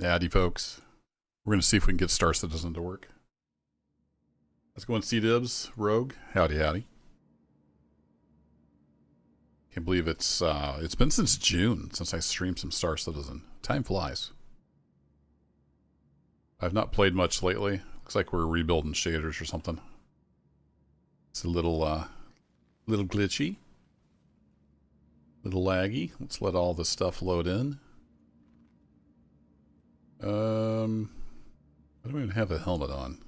Howdy, folks. We're going to see if we can get Star Citizen to work. Let's go and see Dibs, Rogue. Howdy, howdy. Can't believe it's been since June since I streamed some Star Citizen. Time flies. I've not played much lately. Looks like we're rebuilding shaders or something. It's a little glitchy. Little laggy. Let's let all this stuff load in. I don't even have a helmet on.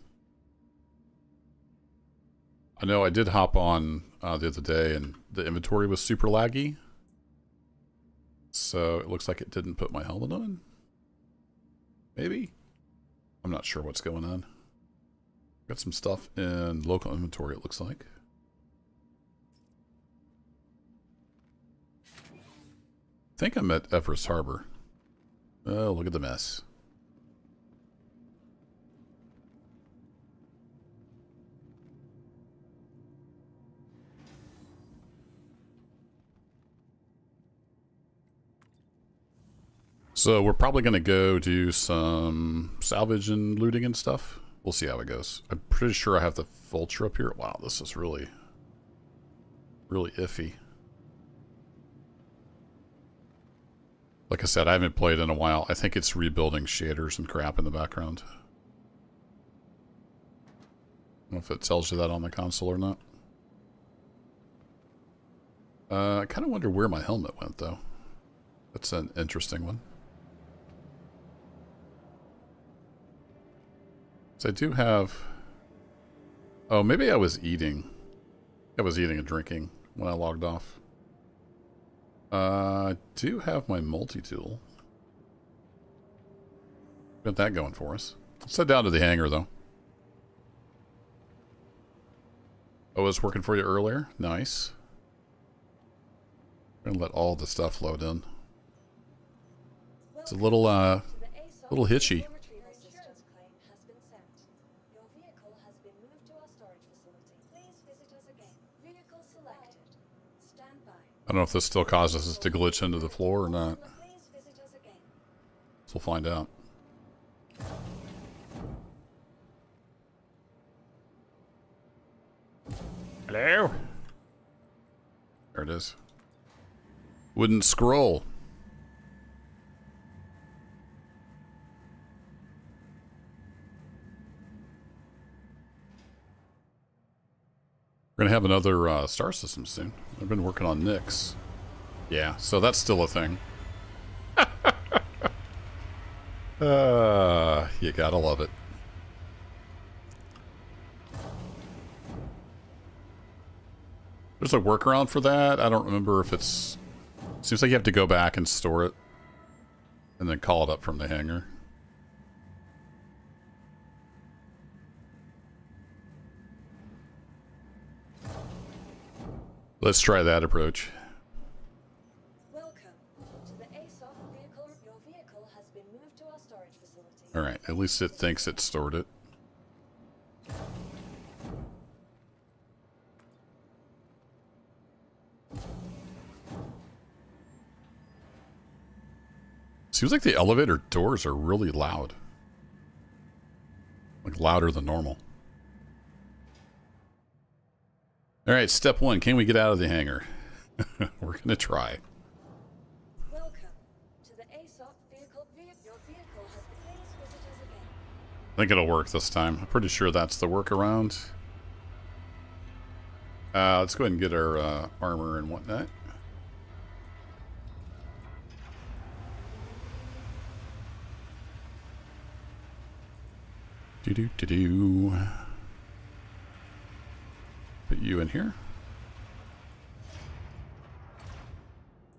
I know I did hop on the other day and the inventory was super laggy. So it looks like it didn't put my helmet on. Maybe? I'm not sure what's going on. Got some stuff in local inventory, it looks like. I think I'm at Everest Harbor. Oh, look at the mess. So we're probably going to go do some salvage and looting and stuff. We'll see how it goes. I'm pretty sure I have the vulture up here. Wow, this is really iffy. Like I said, I haven't played in a while. I think it's rebuilding shaders and crap in the background. I don't know if it tells you that on the console or not. I kind of wonder where my helmet went, though. That's an interesting one. So I do have... Oh, maybe I was eating. I was eating and drinking when I logged off. I do have my multi-tool. Got that going for us. Let's head down to the hangar, though. Oh, it was working for you earlier? Nice. I'm gonna let all the stuff load in. It's a little hitchy. I don't know if this still causes us to glitch into the floor or not. So we'll find out. Hello? There it is. Wouldn't scroll. We're gonna have another star system soon. I've been working on Nyx. Yeah, so that's still a thing. You gotta love it. There's a workaround for that. I don't remember if it's... Seems like you have to go back and store it. And then call it up from the hangar. Let's try that approach. Welcome to the ASOF vehicle. Your vehicle has been moved to our storage facility. Alright, at least it thinks it stored it. Seems like the elevator doors are really loud. Like louder than normal. Alright, step one. Can we get out of the hangar? We're gonna try. Welcome to the ASOF vehicle. Your vehicle has been... Please visit us again. I think it'll work this time. I'm pretty sure that's the workaround. Let's go ahead and get our armor and whatnot. Do-do-do-do. Put you in here.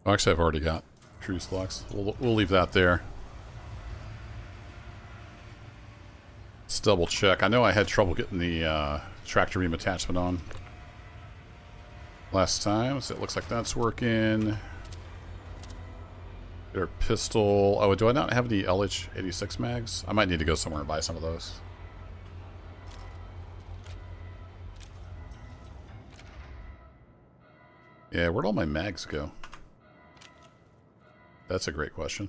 Oh, actually, I've already got truce locks. We'll leave that there. Let's double check. I know I had trouble getting the tractor beam attachment on last time, so it looks like that's working. Get our pistol. Oh, do I not have any LH86 mags? I might need to go somewhere and buy some of those. Yeah, where'd all my mags go? That's a great question.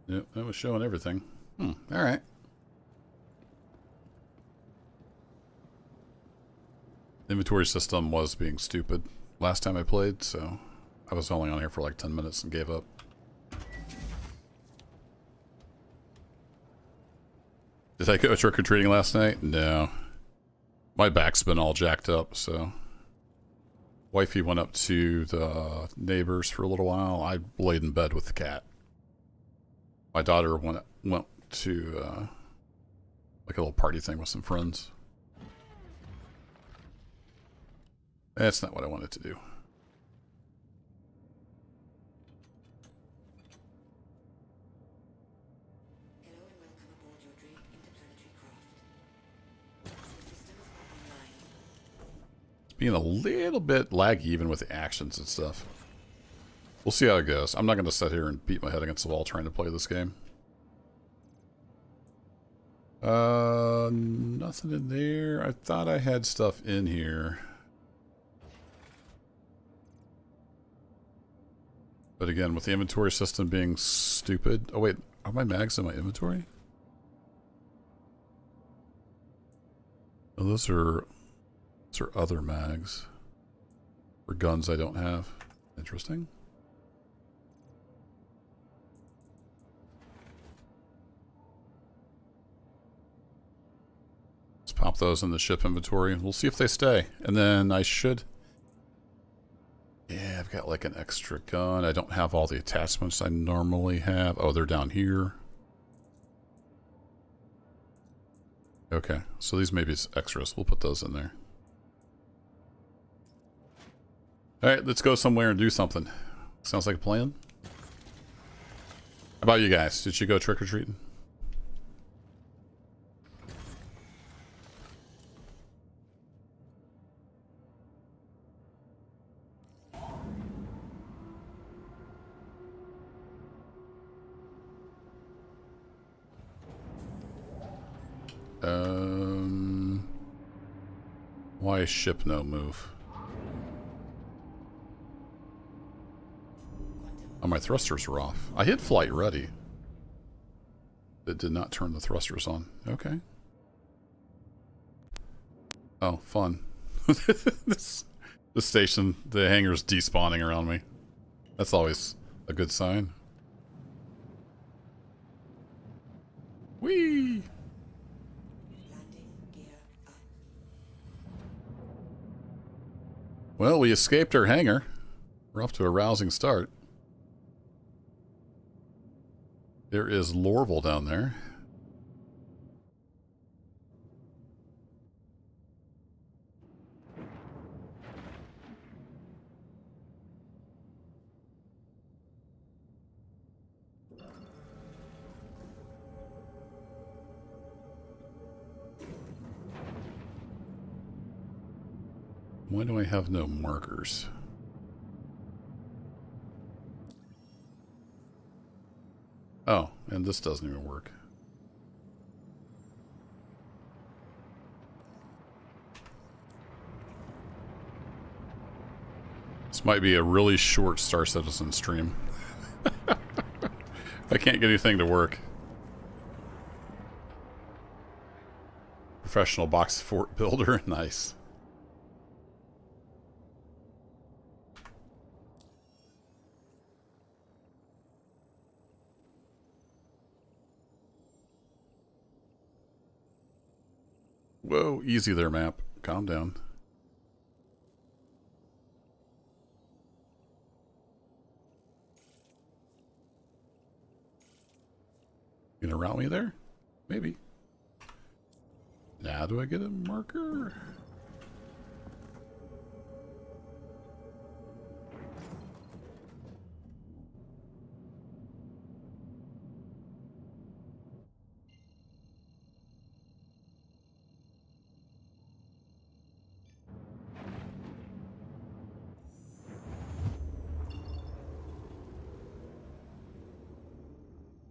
Yep, that was showing everything. Alright. Inventory system was being stupid last time I played, so I was only on here for like 10 minutes and gave up. Did I go trick-or-treating last night? No. My back's been all jacked up, so... Wifey went up to the neighbors for a little while. I laid in bed with the cat. My daughter went to like a little party thing with some friends. That's not what I wanted to do. Hello and welcome aboard your Drake interplanetary craft. Your systems are online. It's being a little bit laggy even with the actions and stuff. We'll see how it goes. I'm not going to sit here and beat my head against the wall trying to play this game. Nothing in there. I thought I had stuff in here. But again, with the inventory system being stupid... Oh wait, are my mags in my inventory? Oh, those are other mags. For guns I don't have. Interesting. Let's pop those in the ship inventory. We'll see if they stay. And then I should... Yeah, I've got like an extra gun. I don't have all the attachments I normally have. Oh, they're down here. Okay, so these may be extras. We'll put those in there. Alright, let's go somewhere and do something. Sounds like a plan. How about you guys? Did you go trick-or-treating? Why is ship no move? Oh, my thrusters were off. I hit flight ready. It did not turn the thrusters on. Okay. Oh, fun. The station, the hangar's despawning around me. That's always a good sign. Whee! Landing gear up. Well, we escaped our hangar. We're off to a rousing start. There is Lorville down there. Why do I have no markers? Oh, and this doesn't even work. This might be a really short Star Citizen stream. I can't get anything to work. Professional box fort builder, nice. Whoa, easy there, map. Calm down. You gonna route me there? Maybe. Now do I get a marker?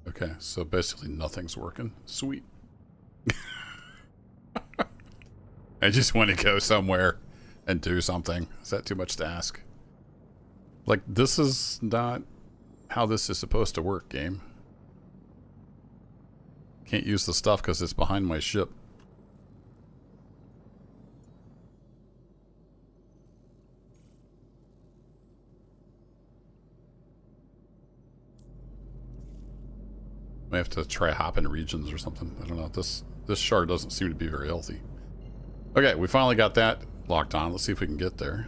Okay, so basically nothing's working. Sweet. I just want to go somewhere and do something. Is that too much to ask? Like, this is not how this is supposed to work, game. Can't use the stuff because it's behind my ship. May have to try hopping regions or something. I don't know. This shard doesn't seem to be very healthy. Okay, we finally got that locked on. Let's see if we can get there.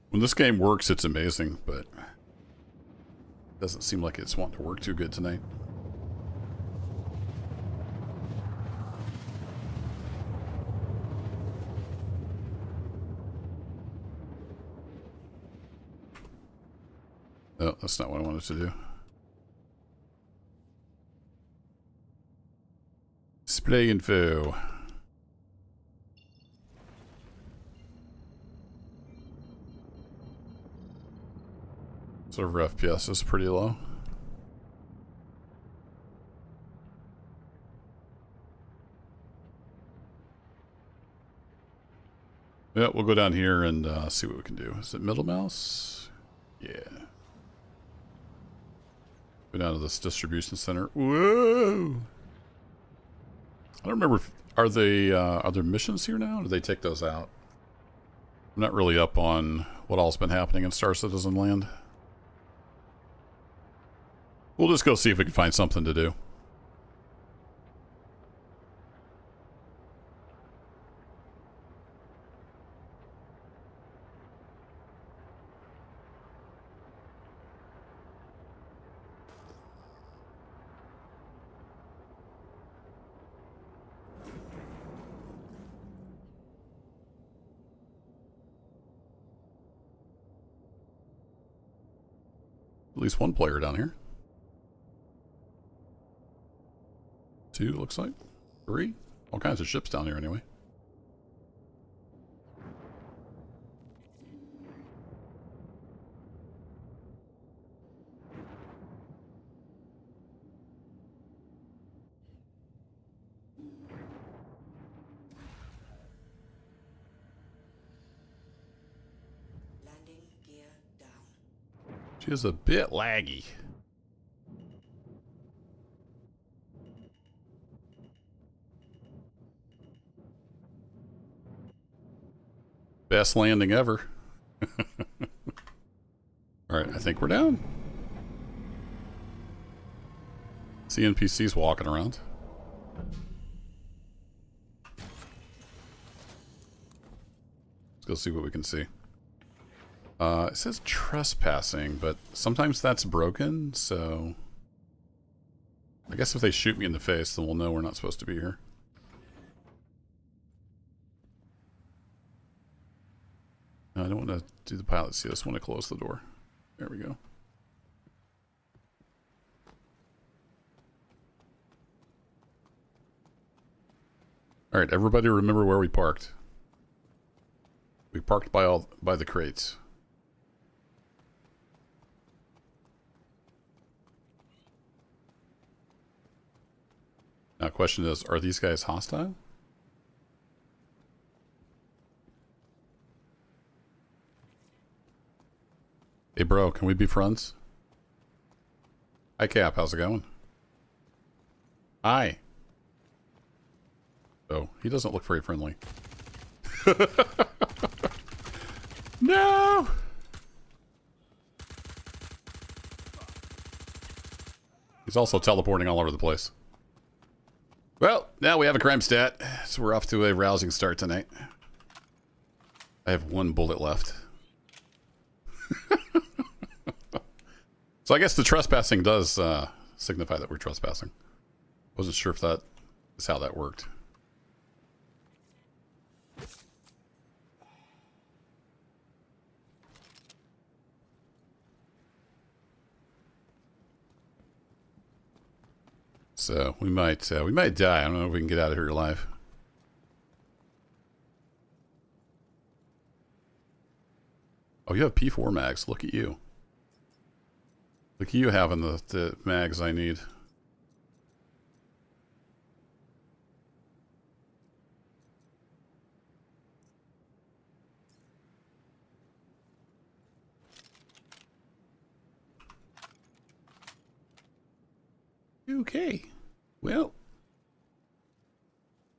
When this game works, it's amazing, but it doesn't seem like it's wanting to work too good tonight. No, that's not what I wanted to do. Display info. Server FPS is pretty low. Yeah, we'll go down here and see what we can do. Is it middle mouse? Yeah. Go down to this distribution center. Whoa! I don't remember. Are there missions here now? Or do they take those out? I'm not really up on what all's been happening in Star Citizen Land. We'll just go see if we can find something to do. At least one player down here. 2, looks like. 3. All kinds of ships down here anyway. Landing gear down. She is a bit laggy. Best landing ever. Alright, I think we're down. See NPCs walking around. Let's go see what we can see. It says trespassing, but sometimes that's broken, so... I guess if they shoot me in the face, then we'll know we're not supposed to be here. No, I don't want to do the pilot seat. I just want to close the door. There we go. Alright, everybody remember where we parked. We parked by the crates. Now, question is, are these guys hostile? Hey, bro, can we be friends? Hi, Cap. How's it going? Hi. Oh, he doesn't look very friendly. No! He's also teleporting all over the place. Well, now we have a crime stat, so we're off to a rousing start tonight. I have 1 bullet left. So I guess the trespassing does signify that we're trespassing. Wasn't sure if that is how that worked. So we might die. I don't know if we can get out of here alive. Oh, you have P4 mags. Look at you. Look at you having the mags I need. Okay. Well,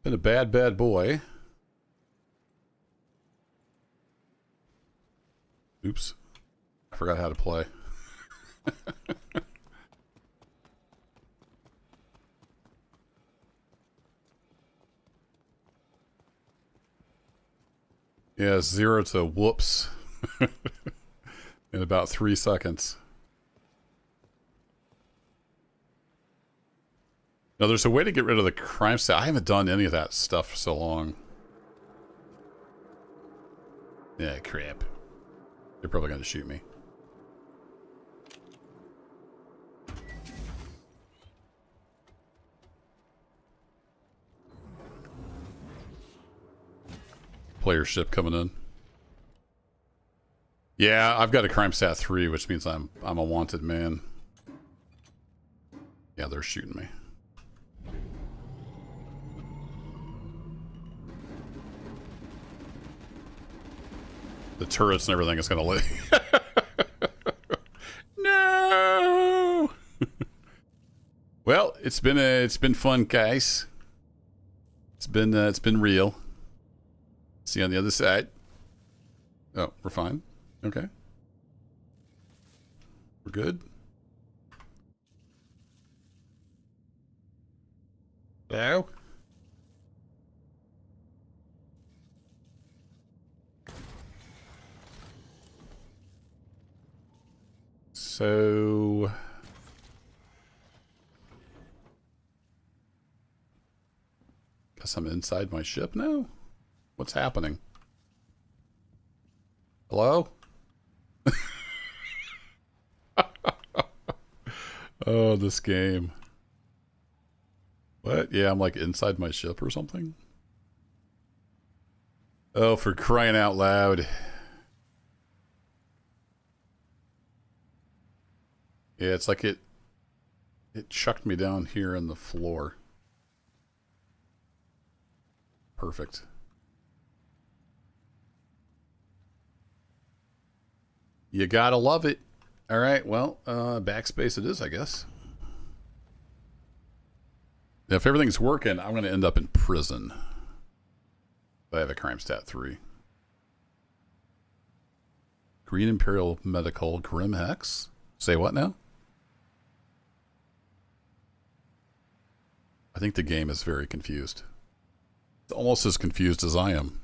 been a bad, bad boy. Oops. I forgot how to play. Yeah, 0 to whoops in about 3 seconds. Now, there's a way to get rid of the crime stat. I haven't done any of that stuff for so long. Yeah, crap. They're probably going to shoot me. Player ship coming in. Yeah, I've got a crime stat 3, which means I'm a wanted man. Yeah, they're shooting me. The turrets and everything is gonna lay. No. Well, it's been fun, guys. It's been real. See you on the other side. Oh, we're fine. Okay. We're good. Hello? So... guess I'm inside my ship now? What's happening? Hello? Oh, this game. What? Yeah, I'm like inside my ship or something? Oh, for crying out loud. Yeah, it's like it chucked me down here in the floor. Perfect. You gotta love it. All right, well, backspace it is, I guess. Now, if everything's working, I'm going to end up in prison. I have a crime stat 3. Green Imperial Medical Grim Hex. Say what now? I think the game is very confused. It's almost as confused as I am.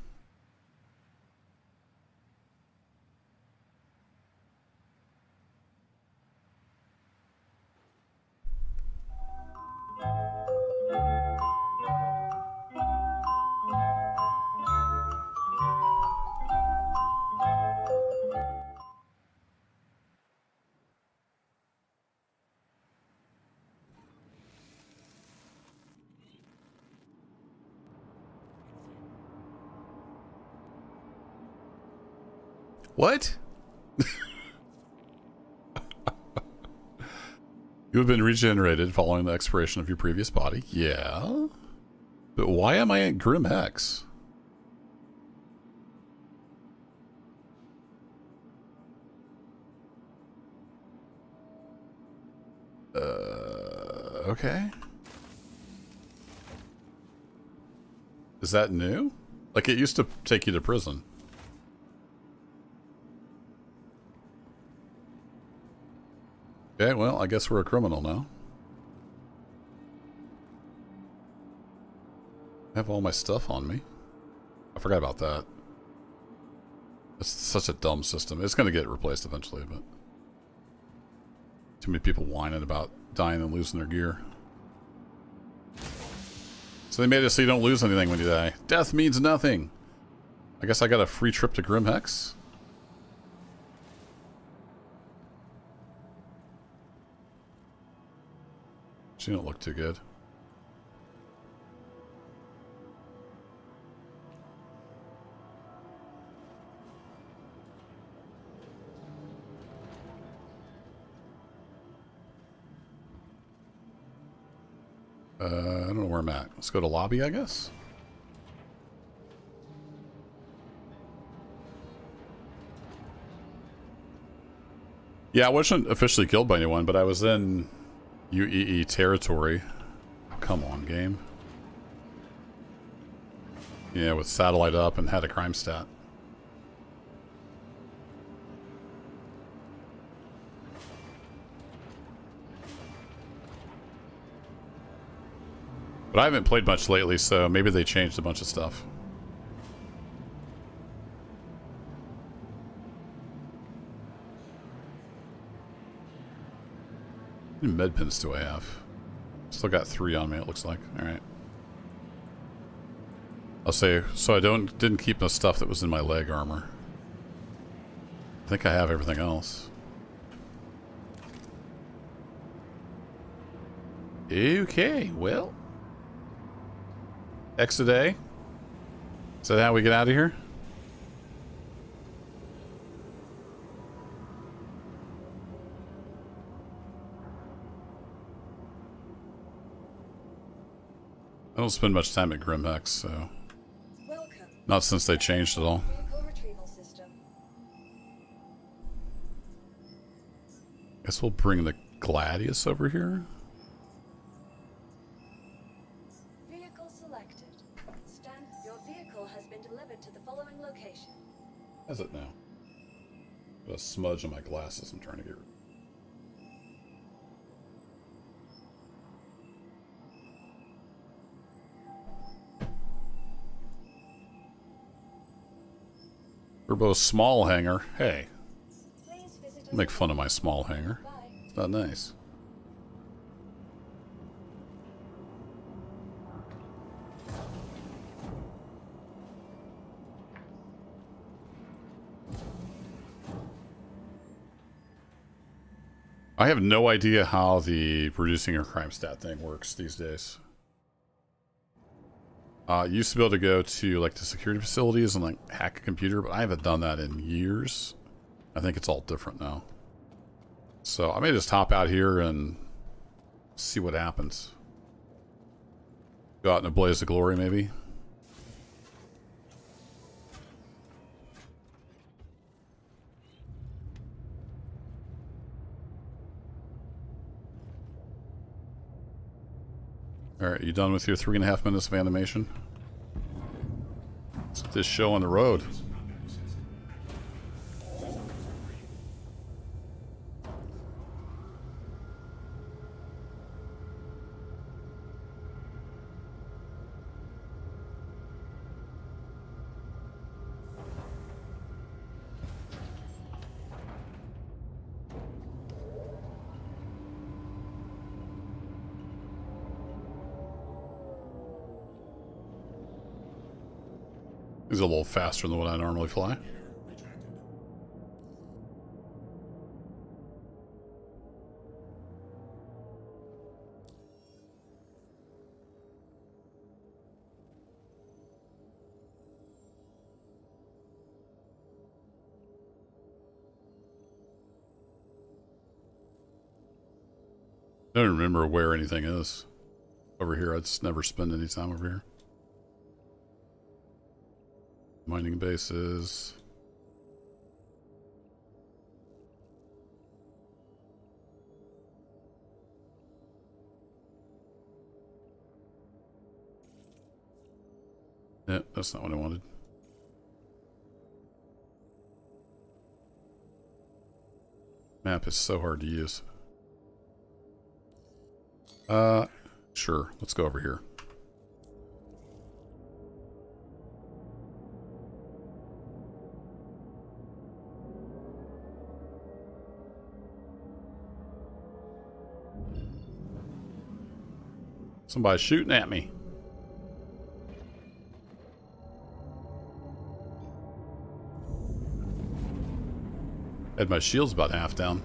What? You have been regenerated following the expiration of your previous body. Yeah. But why am I at Grim Hex? Okay. Is that new? Like, it used to take you to prison. Okay, well, I guess we're a criminal now. I have all my stuff on me. I forgot about that. It's such a dumb system. It's going to get replaced eventually, but... too many people whining about dying and losing their gear. So they made it so you don't lose anything when you die. Death means nothing. I guess I got a free trip to Grim Hex. She don't look too good. I don't know where I'm at. Let's go to lobby, I guess. Yeah, I wasn't officially killed by anyone, but I was in UEE territory. Oh, come on, game. Yeah, with satellite up and had a crime stat. But I haven't played much lately, so maybe they changed a bunch of stuff. How many med pins do I have? Still got 3 on me, it looks like. Alright. I'll say, so I didn't keep the stuff that was in my leg armor. I think I have everything else. Okay, well. Exit A. Is that how we get out of here? I don't spend much time at Grimhex, so... Welcome. Not since they changed it all. Vehicle retrieval system. Guess we'll bring the Gladius over here. Vehicle selected. Stand. Your vehicle has been delivered to the following location. How's it now? Got a smudge on my glasses I'm trying to get rid of. Turbo small hangar. Hey, Please visit us. make fun of my small hangar. Bye. It's not nice. I have no idea how the reducing your crime stat thing works these days. Used to be able to go to like the security facilities and like hack a computer, but I haven't done that in years. I think it's all different now. So I may just hop out here and see what happens. Go out in a blaze of glory, maybe. Alright, you done with your 3.5 minutes of animation? Let's get this show on the road. He's a little faster than what I normally fly. I don't remember where anything is over here. I'd just never spend any time over here. Mining bases. Yeah, that's not what I wanted. Map is so hard to use. Sure. Let's go over here. Somebody's shooting at me. Had my shields about half down.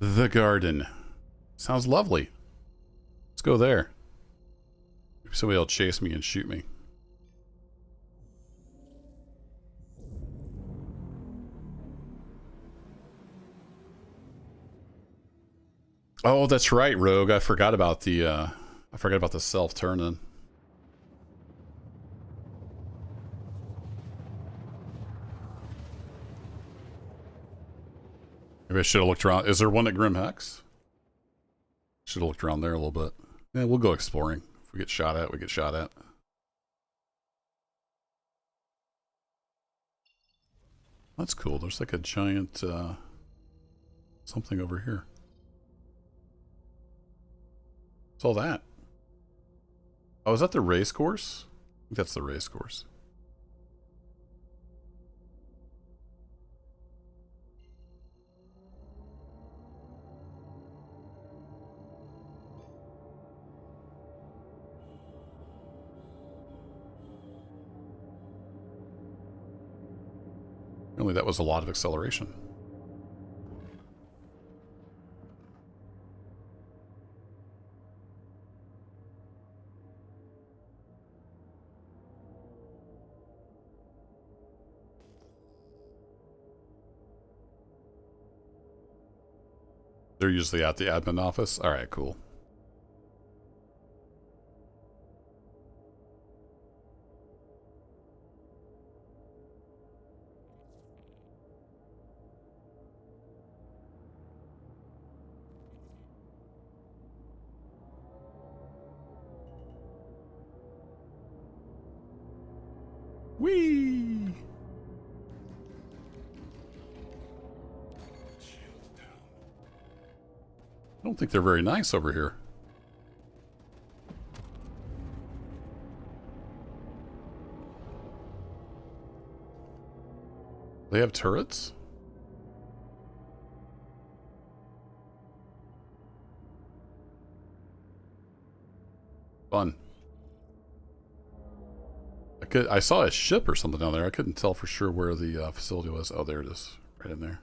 The garden. Sounds lovely. Let's go there. Maybe somebody will chase me and shoot me. Oh, that's right, Rogue. I forgot about the self turn-in. Maybe I should have looked around. Is there one at Grim Hex? Should have looked around there a little bit. Yeah, we'll go exploring. If we get shot at, we get shot at. That's cool. There's like a giant something over here. What's all that? Oh, is that the race course? I think that's the race course. Apparently that was a lot of acceleration. They're usually at the admin office. All right, cool. Whee! I don't think they're very nice over here. They have turrets? Fun. I saw a ship or something down there. I couldn't tell for sure where the facility was. Oh, there it is. Right in there.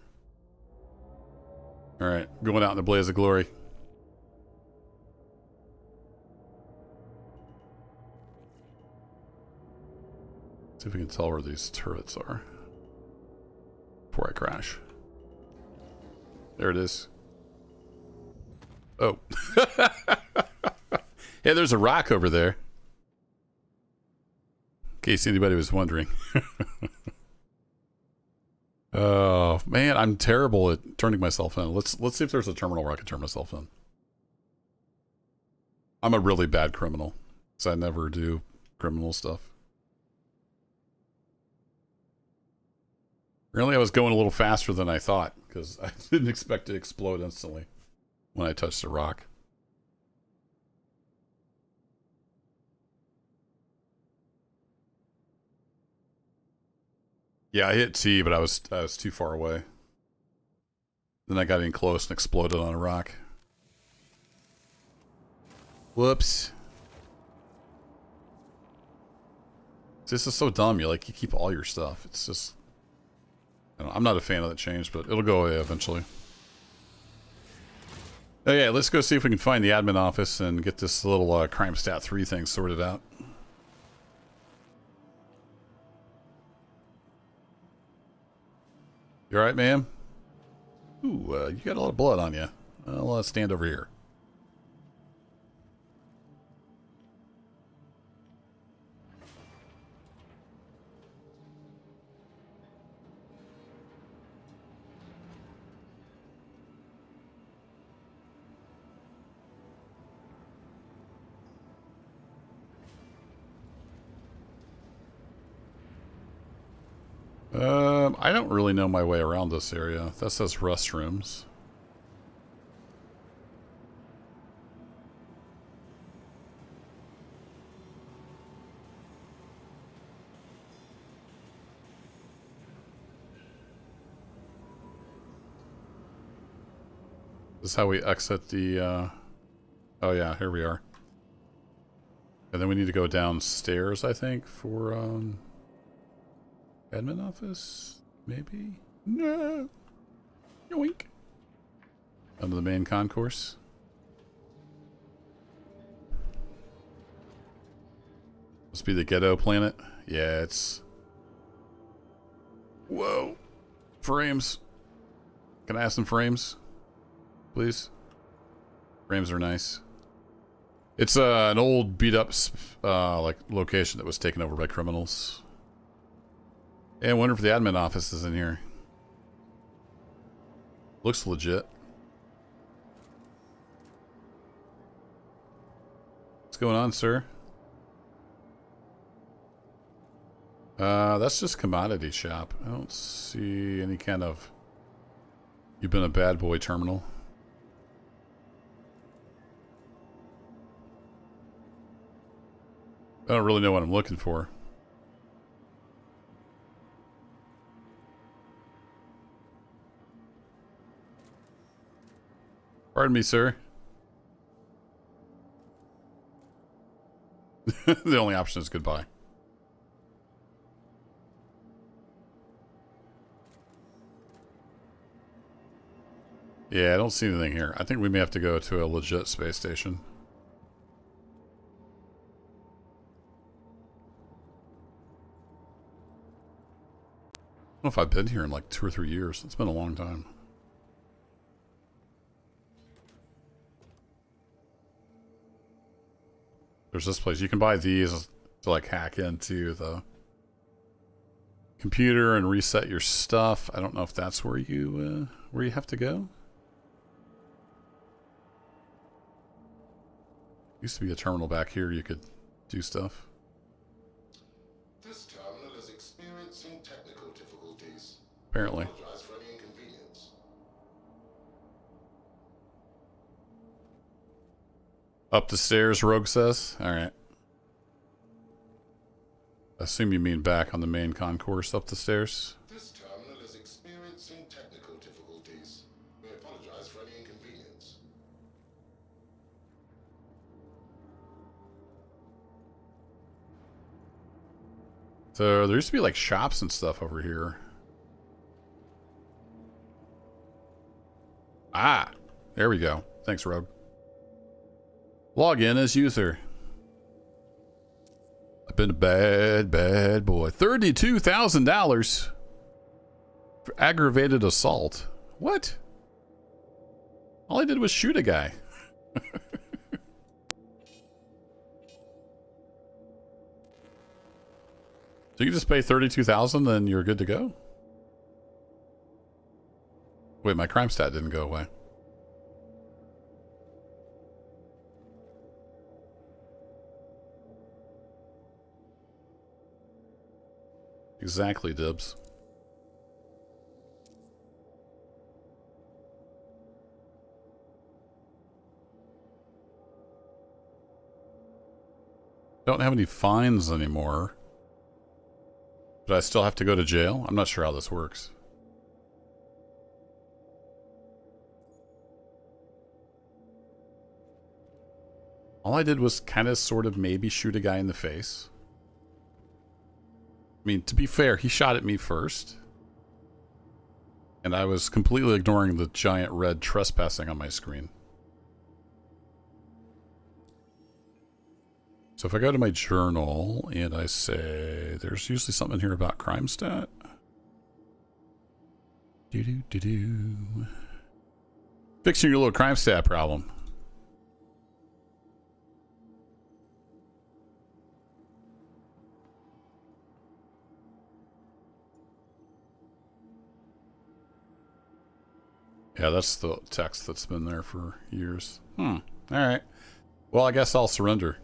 Alright, going out in the blaze of glory. See if we can tell where these turrets are before I crash. There it is. Oh. Hey, there's a rock over there. In case anybody was wondering. Oh, man, I'm terrible at turning myself in. Let's see if there's a terminal where I can turn myself in. I'm a really bad criminal, because I never do criminal stuff. Really, I was going a little faster than I thought, because I didn't expect to explode instantly when I touched the rock. Yeah, I hit T, but I was too far away. Then I got in close and exploded on a rock. Whoops. This is so dumb. You keep all your stuff. It's just, I don't know, I'm not a fan of that change, but it'll go away eventually. Oh yeah, let's go see if we can find the admin office and get this little crime stat 3 thing sorted out. You alright, ma'am? Ooh, you got a lot of blood on you. I'll stand over here. I don't really know my way around this area. That says restrooms. This is how we exit the, oh yeah, here we are. And then we need to go downstairs, I think, for, admin office? Maybe? No! Yoink! Under the main concourse. Must be the ghetto planet. Yeah, it's... Whoa! Frames. Can I have some frames? Please? Frames are nice. It's an old beat-up like location that was taken over by criminals. Yeah, I wonder if the admin office is in here. Looks legit. What's going on, sir? That's just commodity shop. I don't see any kind of... You've been a bad boy terminal. I don't really know what I'm looking for. Pardon me, sir. The only option is goodbye. Yeah, I don't see anything here. I think we may have to go to a legit space station. I don't know if I've been here in like 2 or 3 years. It's been a long time. There's this place. You can buy these to like hack into the computer and reset your stuff. I don't know if that's where you have to go. Used to be a terminal back here you could do stuff. This terminal is experiencing technical difficulties. Apparently. Apologize for any inconvenience. Up the stairs, Rogue says. Alright. Assume you mean back on the main concourse up the stairs. This terminal is experiencing technical difficulties. We apologize for any inconvenience. So there used to be like shops and stuff over here. Ah, there we go. Thanks, Rogue. Log in as user. I've been a bad, bad boy. $32,000 for aggravated assault. What? All I did was shoot a guy. So you can just pay $32,000 and you're good to go? Wait, my crime stat didn't go away. Exactly, Dibs. Don't have any fines anymore. But I still have to go to jail? I'm not sure how this works. All I did was kind of sort of maybe shoot a guy in the face. I mean, to be fair, he shot at me first. And I was completely ignoring the giant red trespassing on my screen. So if I go to my journal and I say, there's usually something here about crime stat. Do-do-do-do. Fixing your little crime stat problem. Yeah, that's the text that's been there for years. Alright. Well, I guess I'll surrender.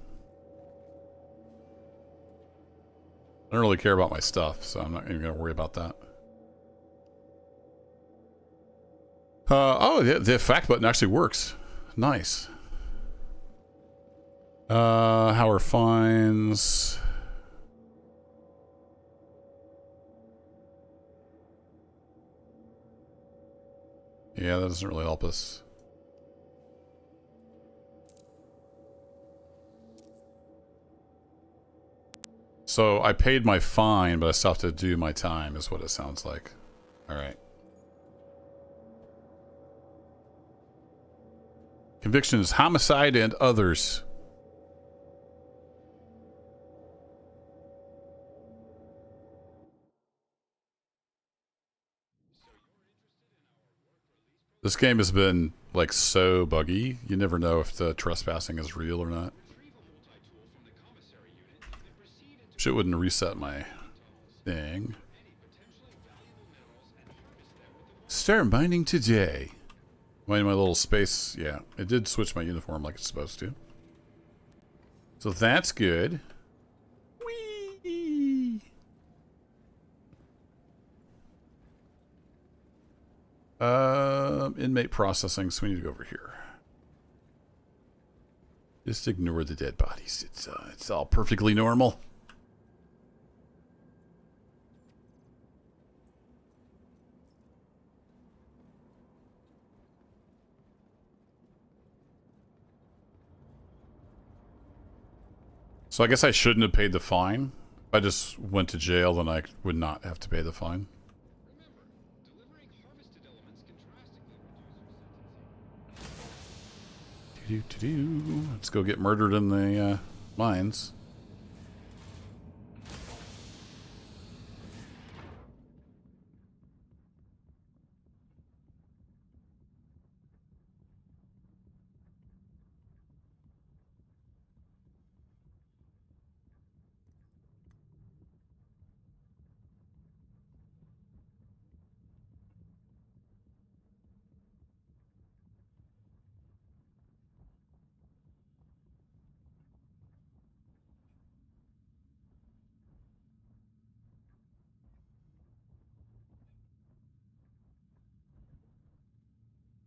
I don't really care about my stuff, so I'm not even going to worry about that. Oh, the fact button actually works. Nice. How are fines? Yeah, that doesn't really help us. So I paid my fine, but I still have to do my time, is what it sounds like. Alright. Conviction is homicide and others. This game has been, like, so buggy. You never know if the trespassing is real or not. Shit wouldn't reset my thing. start mining today. Mining my little space. Yeah, it did switch my uniform like it's supposed to. So that's good. Whee! Inmate processing, so we need to go over here. Just ignore the dead bodies. It's all perfectly normal. So I guess I shouldn't have paid the fine. If I just went to jail, then I would not have to pay the fine. Let's go get murdered in the mines.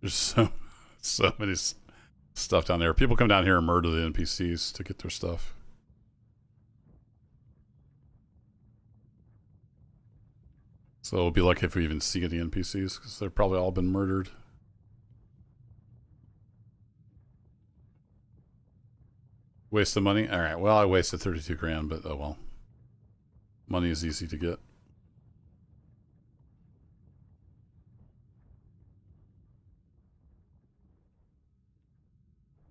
There's so many stuff down there. People come down here and murder the NPCs to get their stuff. So it'll be lucky if we even see any NPCs, because they've probably all been murdered. Waste of money? Alright, well, I wasted 32 grand, but oh well. Money is easy to get.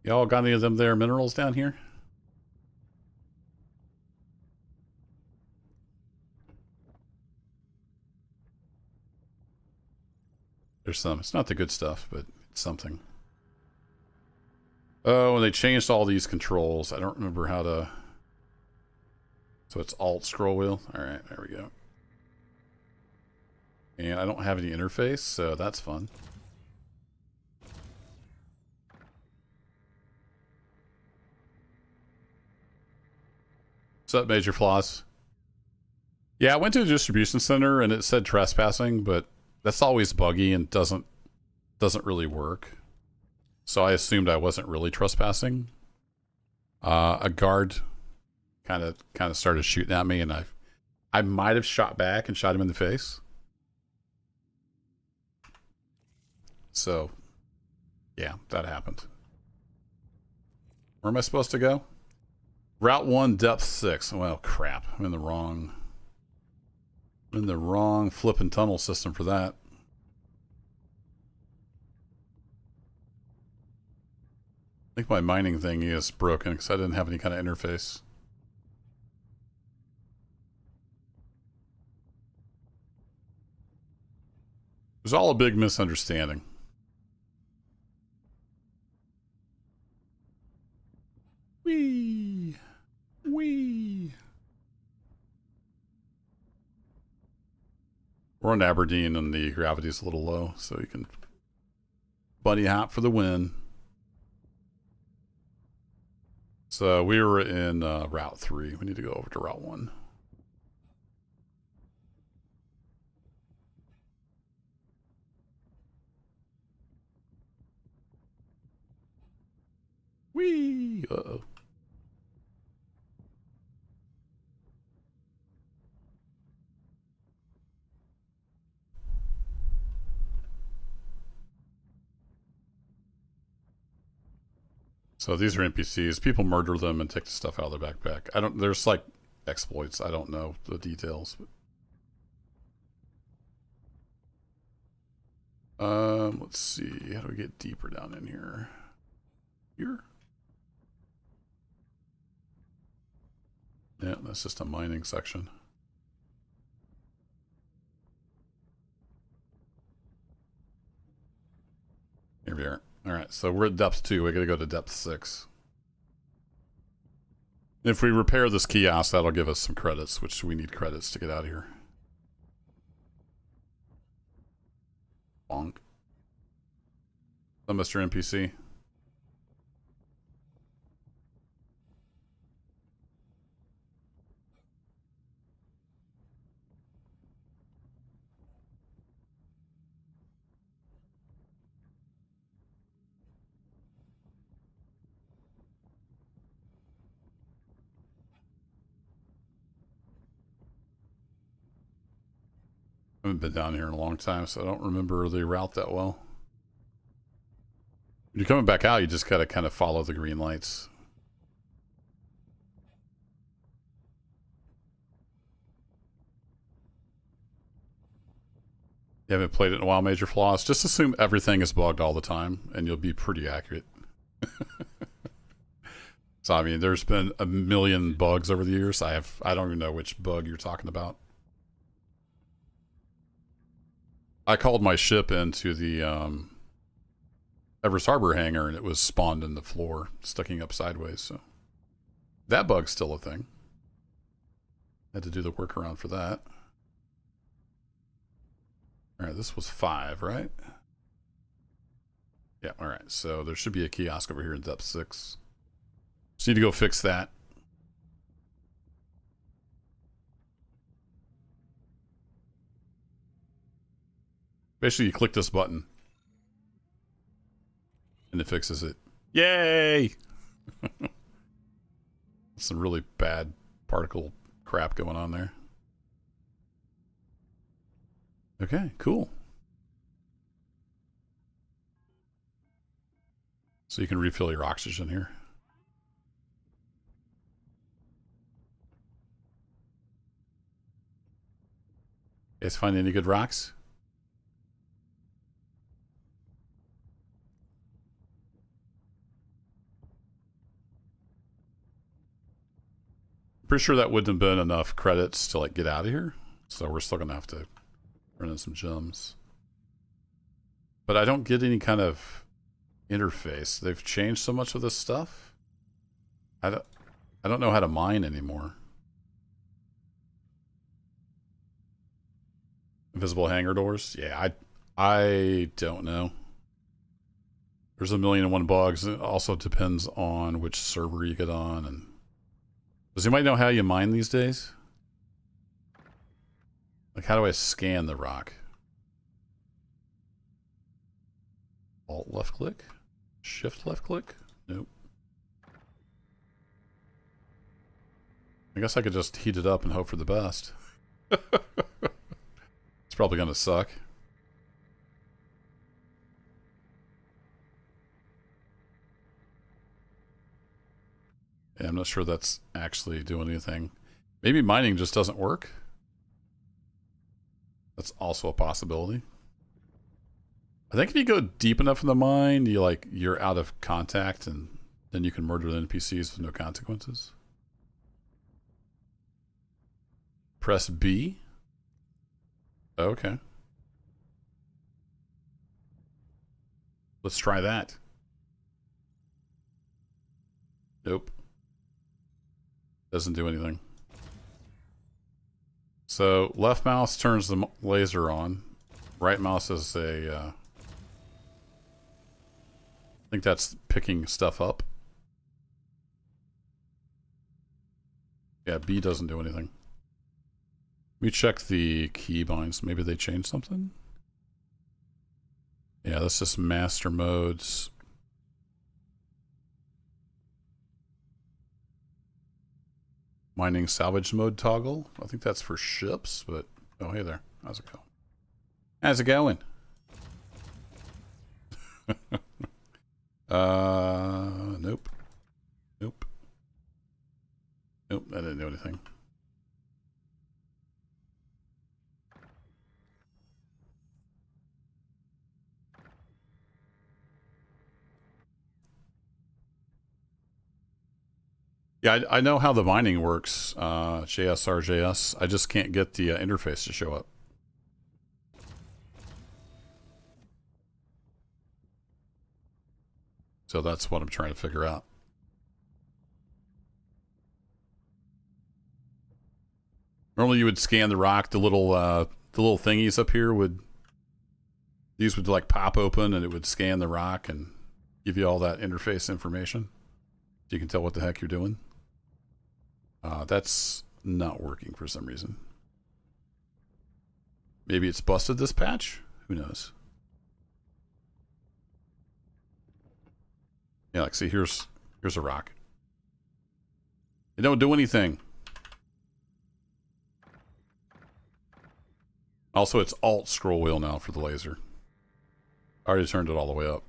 Y'all got any of them there minerals down here? There's some. It's not the good stuff, but it's something. Oh, and they changed all these controls. I don't remember how to... So it's Alt scroll wheel. Alright, there we go. And I don't have any interface, so that's fun. What's up, Major Flaws? Yeah, I went to a distribution center and it said trespassing, but that's always buggy and doesn't really work. So I assumed I wasn't really trespassing. A guard kind of started shooting at me, and I might have shot back and shot him in the face. So, yeah, that happened. Where am I supposed to go? Route 1, depth 6. Well, crap. I'm in the wrong flipping tunnel system for that. I think my mining thing is broken because I didn't have any kind of interface. It was all a big misunderstanding. Whee! Whee! We're on Aberdeen and the gravity's a little low, so you can bunny hop for the win. So we were in Route 3. We need to go over to Route 1. Whee! Uh-oh. So these are NPCs. People murder them and take the stuff out of their backpack. There's like exploits. I don't know the details. Let's see. How do we get deeper down in here? Here? Yeah, that's just a mining section. Here we are. Alright, so we're at depth 2. We gotta go to depth 6. If we repair this kiosk, that'll give us some credits, which we need credits to get out of here. Bonk. Mr. NPC. I haven't been down here in a long time, so I don't remember the route that well. When you're coming back out, you just gotta kind of follow the green lights. You haven't played it in a while, Major Flaws? Just assume everything is bugged all the time, and you'll be pretty accurate. So, I mean, there's been a million bugs over the years. I don't even know which bug you're talking about. I called my ship into the Everest Harbor hangar, and it was spawned in the floor, sticking up sideways. So that bug's still a thing. Had to do the workaround for that. All right, this was 5, right? Yeah, all right. So there should be a kiosk over here in depth 6. Just need to go fix that. Basically, you click this button, and it fixes it. Yay! Some really bad particle crap going on there. Okay, cool. So you can refill your oxygen here. You guys find any good rocks? Pretty sure that wouldn't have been enough credits to like get out of here. So we're still gonna have to run in some gems. But I don't get any kind of interface. They've changed so much of this stuff. I don't know how to mine anymore. Invisible hangar doors? Yeah, I don't know. There's 1,000,001 bugs. It also depends on which server you get on. And does anybody know how you mine these days? Like, how do I scan the rock? Alt left click? Shift left click? Nope. I guess I could just heat it up and hope for the best. It's probably gonna suck. Yeah, I'm not sure that's actually doing anything. Maybe mining just doesn't work. That's also a possibility. I think if you go deep enough in the mine, you're out of contact, and then you can murder the NPCs with no consequences. Press B. Okay. Let's try that. Nope. Doesn't do anything. So left mouse turns the laser on. Right mouse is I think that's picking stuff up. Yeah, B doesn't do anything. Let me check the keybinds. Maybe they changed something? Yeah, that's just master modes. Mining salvage mode toggle. I think that's for ships, but... Oh, hey there. How's it going? How's it going? Nope. Nope. Nope, that didn't do anything. Yeah, I know how the mining works, JSRJS. I just can't get the interface to show up. So that's what I'm trying to figure out. Normally you would scan the rock, the little thingies up here would These would like pop open and it would scan the rock and give you all that interface information. So you can tell what the heck you're doing. That's not working for some reason. Maybe it's busted this patch? Who knows? Yeah, like see, here's a rock. It don't do anything. Also, it's Alt scroll wheel now for the laser. I already turned it all the way up.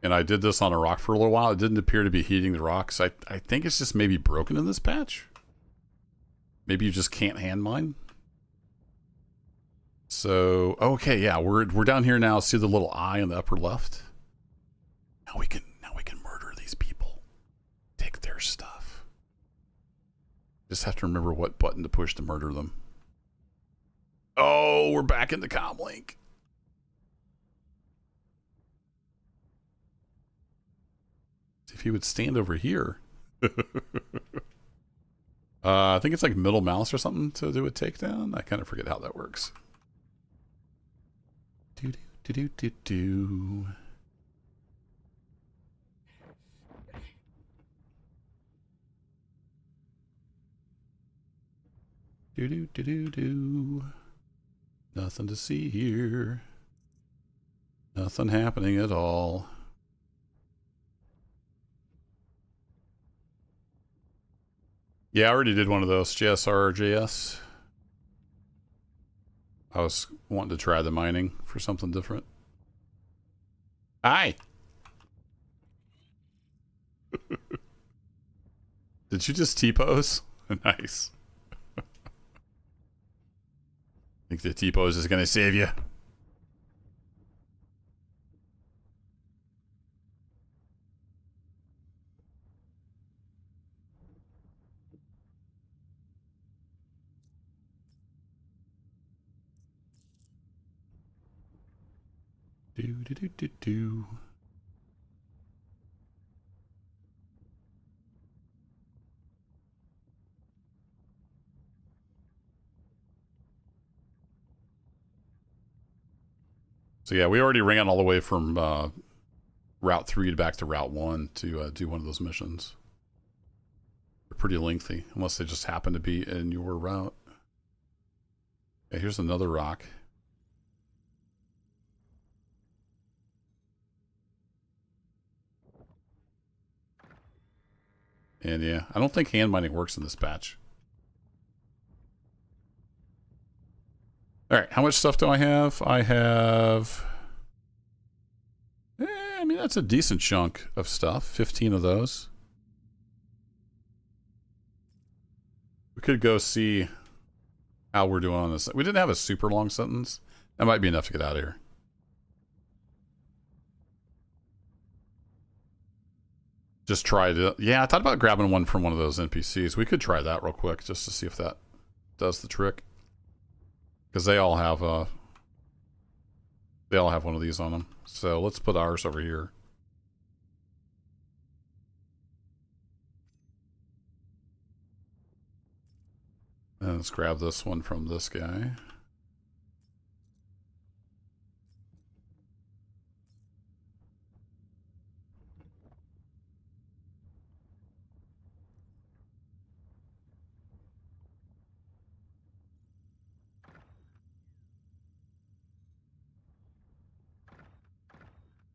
And I did this on a rock for a little while. It didn't appear to be heating the rocks. I think it's just maybe broken in this patch. Maybe you just can't hand mine. So, okay, yeah, we're down here now. See the little eye in the upper left? Now we can murder these people. Take their stuff. Just have to remember what button to push to murder them. Oh, we're back in the comm link. If he would stand over here. I think it's like middle mouse or something to do a takedown. I kind of forget how that works. Do do do do do. Do do do do do. Nothing to see here. Nothing happening at all. Yeah, I already did one of those. JSR. I was wanting to try the mining for something different. Hi! Did you just T-pose? Nice. Think the T-pose is going to save you? Do do do do do. So yeah, we already ran all the way from Route 3 back to Route 1 to do one of those missions. They're pretty lengthy, unless they just happen to be in your route. Okay, here's another rock. And yeah, I don't think hand mining works in this patch. Alright, how much stuff do I have? I have... I mean, that's a decent chunk of stuff. 15 of those. We could go see how we're doing on this. We didn't have a super long sentence. That might be enough to get out of here. Just try to... Yeah, I thought about grabbing one from one of those NPCs. We could try that real quick just to see if that does the trick. Because they all have one of these on them. So let's put ours over here. And let's grab this one from this guy.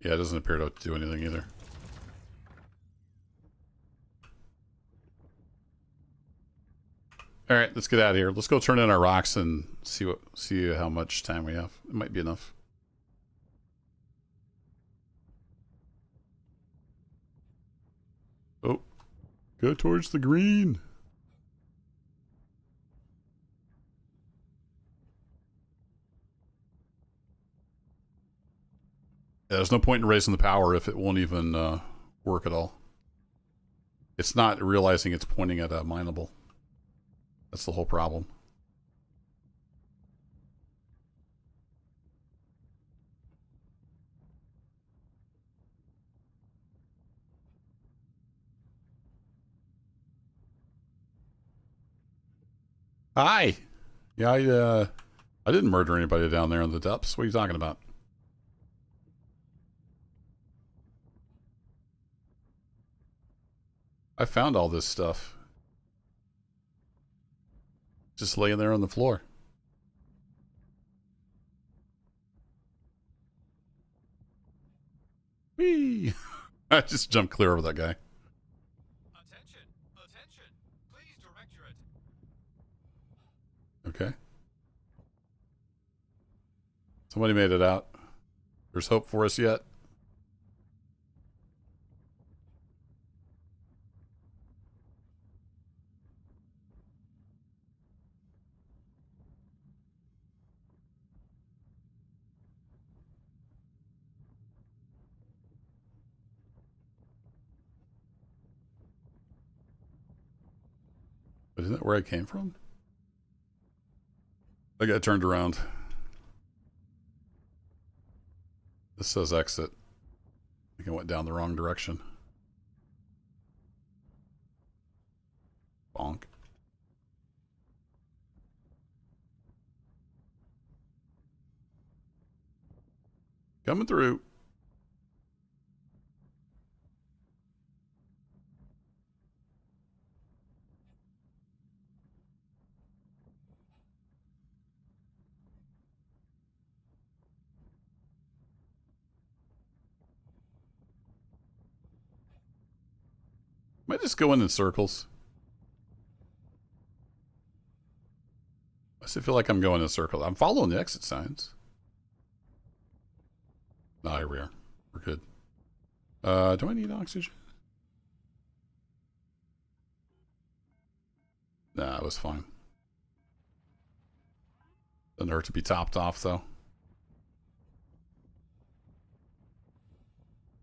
Yeah, it doesn't appear to do anything either. All right, let's get out of here. Let's go turn in our rocks and see how much time we have. It might be enough. Oh, go towards the green. Yeah, there's no point in raising the power if it won't even work at all. It's not realizing it's pointing at a mineable. That's the whole problem. Hi. Yeah, I didn't murder anybody down there in the depths. What are you talking about? I found all this stuff. Just laying there on the floor. Whee! I just jumped clear over that guy. Attention! Attention! Please direct your Okay. Somebody made it out. There's hope for us yet. But isn't that where I came from? I got turned around. This says exit. I think I went down the wrong direction. Bonk. Coming through. Might just go in circles. I still feel like I'm going in circles. I'm following the exit signs. Ah, here we are. We're good. Do I need oxygen? Nah, it was fine. Doesn't hurt to be topped off, though.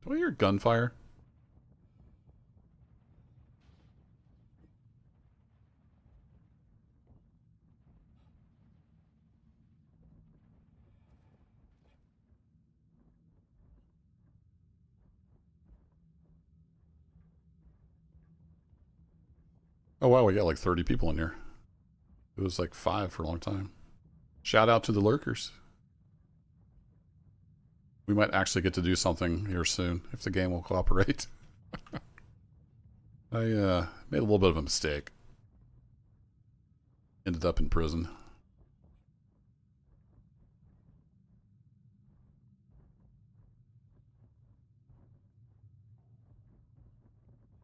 Do I hear gunfire? Oh, wow, we got like 30 people in here. It was like 5 for a long time. Shout out to the lurkers. We might actually get to do something here soon if the game will cooperate. I made a little bit of a mistake. Ended up in prison.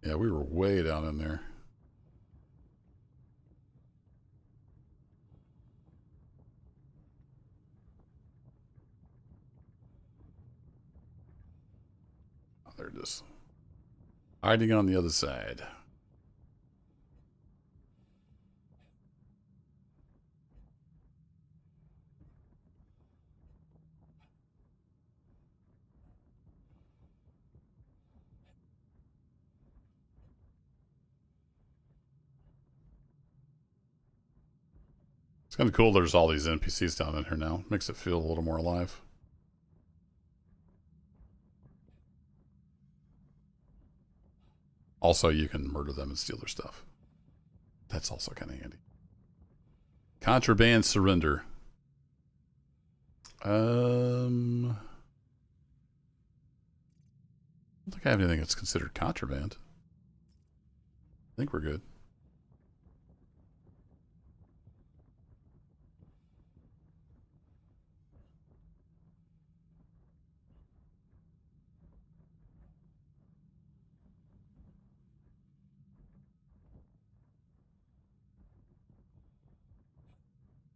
Yeah, we were way down in there. Oh, there it is. Hiding on the other side. It's kind of cool there's all these NPCs down in here now. Makes it feel a little more alive. Also, you can murder them and steal their stuff. That's also kind of handy. Contraband surrender. I don't think I have anything that's considered contraband. I think we're good.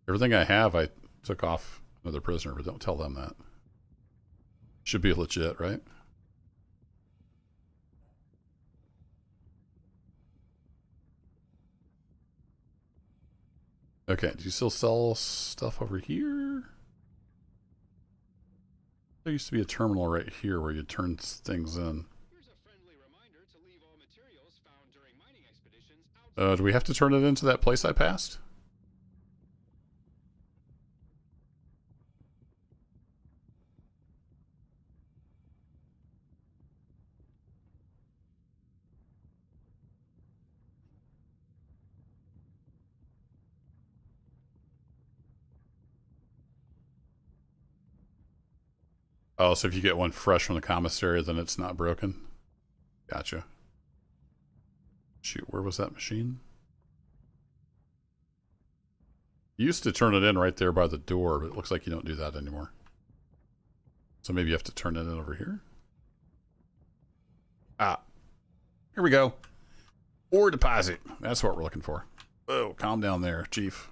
Everything I have, I took off another prisoner, but don't tell them that. Should be legit, right? Okay, do you still sell stuff over here? There used to be a terminal right here where you turn things in. Here's a friendly reminder to leave all materials found during mining expeditions outside. Do we have to turn it into that place I passed? Oh, so if you get one fresh from the commissary, then it's not broken? Gotcha. Shoot, where was that machine? You used to turn it in right there by the door, but it looks like you don't do that anymore. So maybe you have to turn it in over here? Ah. Here we go. Ore deposit. That's what we're looking for. Oh, calm down there, Chief.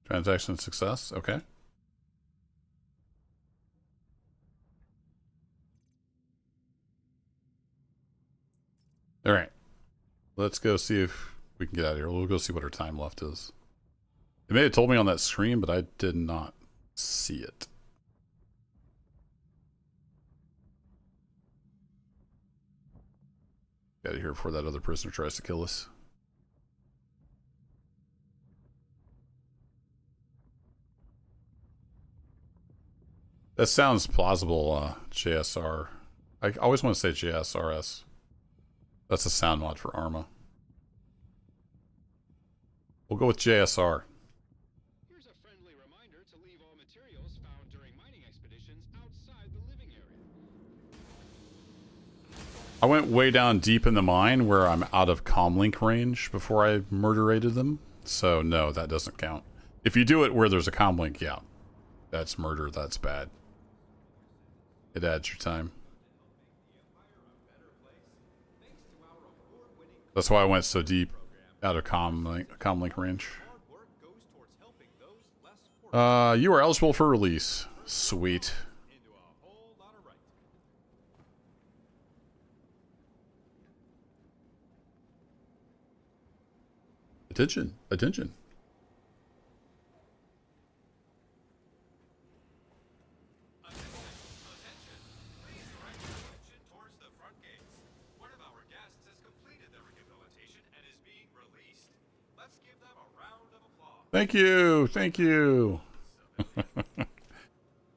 Transaction success. Okay. All right. Let's go see if we can get out of here. We'll go see what our time left is. It may have told me on that screen, but I did not see it. Get out of here before that other prisoner tries to kill us. That sounds plausible, JSR. I always want to say JSRS. That's a sound mod for Arma. We'll go with JSR. Here's a friendly reminder to leave all materials found during mining expeditions outside the living area. I went way down deep in the mine where I'm out of comlink range before I murderated them. So no, that doesn't count. If you do it where there's a comlink, yeah. That's murder, that's bad. It adds your time. That's why I went so deep out of comlink range. You are eligible for release. Sweet. Attention, attention. Thank you, thank you.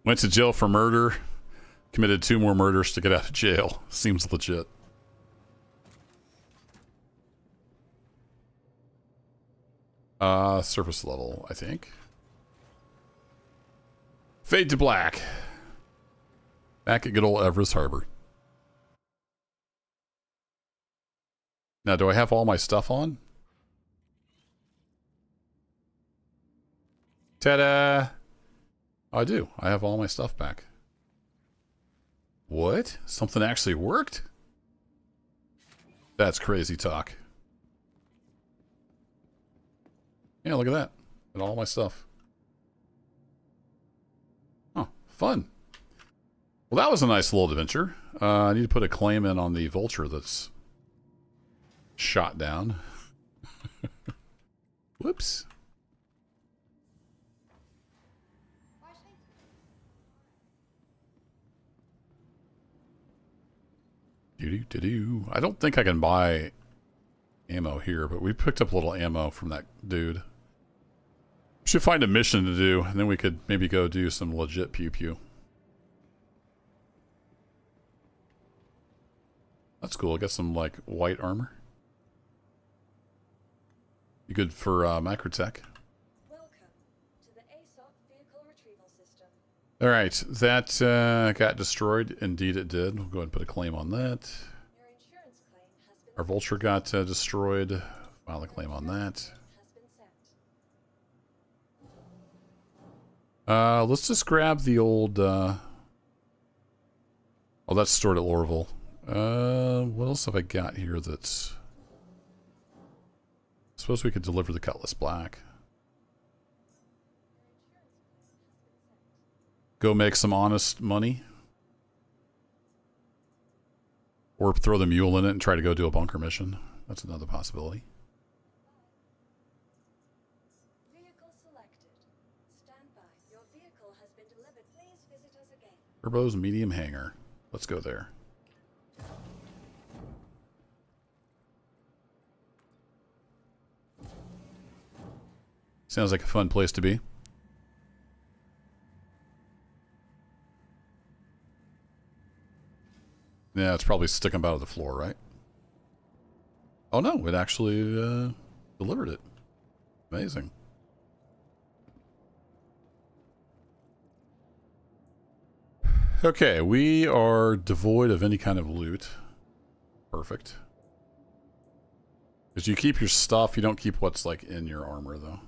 Went to jail for murder. Committed 2 more murders to get out of jail. Seems legit. Surface level, I think. Fade to black. Back at good old Everest Harbor. Now, do I have all my stuff on? Ta-da! I do. I have all my stuff back. What? Something actually worked? That's crazy talk. Yeah, look at that. And all my stuff. Oh, fun. Well, that was a nice little adventure. I need to put a claim in on the vulture that's shot down. Whoops. Do-do-do-do. I don't think I can buy ammo here, but we picked up a little ammo from that dude. We should find a mission to do, and then we could maybe go do some legit pew-pew. That's cool. I got some, like, white armor. You good for Microtech? Welcome to the ASOC vehicle retrieval system. All right, that got destroyed. Indeed, it did. We'll go ahead and put a claim on that. Your insurance claim has been Our vulture got destroyed. File a claim on that. has been sent. Let's just grab the old. Oh, that's stored at Lorville. What else have I got here? That's. I suppose we could deliver the Cutlass Black. Go make some honest money. Or throw the mule in it and try to go do a bunker mission. That's another possibility. Vehicle selected. Stand by. Your vehicle has been delivered. Please visit us again. Turbo's medium hangar. Let's go there. Sounds like a fun place to be. Yeah, it's probably sticking about the floor, right? Oh no, it actually delivered it. Amazing. Okay, we are devoid of any kind of loot. Perfect. Because you keep your stuff, you don't keep what's like in your armor though.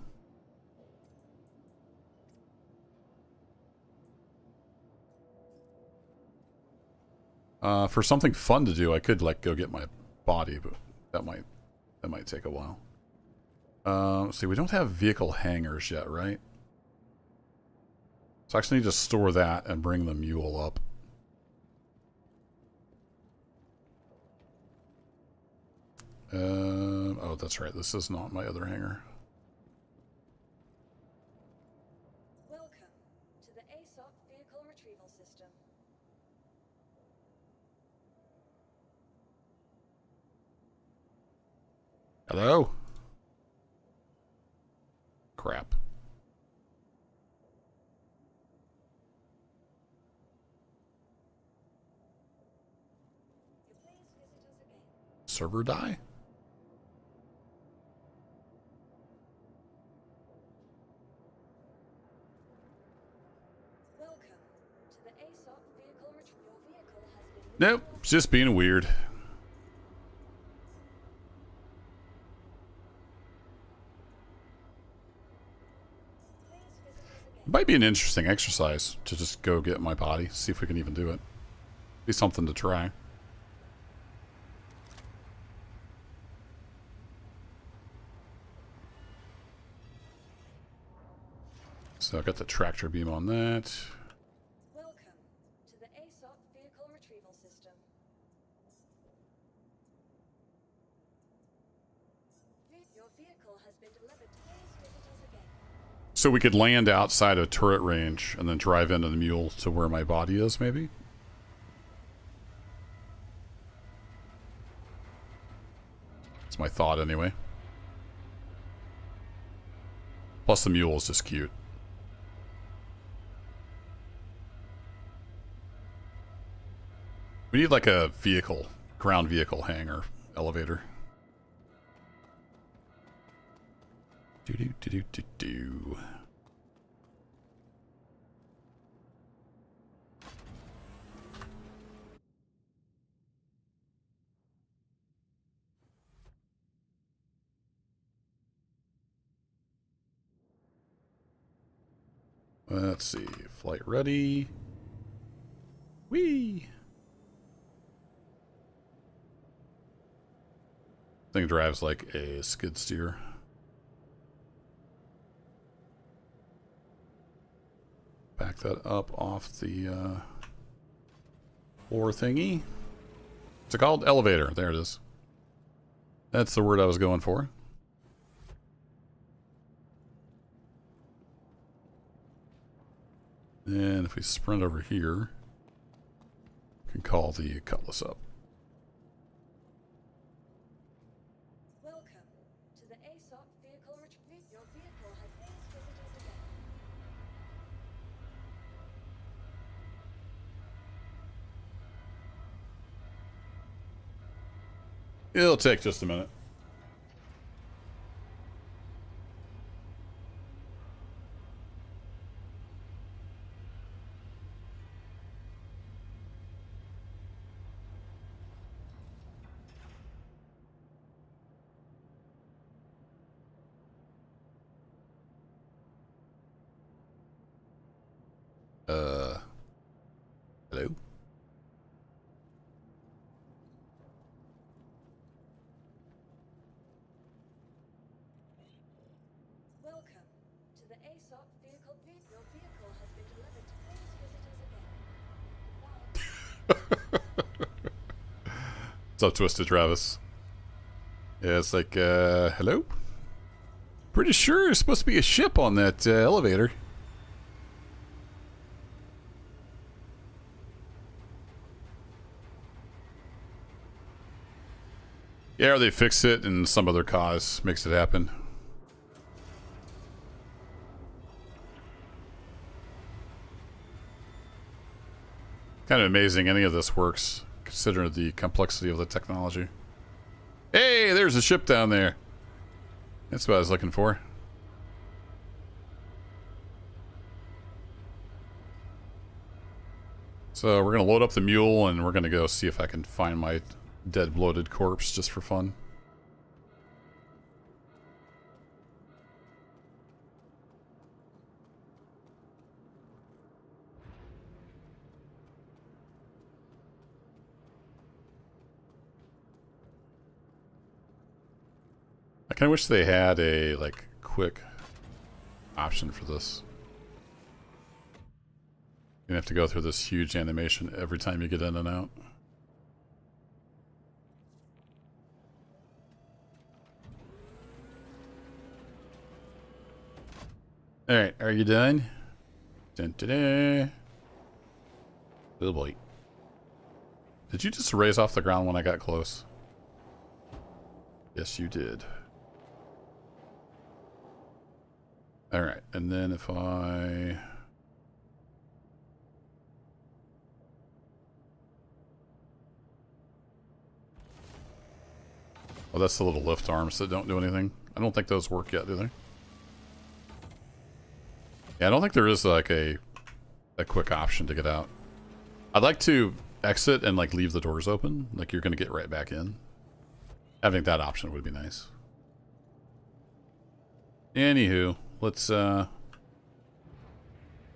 For something fun to do, I could like go get my body, but that might take a while. Let's see, we don't have vehicle hangers yet, right? So I actually need to store that and bring the mule up. Oh, that's right. This is not my other hanger. Welcome to the ASOP vehicle retrieval system. Hello? Crap. You please visit us again. Server die? Welcome to the ASOP vehicle retrieval. Your vehicle has been moved Nope, to our just being weird. Please visit us again. It might be an interesting exercise to just go get my body, see if we can even do it. Be something to try. So I got the tractor beam on that. Welcome to the ASOP vehicle retrieval system. Your vehicle has been delivered. Please visit us again. So we could land outside of turret range and then drive into the mule to where my body is, maybe? That's my thought, anyway. Plus the mule is just cute. We need like a vehicle, ground vehicle hangar, elevator. Do. Let's see. Flight ready. Whee! Thing drives like a skid steer. Back that up off the floor thingy. What's it called? Elevator. There it is. That's the word I was going for. And if we sprint over here, we can call the cutlass up. Welcome to the ASOP vehicle retrieval. Your vehicle has please visit us again. It'll take just a minute. Hello? Welcome to the ASOP vehicle. Your vehicle has been delivered. Please visit us again. Goodbye. What's up, Twisted Travis? Yeah, it's like, hello? Pretty sure there's supposed to be a ship on that elevator. Yeah, or they fix it and some other cause makes it happen. Kind of amazing any of this works considering the complexity of the technology. Hey, there's a ship down there. That's what I was looking for. So we're going to load up the mule and we're going to go see if I can find my dead bloated corpse just for fun. I kind of wish they had a, like, quick option for this. You have to go through this huge animation every time you get in and out. Alright, are you done? Dun, dun, dun. Oh boy. Did you just raise off the ground when I got close? Yes, you did. Alright, and then if I... Oh, that's the little lift arms that don't do anything. I don't think those work yet, do they? Yeah, I don't think there is like a quick option to get out. I'd like to exit and like leave the doors open, like you're gonna get right back in. Having that option would be nice. Anywho, let's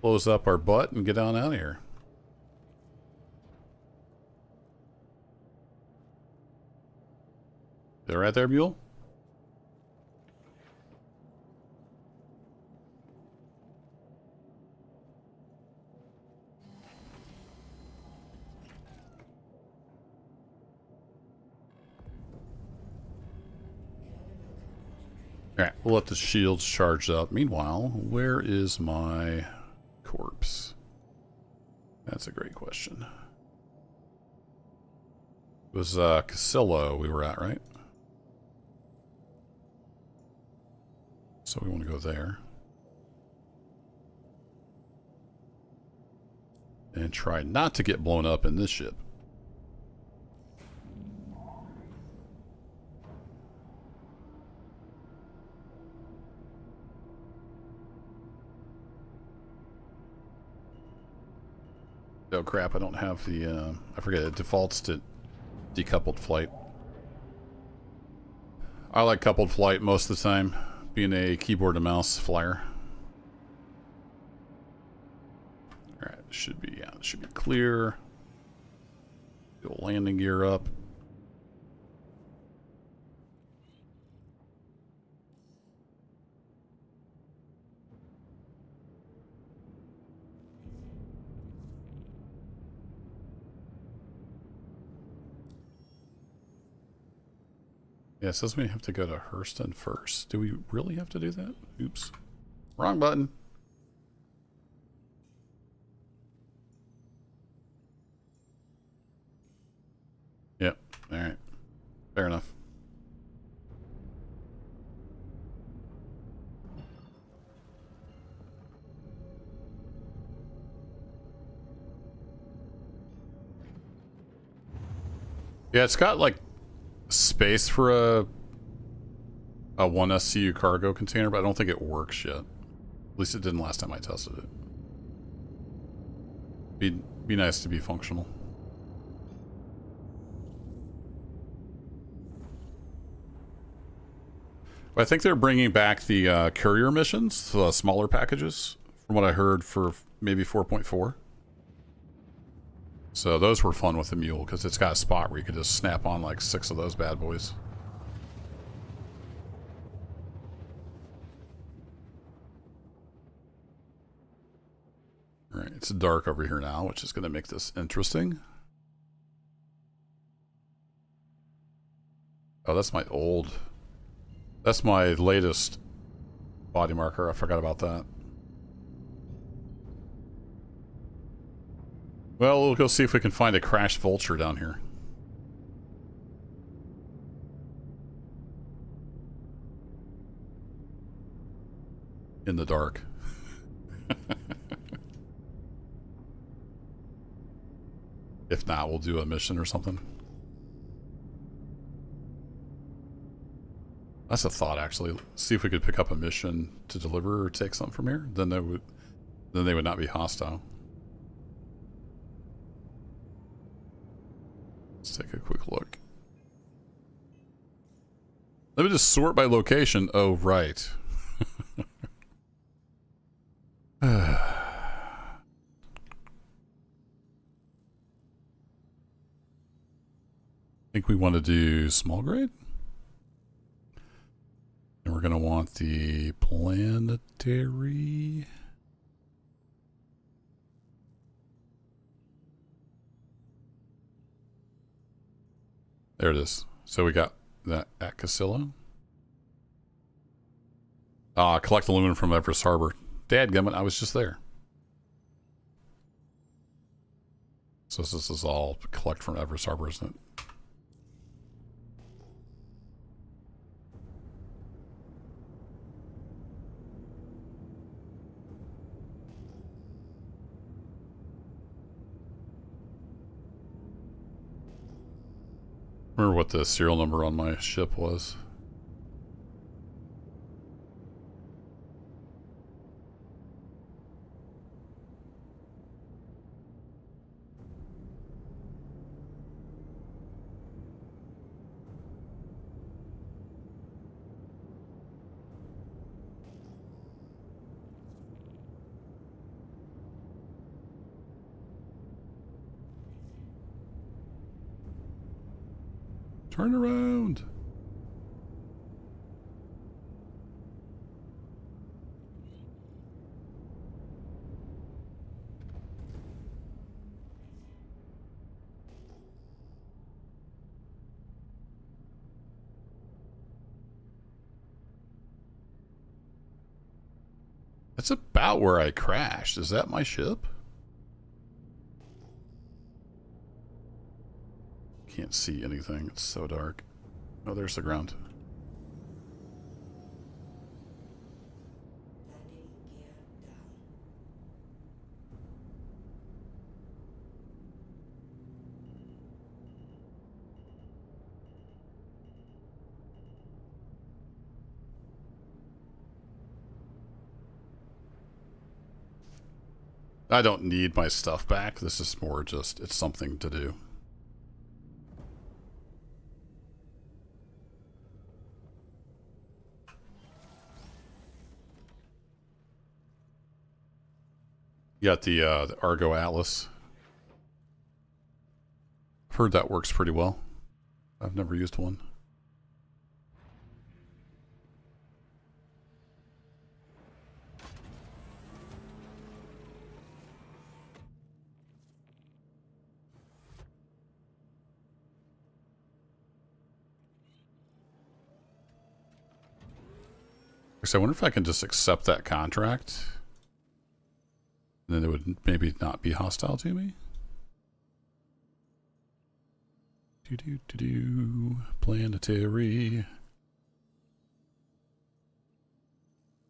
close up our butt and get on out of here. You right there, mule? Alright, we'll let the shields charge up. Meanwhile, where is my corpse? That's a great question. It was Casillo we were at, right? So we want to go there. And try not to get blown up in this ship. Oh crap, I don't have the, I forget, it defaults to decoupled flight. I like coupled flight most of the time, being a keyboard and mouse flyer. Alright, should be, yeah, it should be clear. Get the landing gear up. Yeah, it says we have to go to Hurston first. Do we really have to do that? Oops. Wrong button. Yep. Alright. Fair enough. Yeah, it's got like space for a 1 SCU cargo container, but I don't think it works yet. At least it didn't last time I tested it. Be nice to be functional. But I think they're bringing back the courier missions, the smaller packages, from what I heard, for maybe 4.4. So those were fun with the mule, because it's got a spot where you could just snap on like 6 of those bad boys. Alright, it's dark over here now, which is going to make this interesting. Oh, that's my old... That's my latest body marker. I forgot about that. Well, we'll go see if we can find a crashed vulture down here. In the dark. If not, we'll do a mission or something. That's a thought, actually. See if we could pick up a mission to deliver or take something from here. Then they would not be hostile. Let's take a quick look. Let me just sort by location. Oh, right. I think we want to do small grade. And we're going to want the planetary. There it is. So we got that at Casillo. Collect aluminum from Everest Harbor. Dadgummit, I was just there. So this is all collect from Everest Harbor, isn't it? Remember what the serial number on my ship was. Turn around. That's about where I crashed. Is that my ship? Can't see anything. It's so dark. Oh, there's the ground. Landing gear down. I don't need my stuff back. This is more just, it's something to do. You got the Argo Atlas. I've heard that works pretty well. I've never used one. So I wonder if I can just accept that contract. And then it would maybe not be hostile to me. Planetary.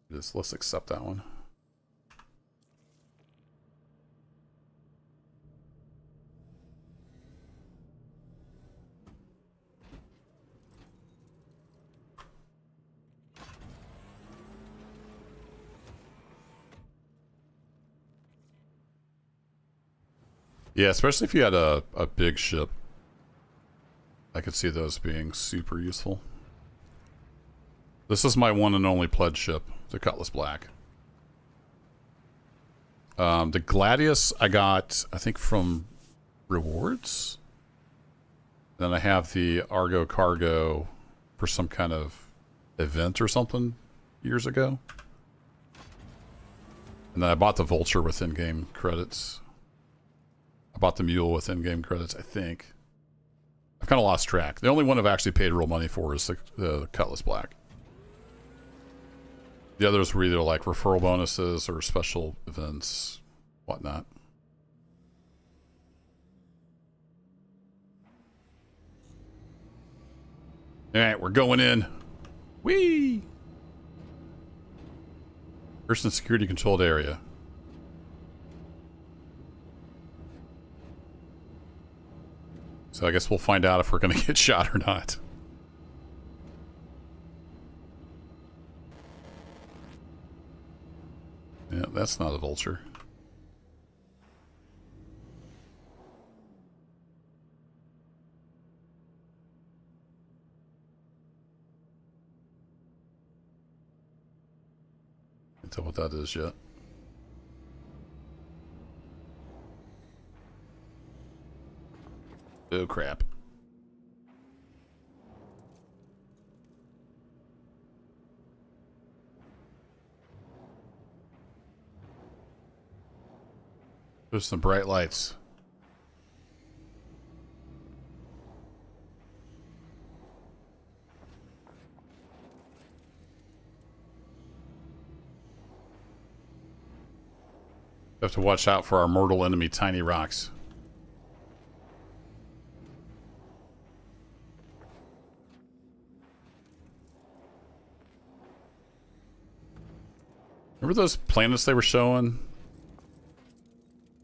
Let's accept that one. Yeah, especially if you had a big ship. I could see those being super useful. This is my one and only pledge ship, the Cutlass Black. The Gladius I got, I think, from rewards. Then I have the Argo Cargo for some kind of event or something years ago. And then I bought the Vulture with in-game credits. I bought the Mule with in-game credits, I think. I've kind of lost track. The only one I've actually paid real money for is the Cutlass Black. The others were either like referral bonuses or special events, whatnot. Alright, we're going in. Whee! Person security controlled area. So I guess we'll find out if we're going to get shot or not. Yeah, that's not a vulture. Can't tell what that is yet. Oh, crap. There's some bright lights. We have to watch out for our mortal enemy, tiny rocks. Remember those planets they were showing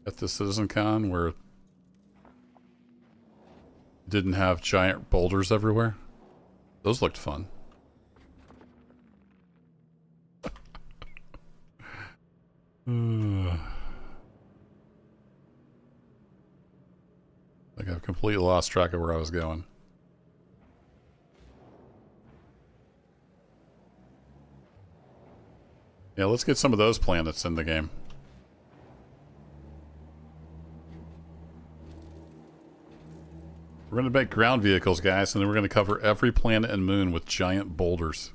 at the Citizen Con where it didn't have giant boulders everywhere? Those looked fun. Like I've completely lost track of where I was going. Yeah, let's get some of those planets in the game. We're going to make ground vehicles, guys, and then we're going to cover every planet and moon with giant boulders.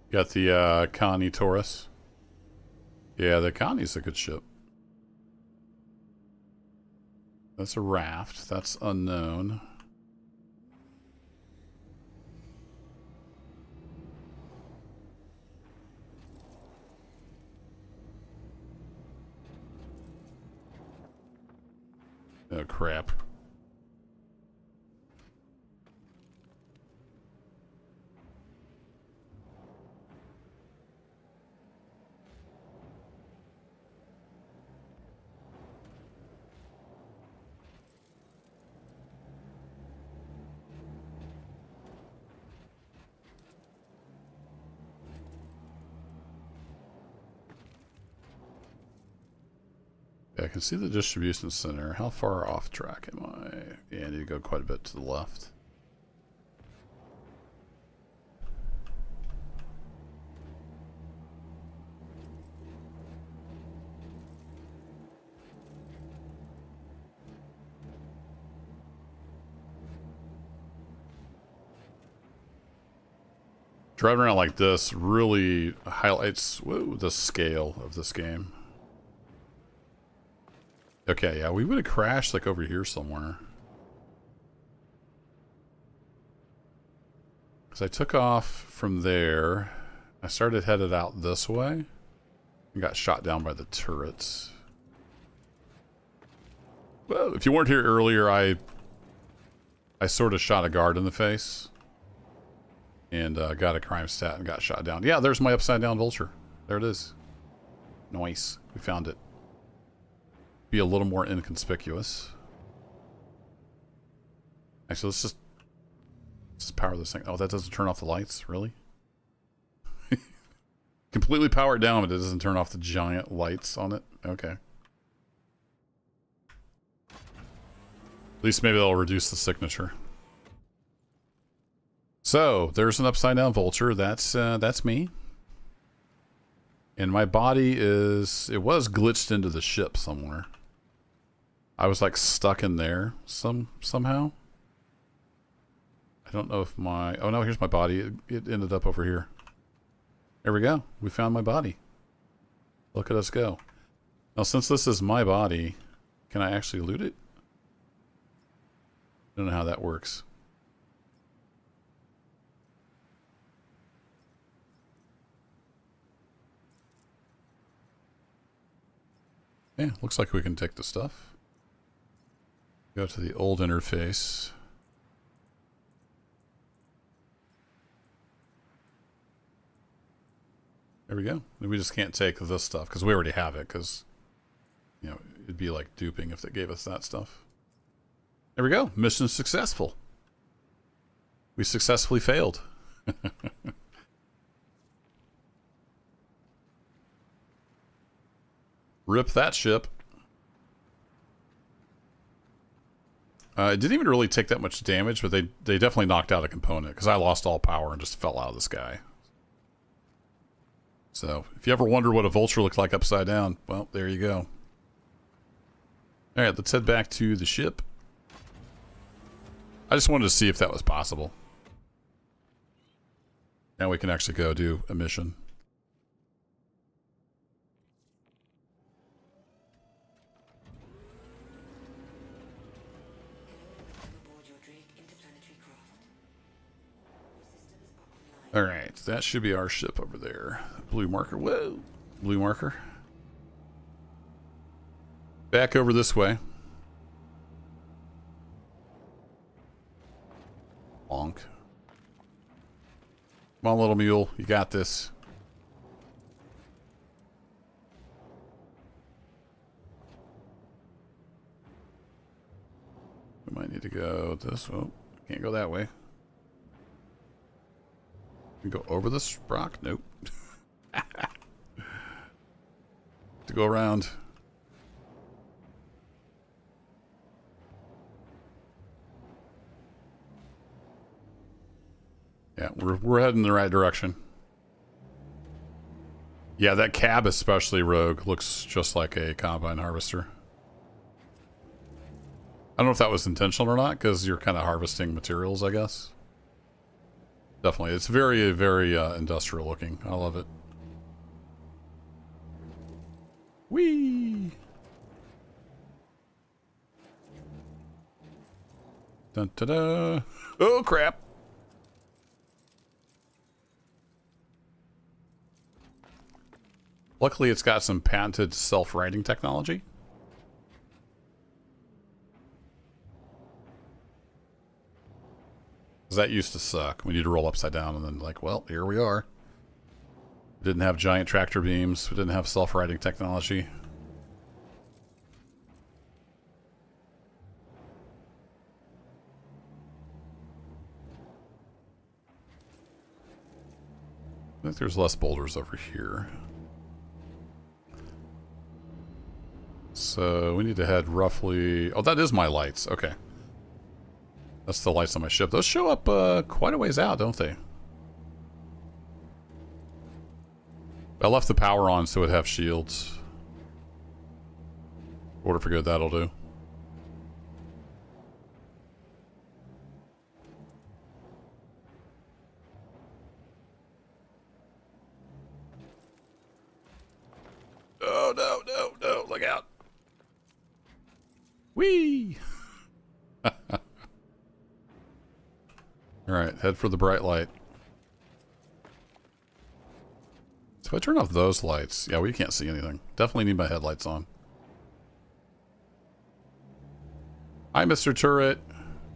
Got the Connie Taurus. Yeah, the Connie's a good ship. That's a raft. That's unknown. Oh, crap. Yeah, I can see the distribution center. How far off track am I? Yeah, I need to go quite a bit to the left. Driving around like this really highlights the scale of this game. Okay, yeah, we would have crashed like over here somewhere. Because I took off from there. I started headed out this way. And got shot down by the turrets. Well, if you weren't here earlier, I sort of shot a guard in the face. And got a crime stat and got shot down. Yeah, there's my upside down vulture. There it is. Nice. We found it. Be a little more inconspicuous. Actually, let's just power this thing. Oh, that doesn't turn off the lights? Really? Completely power it down, but it doesn't turn off the giant lights on it? Okay. At least maybe that'll reduce the signature. So, there's an upside down vulture. That's me. And my body it was glitched into the ship somewhere. I was like stuck in there somehow. I don't know if oh no, here's my body. It ended up over here. There we go. We found my body. Look at us go. Now, since this is my body, can I actually loot it? I don't know how that works. Yeah, looks like we can take the stuff. Go to the old interface. There we go. We just can't take this stuff because we already have it, because, you know, it'd be like duping if they gave us that stuff. There we go. Mission successful. We successfully failed. Rip that ship. It didn't even really take that much damage, but they definitely knocked out a component, because I lost all power and just fell out of the sky. So, if you ever wonder what a vulture looked like upside down, well, there you go. Alright, let's head back to the ship. I just wanted to see if that was possible. Now we can actually go do a mission. Alright, that should be our ship over there. Blue marker. Whoa! Blue marker. Back over this way. Bonk. Come on, little mule. You got this. We might need to go this way. Oh, can't go that way. We go over this rock? Nope. To go around. Yeah, we're heading in the right direction. Yeah, that cab, especially Rogue, looks just like a combine harvester. I don't know if that was intentional or not, because you're kind of harvesting materials, I guess. Definitely. It's very, very industrial looking. I love it. Whee! Dun da da! Oh, crap! Luckily, it's got some patented self-righting technology. Because that used to suck. We need to roll upside down and then like, well, here we are. We didn't have giant tractor beams. We didn't have self-righting technology. I think there's less boulders over here. So we need to head roughly... Oh, that is my lights. Okay. That's the lights on my ship. Those show up quite a ways out, don't they? I left the power on so it'd have shields. Order for good, that'll do. Oh, no, no, no. Look out. Whee! Alright, head for the bright light. So if I turn off those lights, yeah, we can't see anything. Definitely need my headlights on. Hi, Mr. Turret.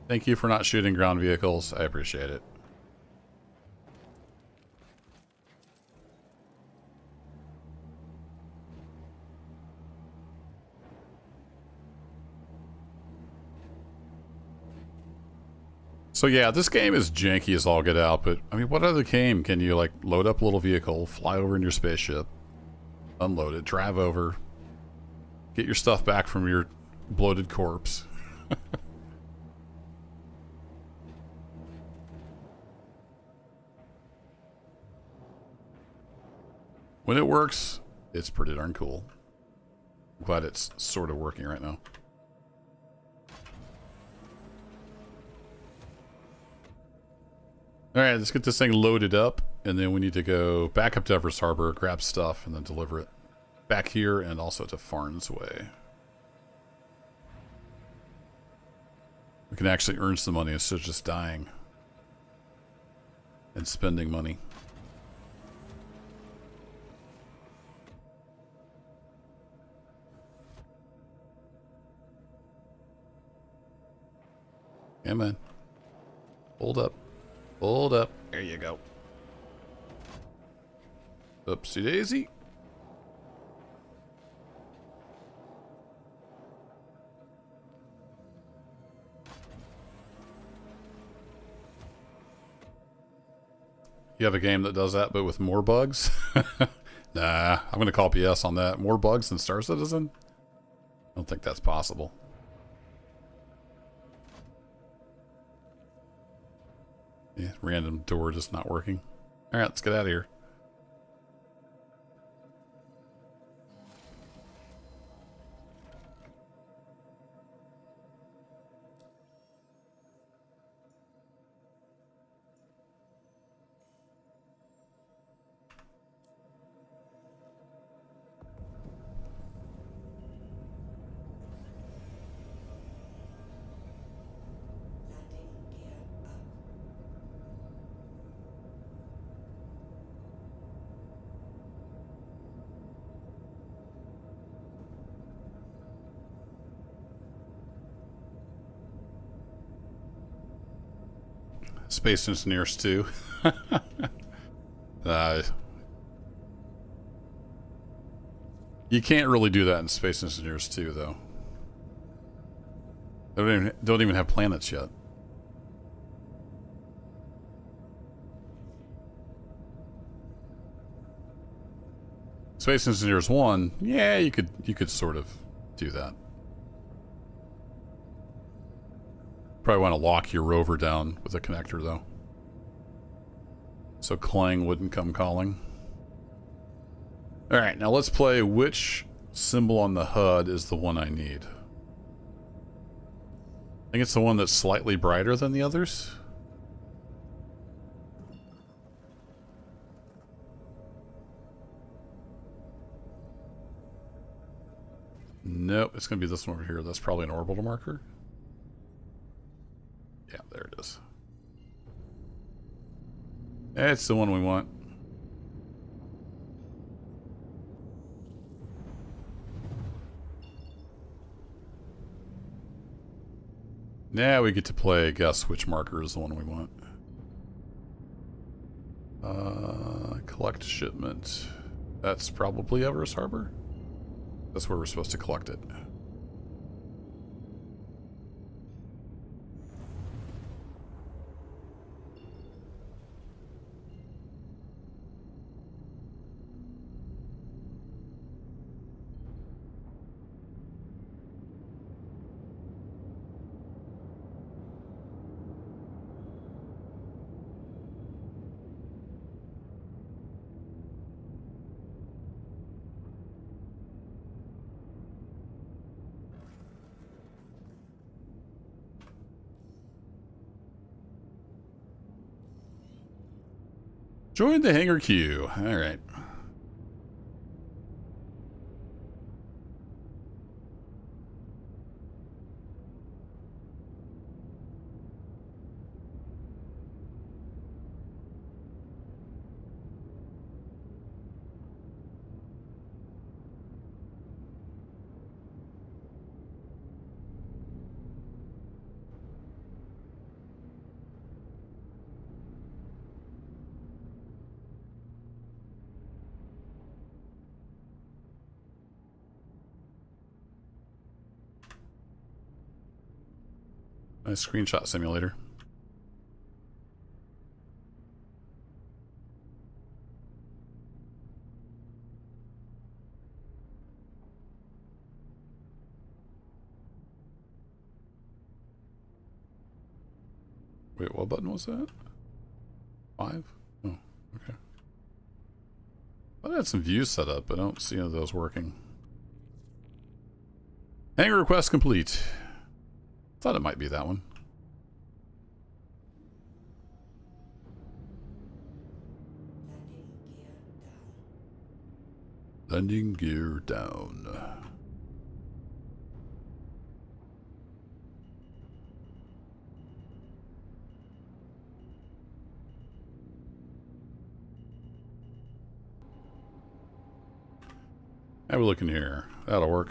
Thank you for not shooting ground vehicles. I appreciate it. So yeah, this game is janky as all get out, but I mean, what other game can you like load up a little vehicle, fly over in your spaceship, unload it, drive over, get your stuff back from your bloated corpse? When it works, it's pretty darn cool. I'm glad it's sort of working right now. Alright, let's get this thing loaded up, and then we need to go back up to Everest Harbor, grab stuff, and then deliver it back here and also to Farns Way. We can actually earn some money instead of just dying and spending money. Come on. Hold up. Hold up. There you go. Oopsie daisy. You have a game that does that, but with more bugs? Nah, I'm going to call PS on that. More bugs than Star Citizen? I don't think that's possible. Yeah, random door just not working. Alright, let's get out of here. Landing gear up. Space Engineers 2. uh, you can't really do that in Space Engineers 2, though. They don't even have planets yet. Space Engineers 1, yeah, you could sort of do that. Probably want to lock your rover down with a connector, though. So Clang wouldn't come calling. Alright, now let's play which symbol on the HUD is the one I need. I think it's the one that's slightly brighter than the others. Nope, it's going to be this one over here. That's probably an orbital marker. Yeah, there it is. It's the one we want. Now we get to play guess which marker is the one we want. Collect shipment. That's probably Everest Harbor. That's where we're supposed to collect it. Join the hangar queue. All right. Nice screenshot simulator. Wait, what button was that? 5? Oh, okay. I had some views set up, but I don't see any of those working. Hangar request complete. Thought it might be that one. Landing gear down. Landing gear down. Have a look in here. That'll work.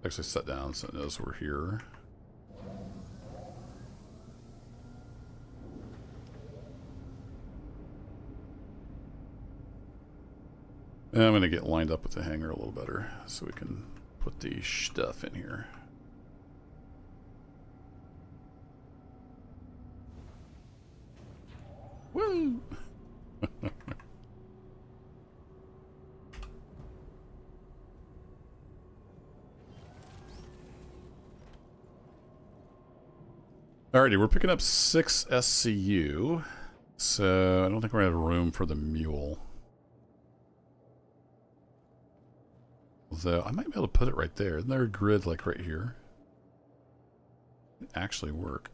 Actually set down so it knows we're here. And I'm going to get lined up with the hangar a little better so we can put the stuff in here. Woo! Alrighty, we're picking up 6 SCU, so I don't think we're going to have room for the mule. Although, I might be able to put it right there. Isn't there a grid like right here? It'd actually work.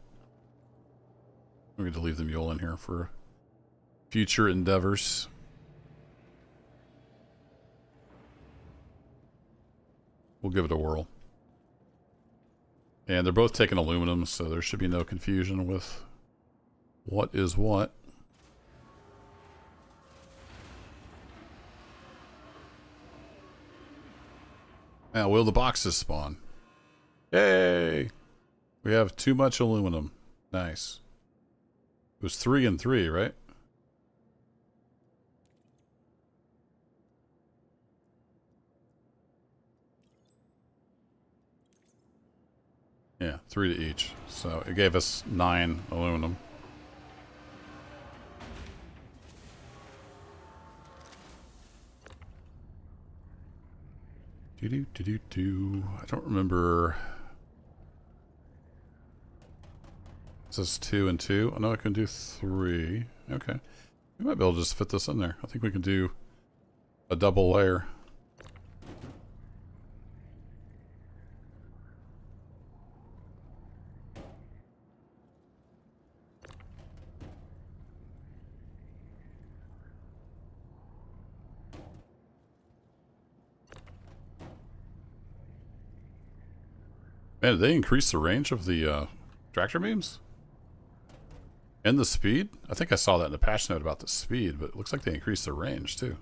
We're going to leave the mule in here for future endeavors. We'll give it a whirl. And they're both taking aluminum, so there should be no confusion with what is what. Now, will the boxes spawn? Yay! We have too much aluminum. Nice. It was 3 and 3, right? Yeah, 3 to each. So it gave us 9 aluminum. I don't remember. Is this 2 and 2? I know I can do 3. Okay. We might be able to just fit this in there. I think we can do a double layer. Man, did they increase the range of the tractor beams? And the speed? I think I saw that in the patch note about the speed, but it looks like they increased the range too.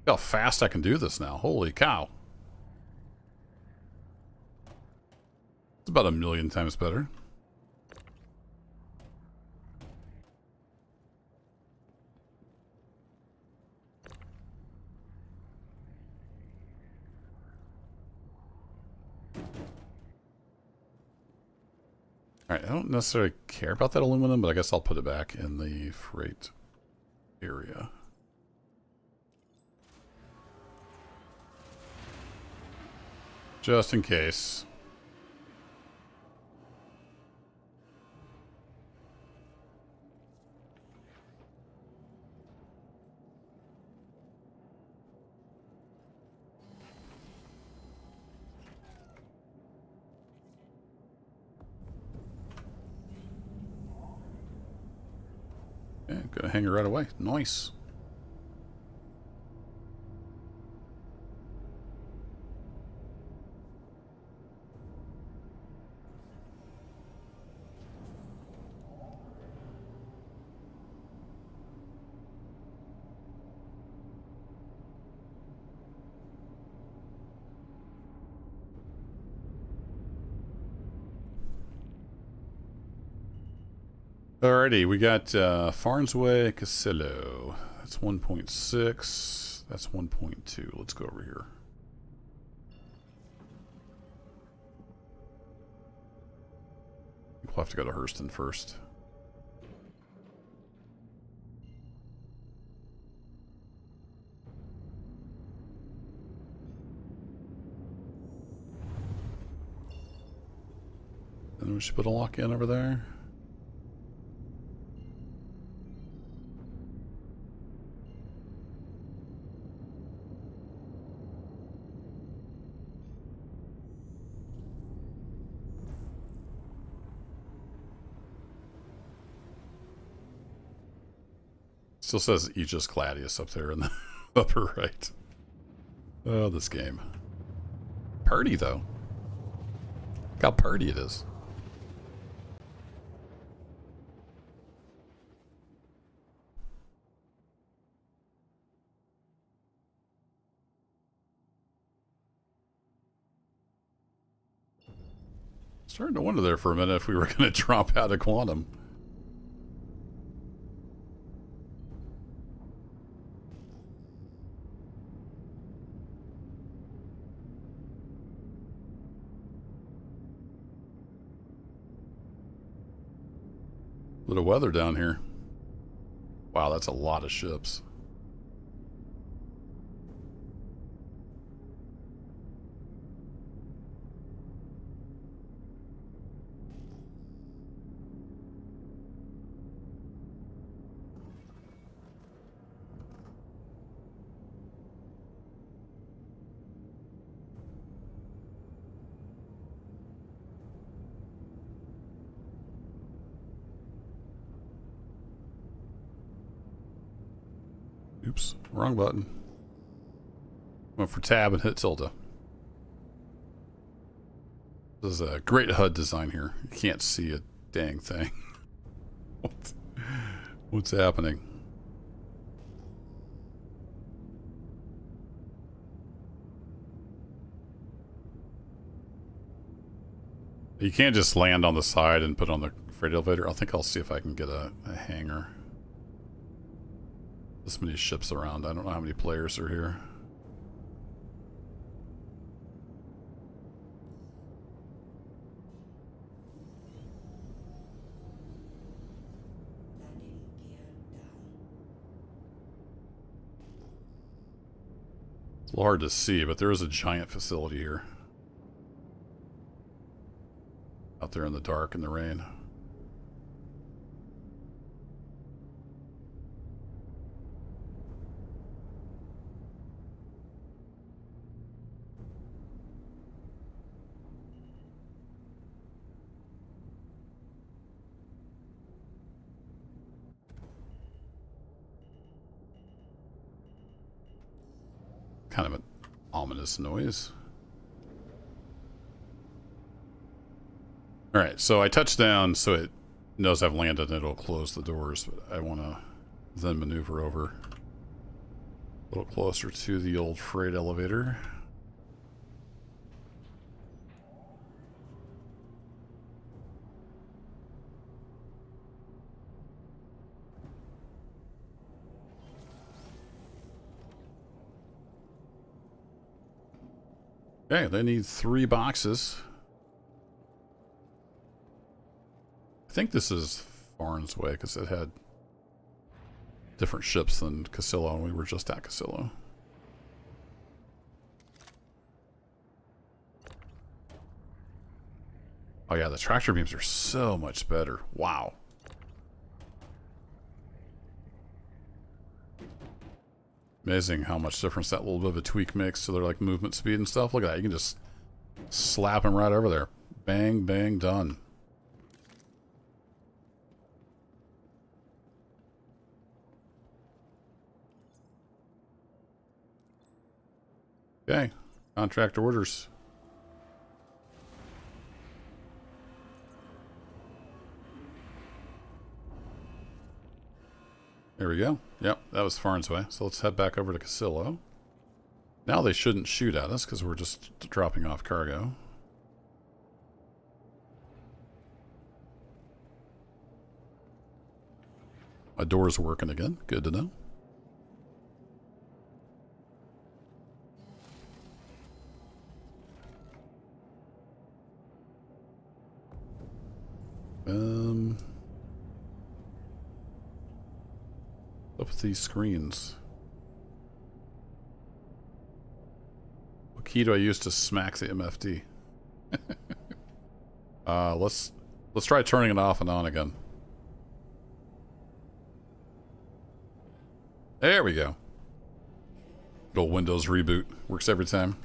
Look how fast I can do this now. Holy cow. It's about 1,000,000 times better. Alright, I don't necessarily care about that aluminum, but I guess I'll put it back in the freight area. Just in case. Yeah, gonna hang it right away. Nice. Alrighty, we got Farnsway Casillo. That's 1.6. That's 1.2. Let's go over here. We'll have to go to Hurston first. And we should put a lock in over there. Still says Aegis Gladius up there in the upper right. Oh, this game. Party, though. Look how party it is. Starting to wonder there for a minute if we were going to drop out of quantum. Bit of weather down here. Wow, that's a lot of ships. Oops, wrong button. Went for tab and hit tilde. This is a great HUD design here. You can't see a dang thing. What's happening? You can't just land on the side and put on the freight elevator. I think I'll see if I can get a hangar. This many ships around. I don't know how many players are here. Landing gear down. It's a little hard to see, but there is a giant facility here. Out there in the dark and the rain. Kind of an ominous noise. Alright, so I touch down so it knows I've landed and it'll close the doors, but I want to then maneuver over a little closer to the old freight elevator. Okay, they need 3 boxes. I think this is Farn's Way because it had different ships than Casillo, and we were just at Casillo. Oh yeah, the tractor beams are so much better. Wow. Amazing how much difference that little bit of a tweak makes to their like movement speed and stuff. Look at that. You can just slap them right over there. Bang, bang, done. Okay, contract orders. There we go. Yep, that was Farn's Way. So let's head back over to Casillo. Now they shouldn't shoot at us because we're just dropping off cargo. My door's working again. Good to know. Up with these screens. What key do I use to smack the MFD? Let's try turning it off and on again. There we go. Good old Windows reboot. Works every time.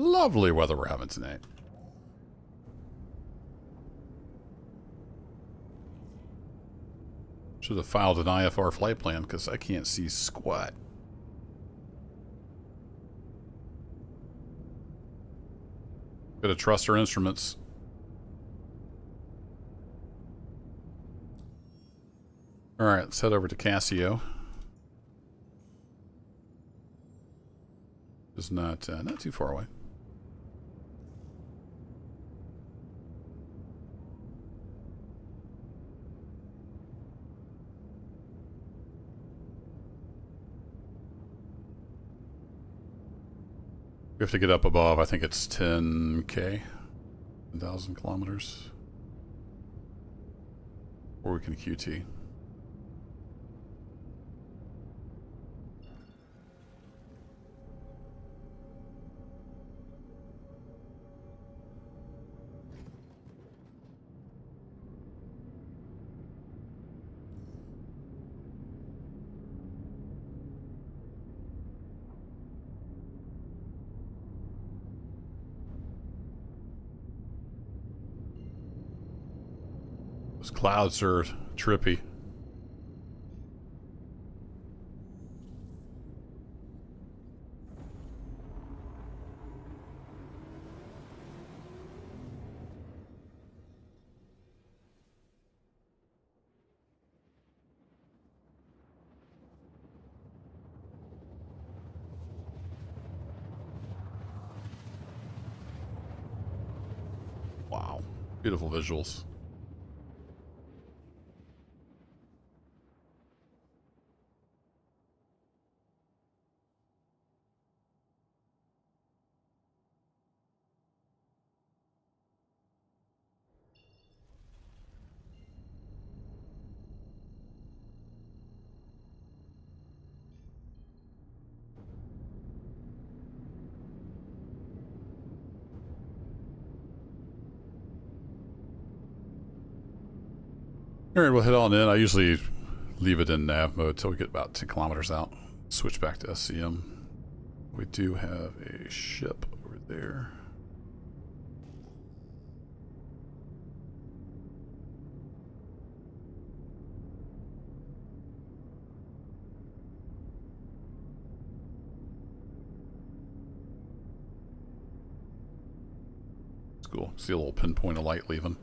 Lovely weather we're having tonight. Should have filed an IFR flight plan because I can't see squat. Gotta trust our instruments. Alright, let's head over to Casio. It's not too far away. We have to get up above, I think it's 10K, 10,000 kilometers. Or we can QT. Those clouds are trippy. Wow. Beautiful visuals. Alright, we'll head on in. I usually leave it in nav mode till we get about 10 kilometers out. Switch back to SCM. We do have a ship over there. It's cool. See a little pinpoint of light leaving.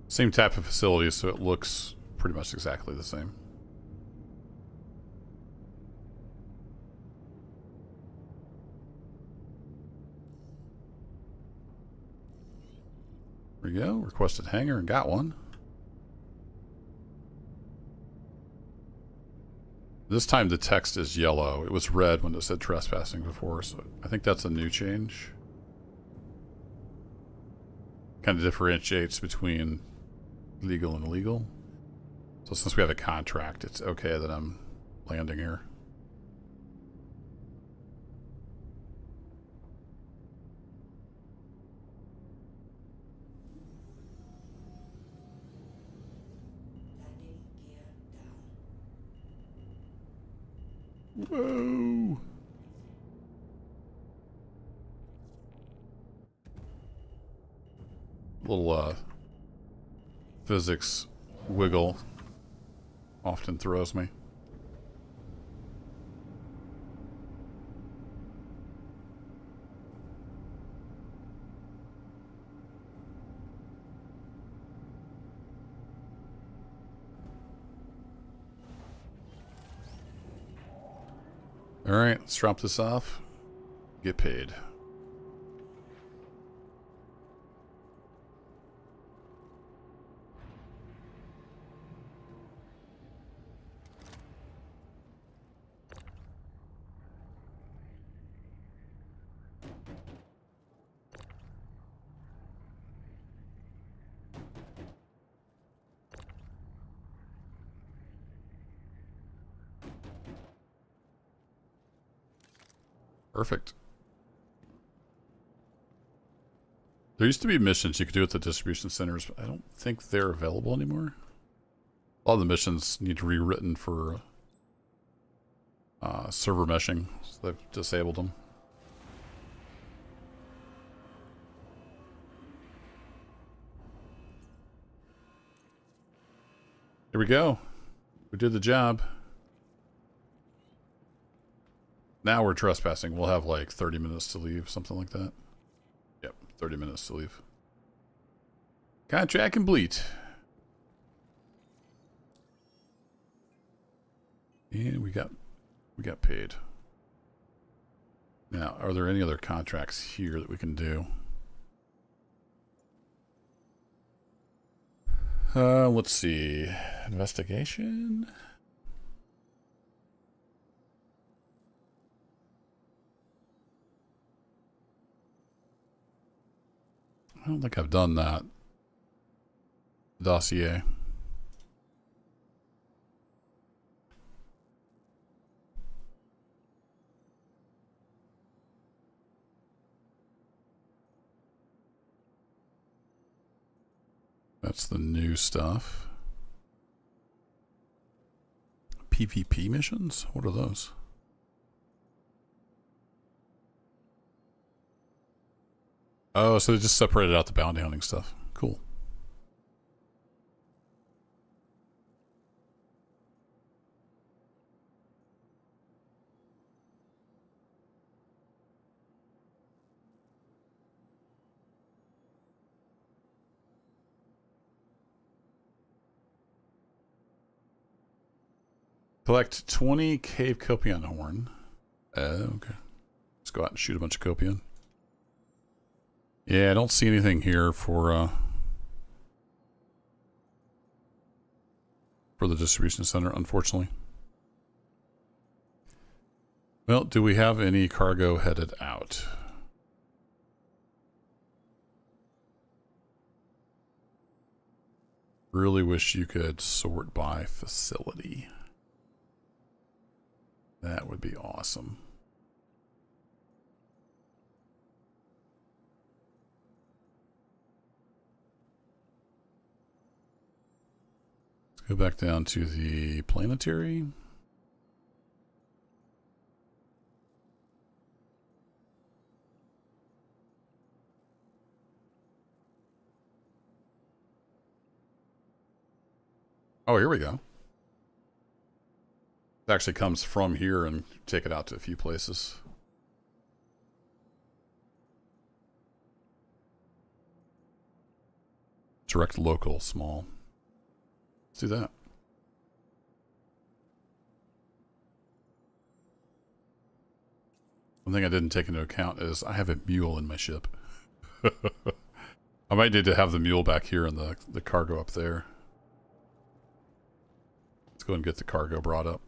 Same type of facilities, so it looks pretty much exactly the same. There we go. Requested hangar and got one. This time the text is yellow. It was red when it said trespassing before, so I think that's a new change. Kind of differentiates between legal and illegal. So since we have a contract, it's okay that I'm landing here. Landing gear down. Whoa! Little physics wiggle often throws me. All right, let's drop this off. Get paid. Perfect. There used to be missions you could do at the distribution centers, but I don't think they're available anymore. A lot of the missions need to be rewritten for server meshing, so they've disabled them. Here we go. We did the job. Now we're trespassing. We'll have like 30 minutes to leave, something like that. Yep, 30 minutes to leave. Contract complete. And we got paid. Now, are there any other contracts here that we can do? Let's see. Investigation. I don't think I've done that. Dossier. That's the new stuff. PvP missions? What are those? Oh, so they just separated out the bounty hunting stuff. Cool. Collect 20 cave copion horn. Okay. Let's go out and shoot a bunch of copion. Yeah, I don't see anything here for the distribution center, unfortunately. Well, do we have any cargo headed out? Really wish you could sort by facility. That would be awesome. Let's go back down to the planetary. Oh, here we go. It actually comes from here and take it out to a few places. Direct local, small. Let's do that. One thing I didn't take into account is I have a mule in my ship. I might need to have the mule back here and the cargo up there. Let's go and get the cargo brought up.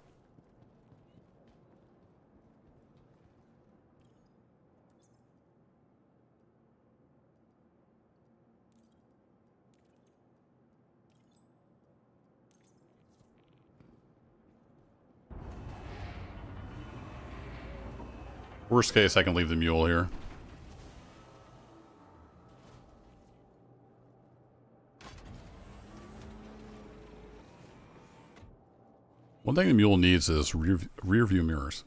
Worst case, I can leave the mule here. One thing the mule needs is rear view mirrors.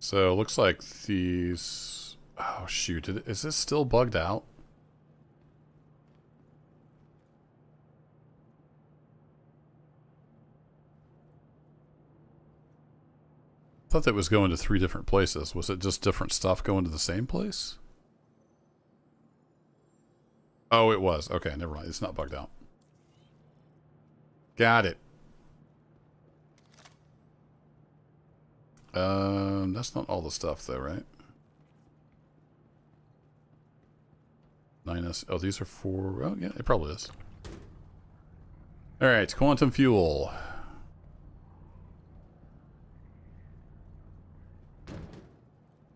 So it looks like these... Oh shoot, is this still bugged out? I thought that was going to 3 different places. Was it just different stuff going to the same place? Oh, it was. Okay, never mind. It's not bugged out. Got it. That's not all the stuff though, right? 9S. Oh, these are for. Oh, yeah, it probably is. All right, quantum fuel.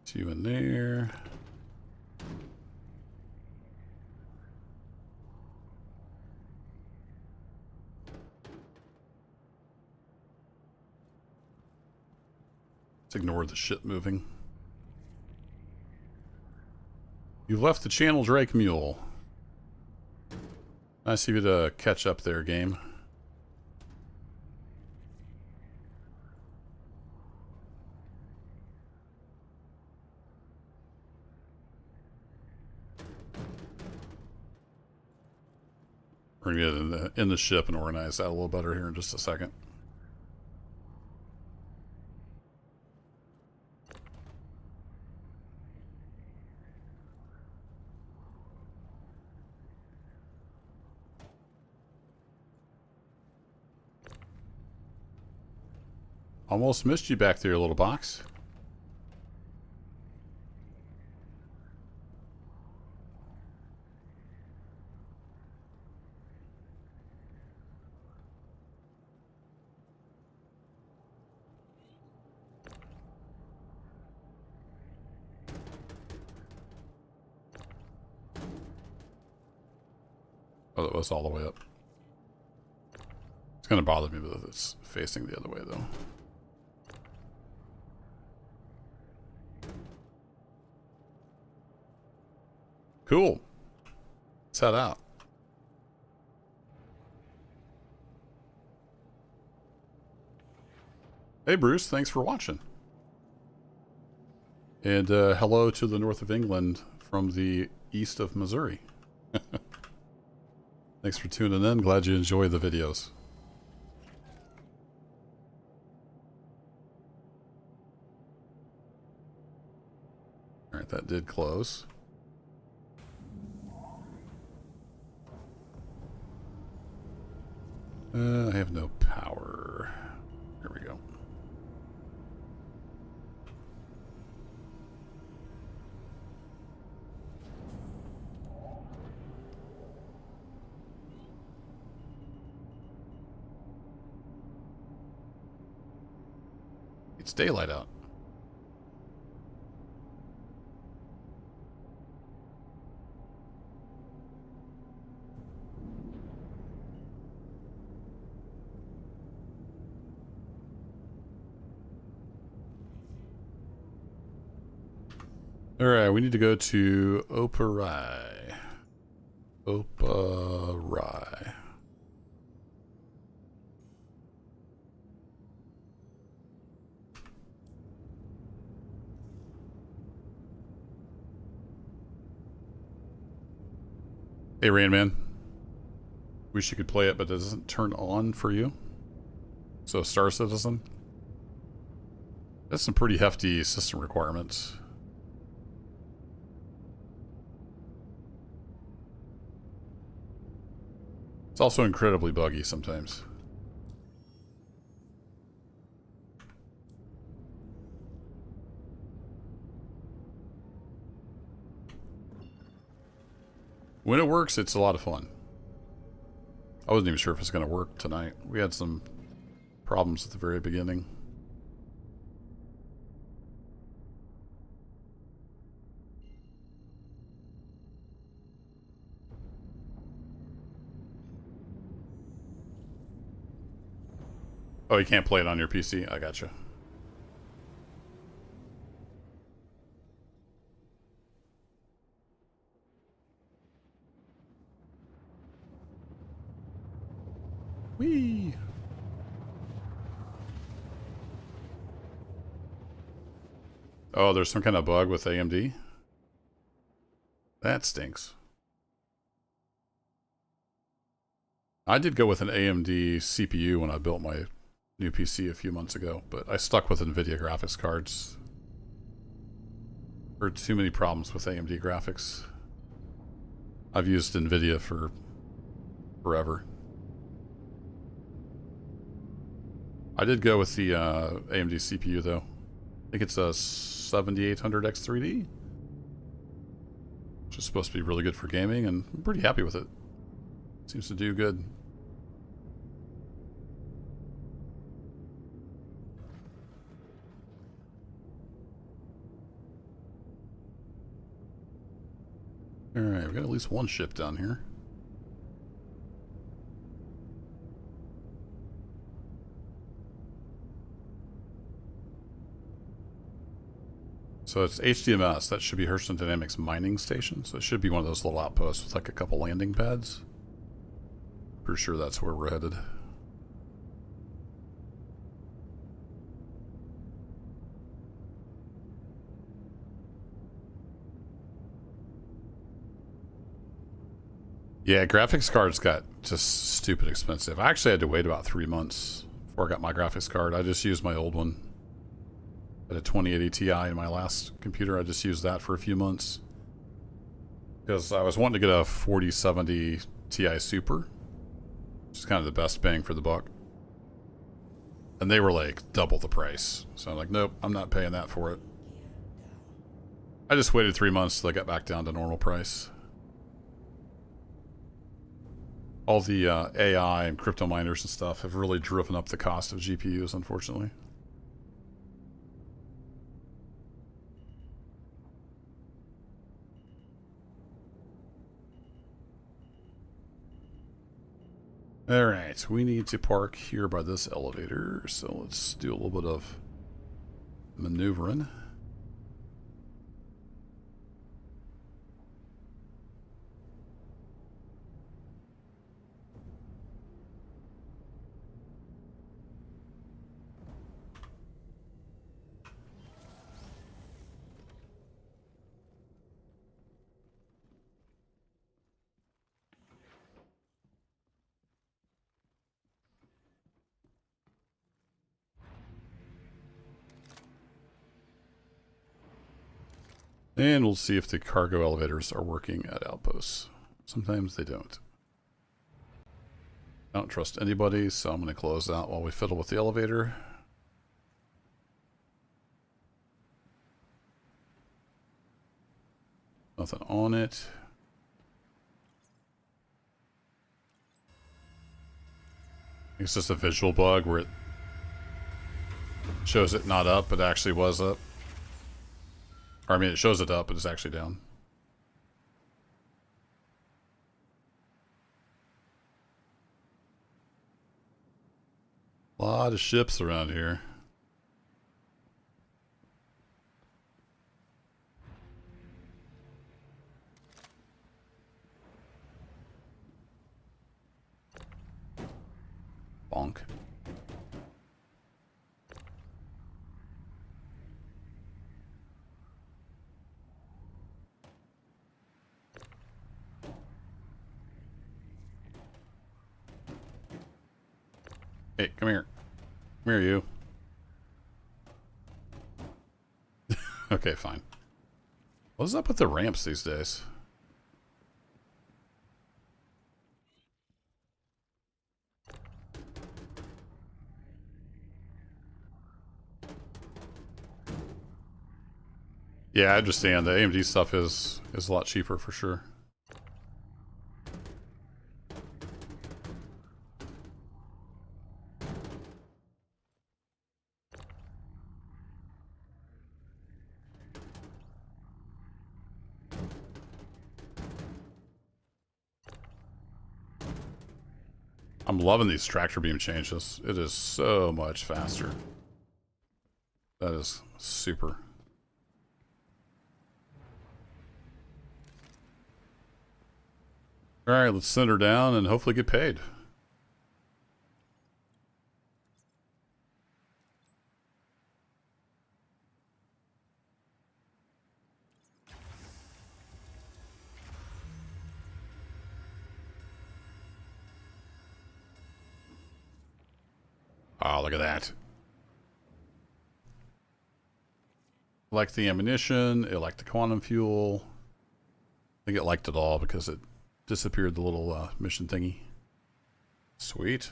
Two in there. Let's ignore the shit moving. You've left the channel, Drake Mule. Nice of you to catch up there, game. We're going to get in the ship and organize that a little better here in just a second. Almost missed you back there, little box. Oh, that was all the way up. It's going to bother me that it's facing the other way, though. Cool. Let's head out. Hey, Bruce. Thanks for watching. And hello to the north of England from the east of Missouri. Thanks for tuning in. Glad you enjoy the videos. Alright, that did close. I have no power. There we go. It's daylight out. Alright, we need to go to Oparai. Oparai. Hey, Rain Man. Wish you could play it, but it doesn't turn on for you. So, Star Citizen. That's some pretty hefty system requirements. It's also incredibly buggy sometimes. When it works, it's a lot of fun. I wasn't even sure if it's going to work tonight. We had some problems at the very beginning. Oh, you can't play it on your PC? I gotcha. Whee! Oh, there's some kind of bug with AMD? That stinks. I did go with an AMD CPU when I built my new PC a few months ago, but I stuck with NVIDIA graphics cards. Heard too many problems with AMD graphics. I've used NVIDIA for forever. I did go with the AMD CPU though. think it's a 7800 X3D. Which is supposed to be really good for gaming, and I'm pretty happy with it. Seems to do good. Alright, we got at least one ship down here. So it's HDMS. That should be Hurston Dynamics mining station. So it should be one of those little outposts with like a couple landing pads. Pretty sure that's where we're headed. Yeah, graphics cards got just stupid expensive. I actually had to wait about 3 months before I got my graphics card. I just used my old one. I had a 2080 Ti in my last computer. I just used that for a few months. Because I was wanting to get a 4070 Ti Super. Which is kind of the best bang for the buck. And they were like double the price. So I'm like, nope, I'm not paying that for it. I just waited 3 months till I got back down to normal price. All the AI and crypto miners and stuff have really driven up the cost of GPUs, unfortunately. Alright, we need to park here by this elevator, so let's do a little bit of maneuvering. And we'll see if the cargo elevators are working at outposts. Sometimes they don't. I don't trust anybody, so I'm going to close out while we fiddle with the elevator. Nothing on it. It's just a visual bug where it shows it not up, but actually was up. Or, I mean, it shows it up, but it's actually down. A lot of ships around here. Bonk. Hey, come here. Come here, you. Okay, fine. What's up with the ramps these days? Yeah, I understand. The AMD stuff is a lot cheaper for sure. I'm loving these tractor beam changes. It is so much faster. That is super. Alright, let's send her down and hopefully get paid. Oh, look at that. I like the ammunition. It liked the quantum fuel. I think it liked it all because it disappeared the little mission thingy. Sweet.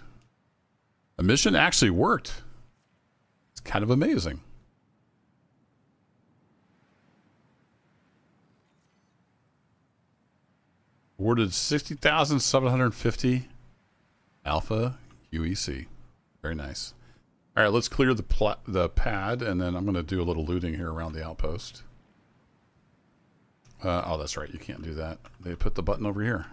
The mission actually worked. It's kind of amazing. Awarded 60,750 Alpha UEC. Very nice. All right, let's clear the pad, and then I'm going to do a little looting here around the outpost. Oh, that's right. You can't do that. They put the button over here.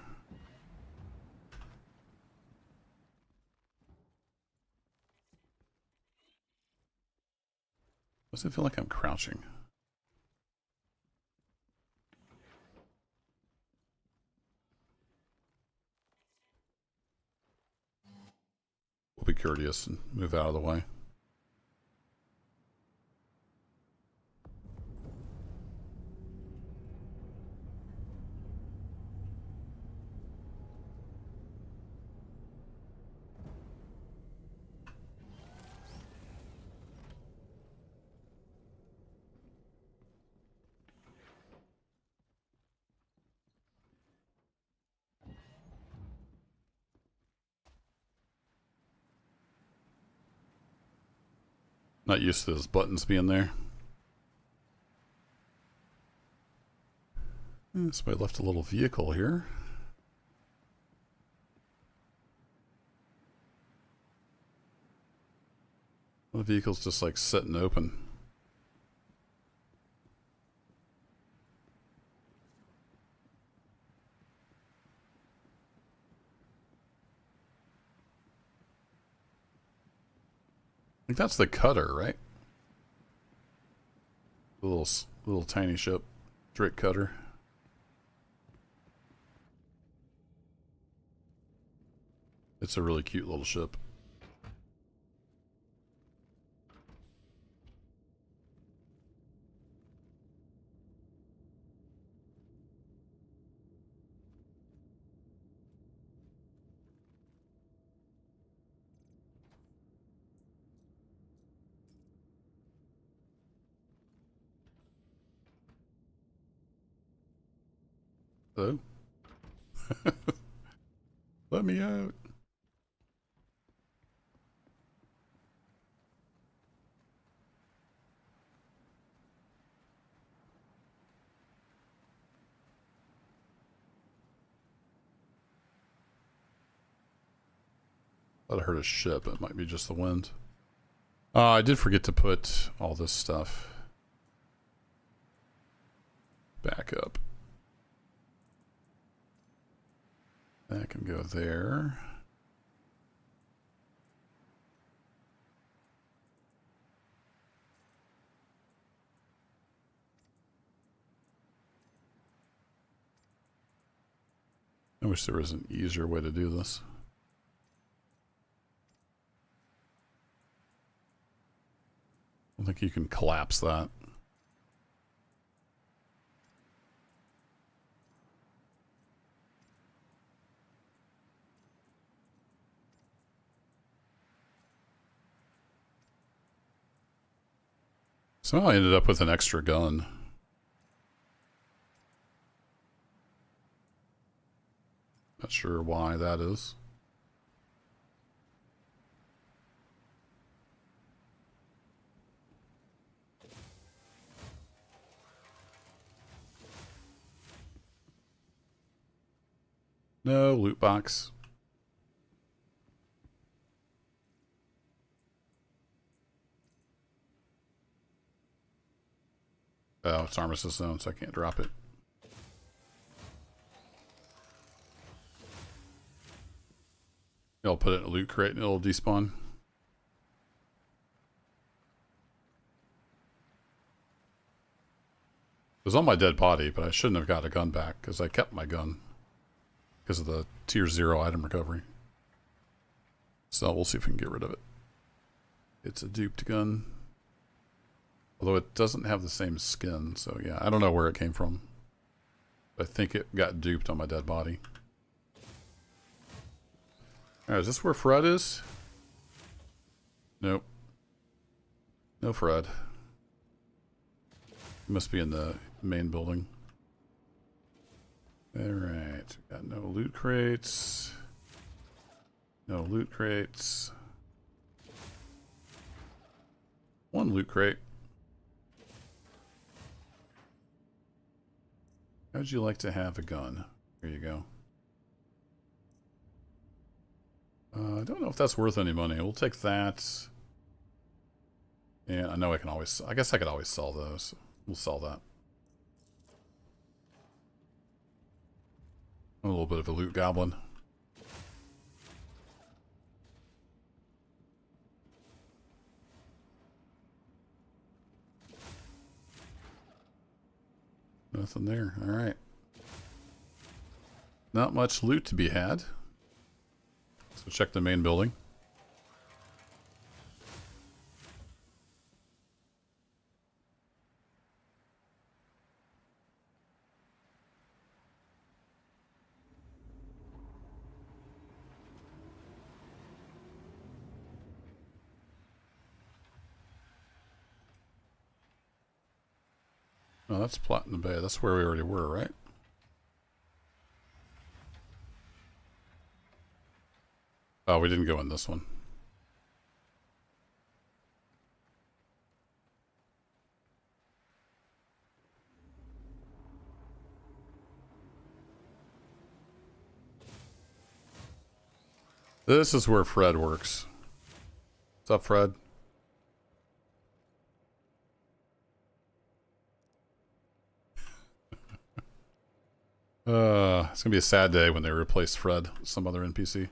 Does it feel like I'm crouching? We'll be courteous and move out of the way. Not used to those buttons being there. Somebody left a little vehicle here. The vehicle's just like sitting open. I think that's the cutter, right? The little tiny ship, Drake cutter. It's a really cute little ship. Hello? Let me out. Thought I heard a ship. It might be just the wind. I did forget to put all this stuff back up. That can go there. I wish there was an easier way to do this. I don't think you can collapse that. Somehow I ended up with an extra gun. Not sure why that is. No loot box. Oh, it's armistice zone, so I can't drop it. I'll put it in a loot crate and it'll despawn. It was on my dead body, but I shouldn't have got a gun back because I kept my gun because of the tier 0 item recovery. So we'll see if we can get rid of it. It's a duped gun. Although it doesn't have the same skin, so yeah, I don't know where it came from. I think it got duped on my dead body. Alright, is this where Fred is? Nope. No Fred. He must be in the main building. Alright, we got no loot crates. No loot crates. One loot crate. How'd you like to have a gun? There you go. I don't know if that's worth any money. We'll take that. Yeah, I know I can always... I guess I could always sell those. We'll sell that. A little bit of a loot goblin. Nothing there. Alright. Not much loot to be had. So check the main building. Oh, that's Platinum Bay. That's where we already were, right? Oh, we didn't go in this one. This is where Fred works. What's up, Fred? It's gonna be a sad day when they replace Fred with some other NPC.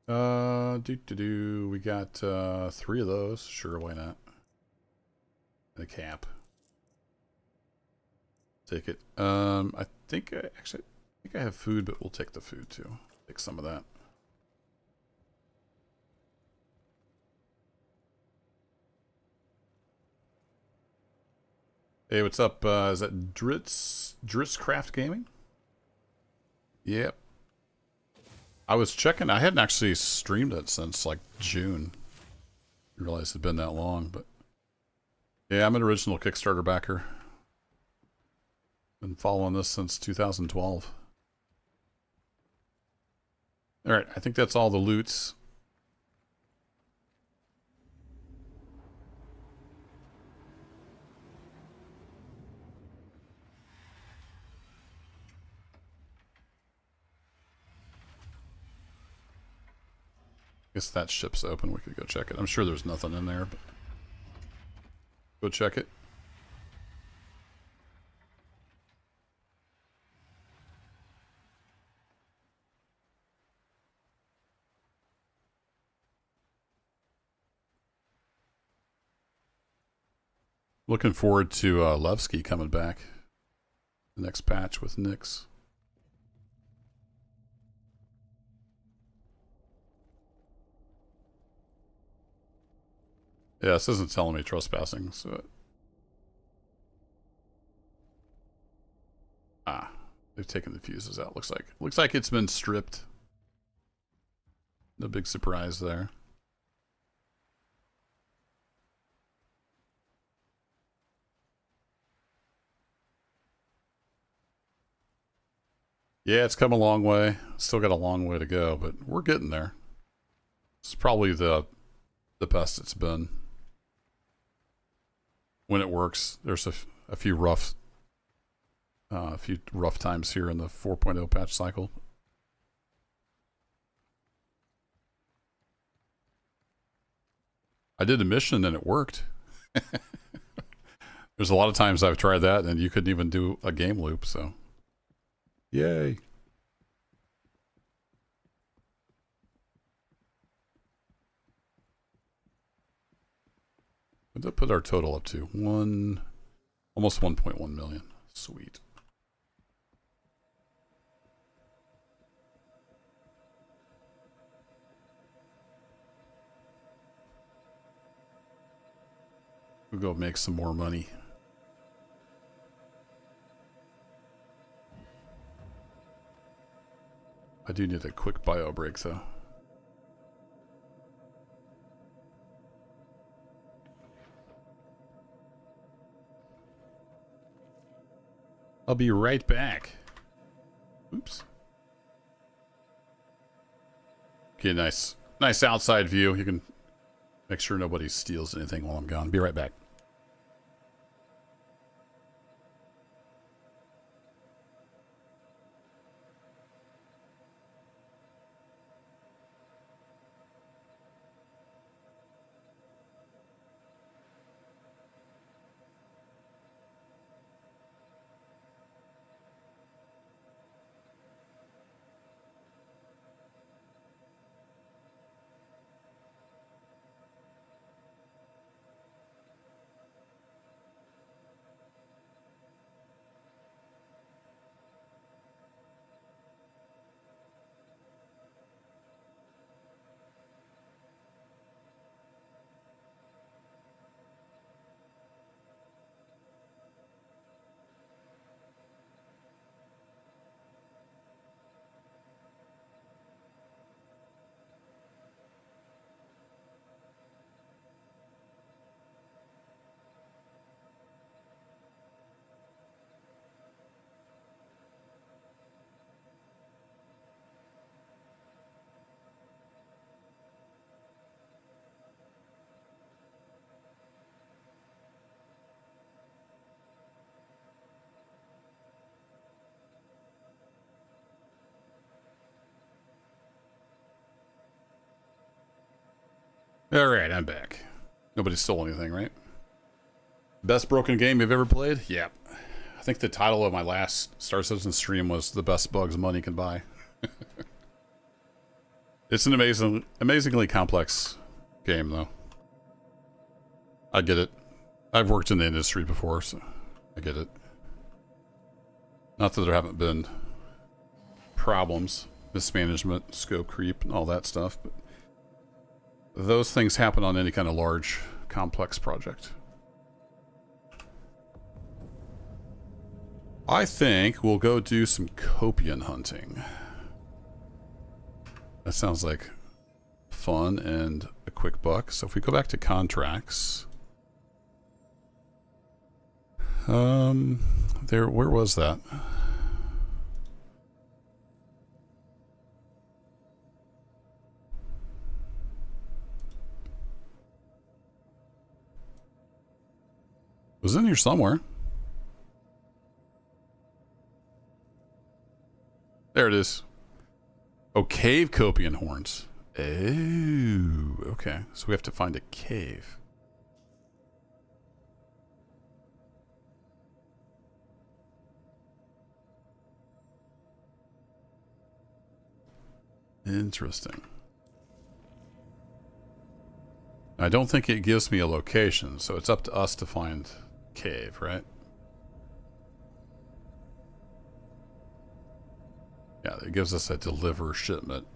We got 3 of those. Sure, why not? And a cap. Take it. I think I think I have food, but we'll take the food too. Take some of that. Hey, what's up? Is that Dritz Craft Gaming? Yep. I was checking. I hadn't actually streamed it since like June. I realized it had been that long, but yeah, I'm an original Kickstarter backer. Been following this since 2012. All right, I think that's all the loots. Guess that ship's open. We could go check it. I'm sure there's nothing in there, but go check it. Looking forward to Levski coming back. The next patch with Nyx. Yeah, this isn't telling me trespassing, so... They've taken the fuses out, looks like. Looks like it's been stripped. No big surprise there. Yeah, it's come a long way. Still got a long way to go, but we're getting there. It's probably the best it's been. When it works, there's a few rough times here in the 4.0 patch cycle. I did a mission and it worked. There's a lot of times I've tried that and you couldn't even do a game loop, so yay. What did that put our total up to? Almost 1.1 million. Sweet. We'll go make some more money. I do need a quick bio break though. I'll be right back. Oops. Okay, nice outside view. You can make sure nobody steals anything while I'm gone. Be right back. Alright, I'm back. Nobody stole anything, right? Best broken game you've ever played? Yep. I think the title of my last Star Citizen stream was The Best Bugs Money Can Buy. It's an amazingly complex game, though. I get it. I've worked in the industry before, so I get it. Not that there haven't been problems, mismanagement, scope creep, and all that stuff, but those things happen on any kind of large, complex project. I think we'll go do some copian hunting. That sounds like fun and a quick buck. So if we go back to contracts, where was that? It was in here somewhere. There it is. Oh, cave copian horns. Oh, okay. So we have to find a cave. Interesting. I don't think it gives me a location, so it's up to us to find cave, right? Yeah, it gives us a deliver shipment.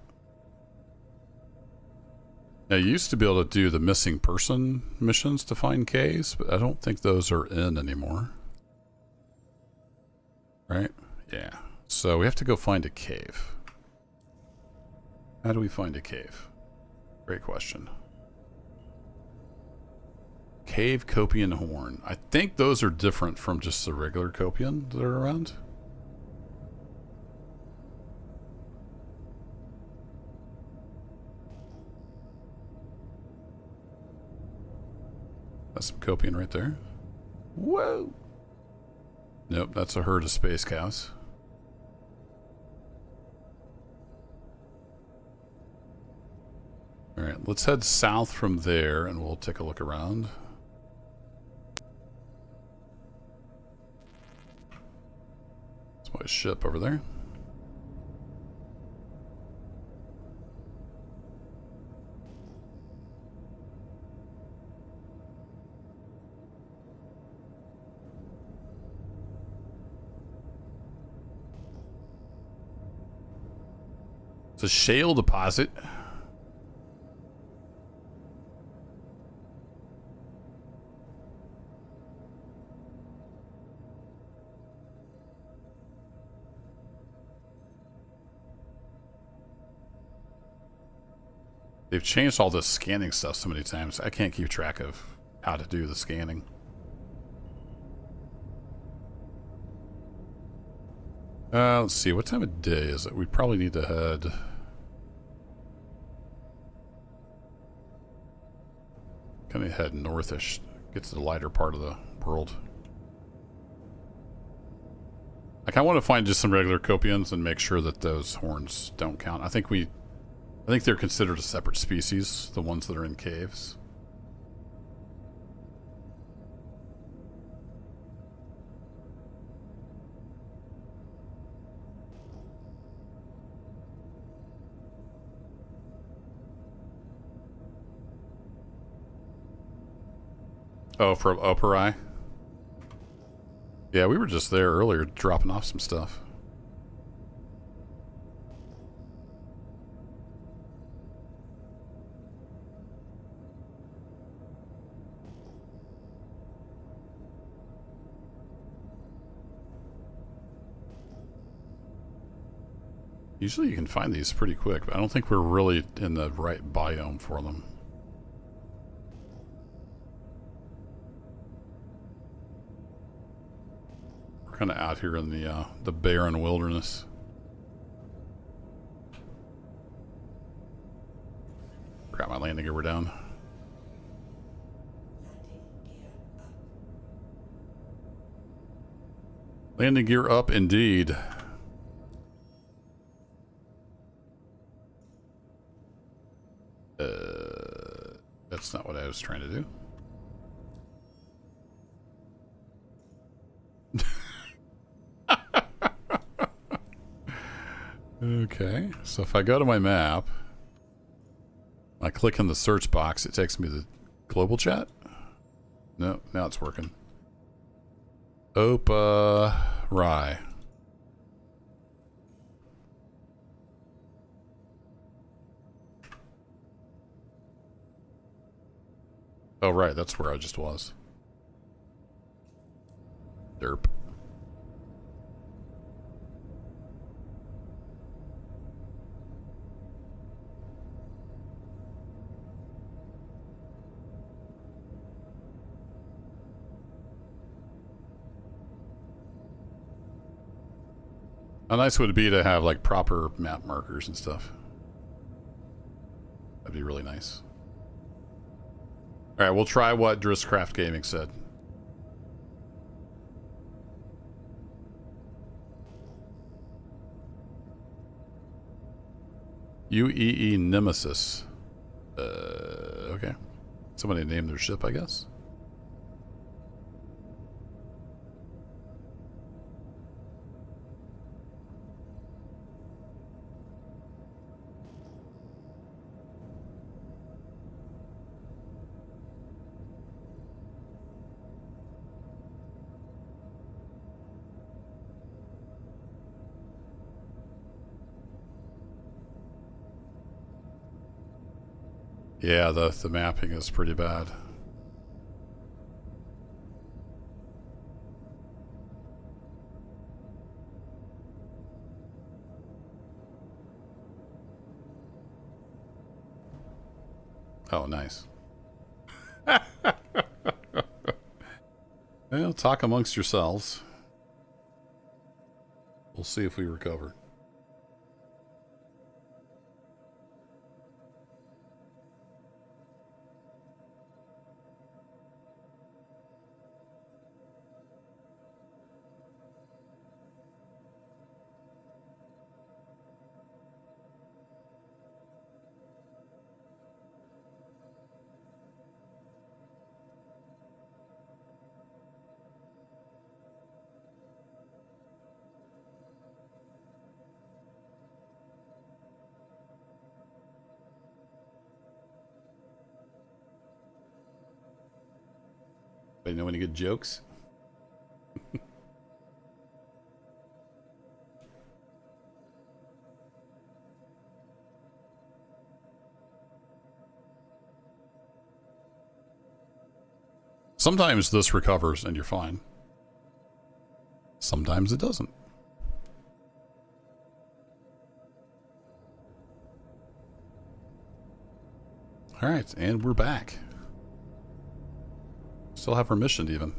Now, you used to be able to do the missing person missions to find caves, but I don't think those are in anymore. Right? Yeah. So we have to go find a cave. How do we find a cave? Great question. Cave copian horn. I think those are different from just the regular copian that are around. That's some copian right there. Whoa! Nope, that's a herd of space cows. Alright, let's head south from there and we'll take a look around. That's my ship over there. It's a shale deposit. They've changed all this scanning stuff so many times. I can't keep track of how to do the scanning. Let's see. What time of day is it? We probably need to head... kind of head northish. Get to the lighter part of the world. I kind of want to find just some regular copians and make sure that those horns don't count. I think they're considered a separate species, the ones that are in caves. Oh, from Operi? Yeah, we were just there earlier dropping off some stuff. Usually you can find these pretty quick, but I don't think we're really in the right biome for them. We're kind of out here in the barren wilderness. Forgot my landing gear were down. Landing gear up indeed. That's not what I was trying to do. Okay, so if I go to my map, I click in the search box, it takes me to global chat. No, now it's working. Rye. Oh, right, that's where I just was. Derp. How nice would it be to have like proper map markers and stuff? That'd be really nice. Alright, we'll try what Drisscraft Gaming said. UEE Nemesis. Okay. Somebody named their ship, I guess. Yeah, the mapping is pretty bad. Oh, nice. Well, talk amongst yourselves. We'll see if we recover. Anybody know any good jokes? Sometimes this recovers and you're fine. Sometimes it doesn't. All right, and we're back. Still have our mission even.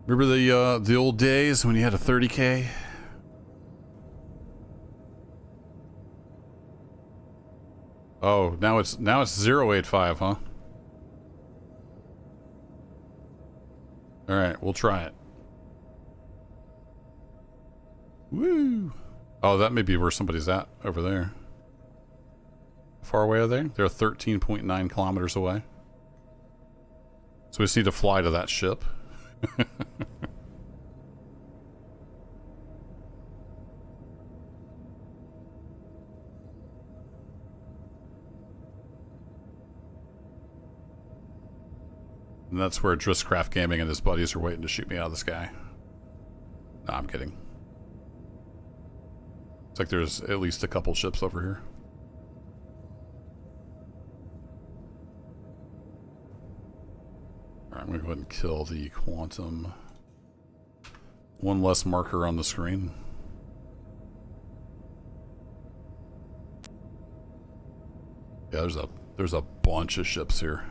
Remember the old days when you had a 30K? Oh, now it's 085, huh? All right, we'll try it. Woo! Oh, that may be where somebody's at over there. How far away are they? They're 13.9 kilometers away. So we just need to fly to that ship. And that's where Drisscraft Gaming and his buddies are waiting to shoot me out of the sky. No, I'm kidding. It's like there's at least a couple ships over here. Alright, I'm gonna go ahead and kill the quantum. One less marker on the screen. Yeah, there's a bunch of ships here.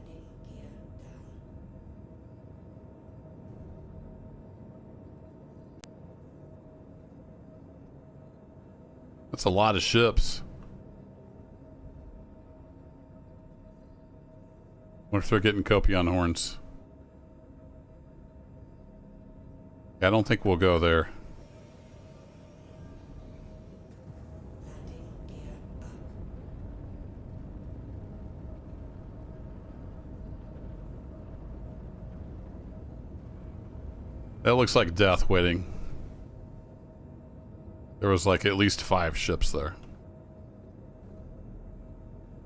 Landing gear down. That's a lot of ships. Wonder if they're getting Copion horns. Yeah, I don't think we'll go there. Landing gear up. That looks like death waiting. There was like at least 5 ships there.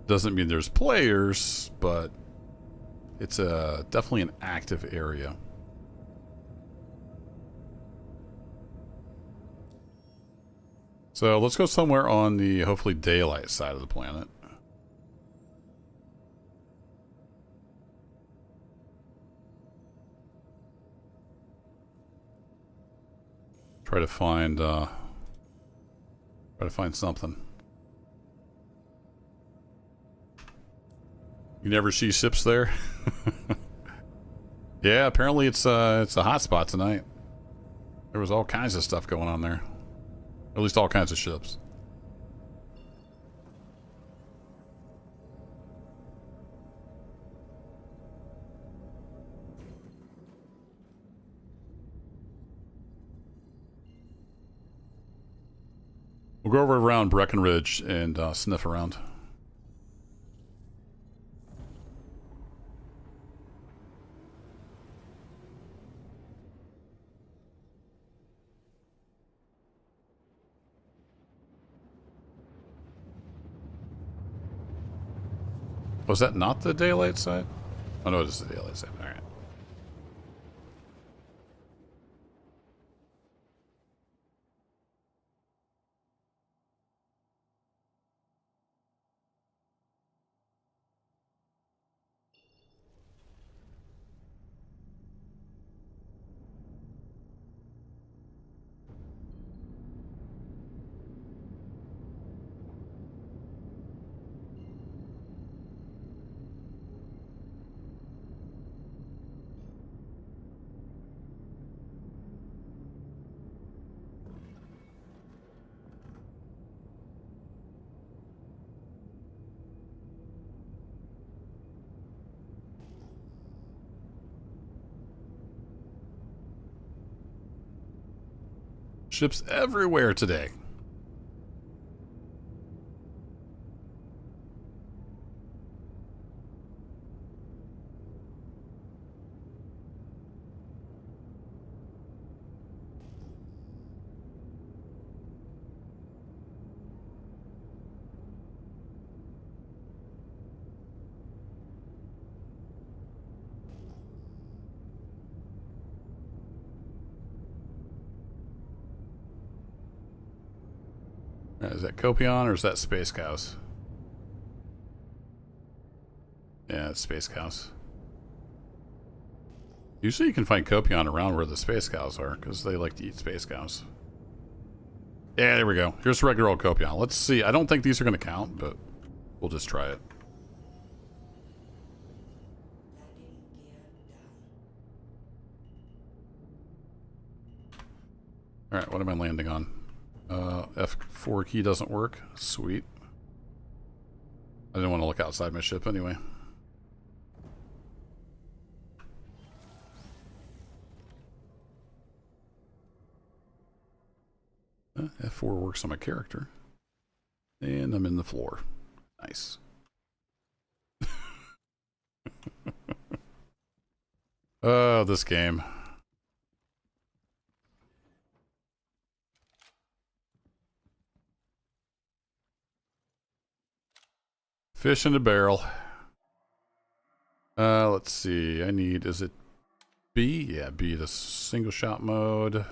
Doesn't mean there's players, but it's definitely an active area. So let's go somewhere on the hopefully daylight side of the planet. Try to find something. You never see ships there? Yeah, apparently it's a hot spot tonight. There was all kinds of stuff going on there. At least all kinds of ships. We'll go over around Breckenridge and sniff around. Was that not the daylight side? Oh no, it is the daylight side. All right. Ships everywhere today. Is that Copion or is that Space Cows? Yeah, it's Space Cows. Usually you can find Copion around where the Space Cows are, because they like to eat Space Cows. Yeah, there we go. Here's regular old Copion. Let's see. I don't think these are going to count, but we'll just try it. Landing gear down. Alright, what am I landing on? F4 key doesn't work. Sweet. I didn't want to look outside my ship anyway. F4 works on my character. And I'm in the floor. Nice. Oh, this game. Fish in a barrel. Let's see. I need, is it B? Yeah, B, the single shot mode.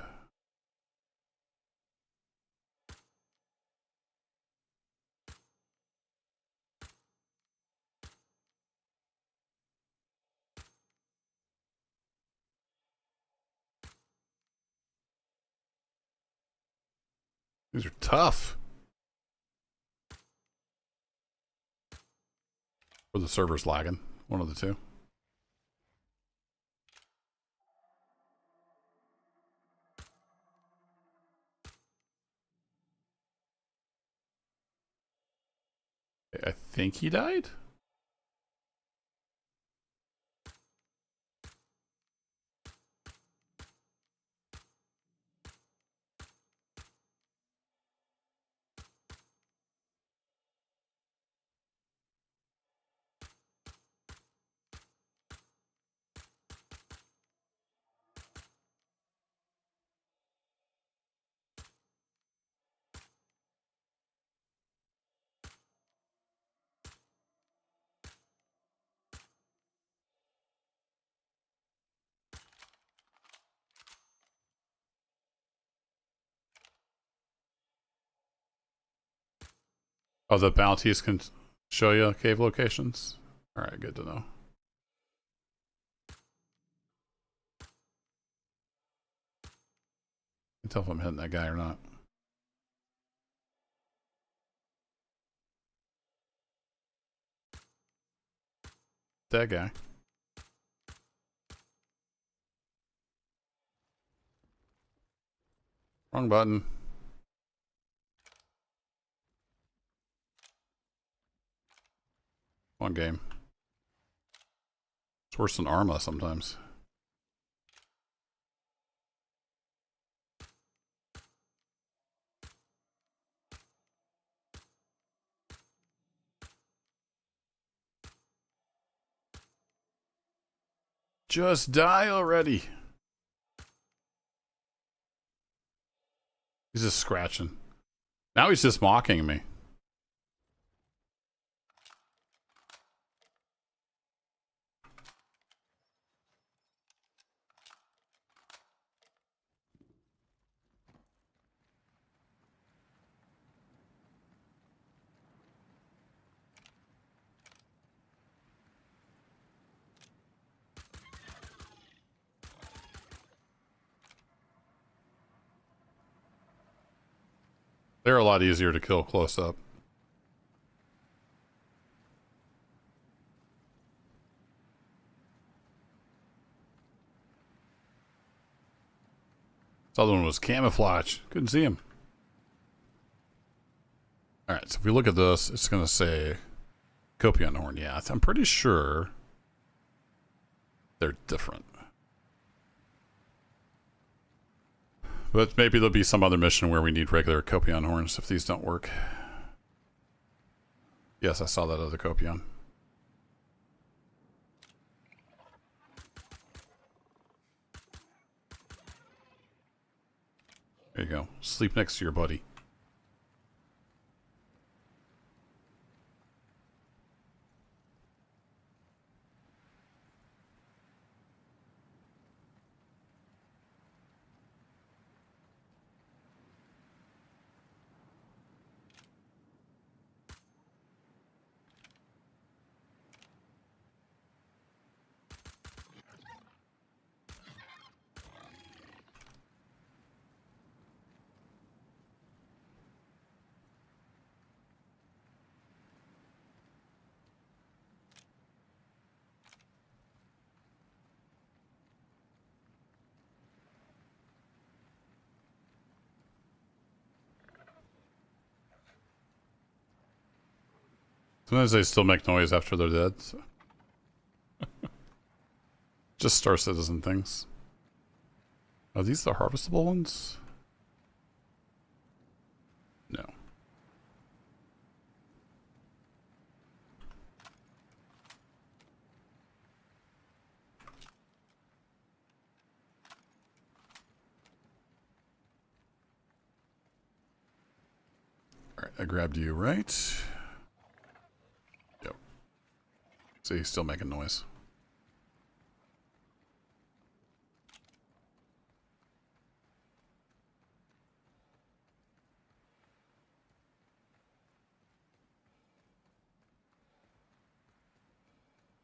These are tough. Or the server's lagging. One of the two. I think he died? Oh, the bounties can show you cave locations? Alright, good to know. I can tell if I'm hitting that guy or not. That guy. Wrong button. One game. It's worse than Arma sometimes. Just die already. He's just scratching. Now he's just mocking me. They're a lot easier to kill close up. This other one was camouflage. Couldn't see him. Alright, so if we look at this, it's going to say Copion Horn. Yeah, I'm pretty sure they're different. But maybe there'll be some other mission where we need regular Copion horns if these don't work. Yes, I saw that other Copion. There you go. Sleep next to your buddy. Sometimes they still make noise after they're dead. So. Just Star Citizen things. Are these the harvestable ones? No. Alright, I grabbed you, right? Yep. See, he's still making noise.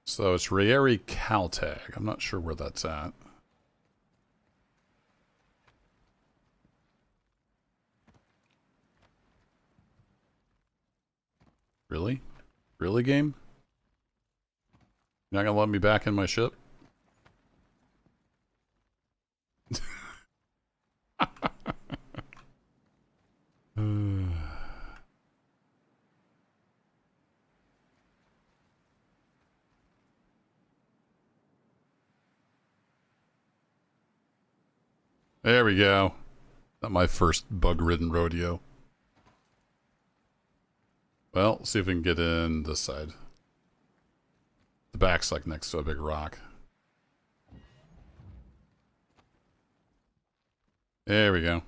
So it's Rayeri Caltag. I'm not sure where that's at. Really? Really, game? You're not gonna let me back in my ship? There we go. Not my first bug-ridden rodeo. Well, see if we can get in this side. The back's like next to a big rock. There we go.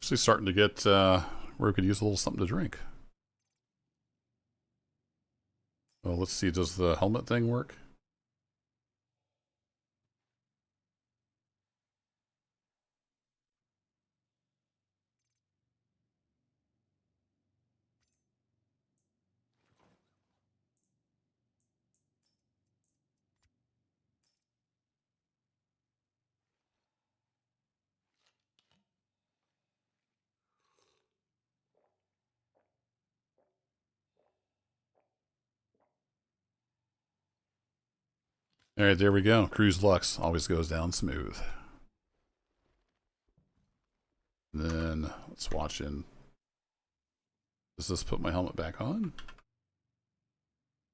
Actually starting to get where we could use a little something to drink. Well, let's see. Does the helmet thing work? All right, there we go. Cruise Lux always goes down smooth. Then let's watch in. Does this put my helmet back on?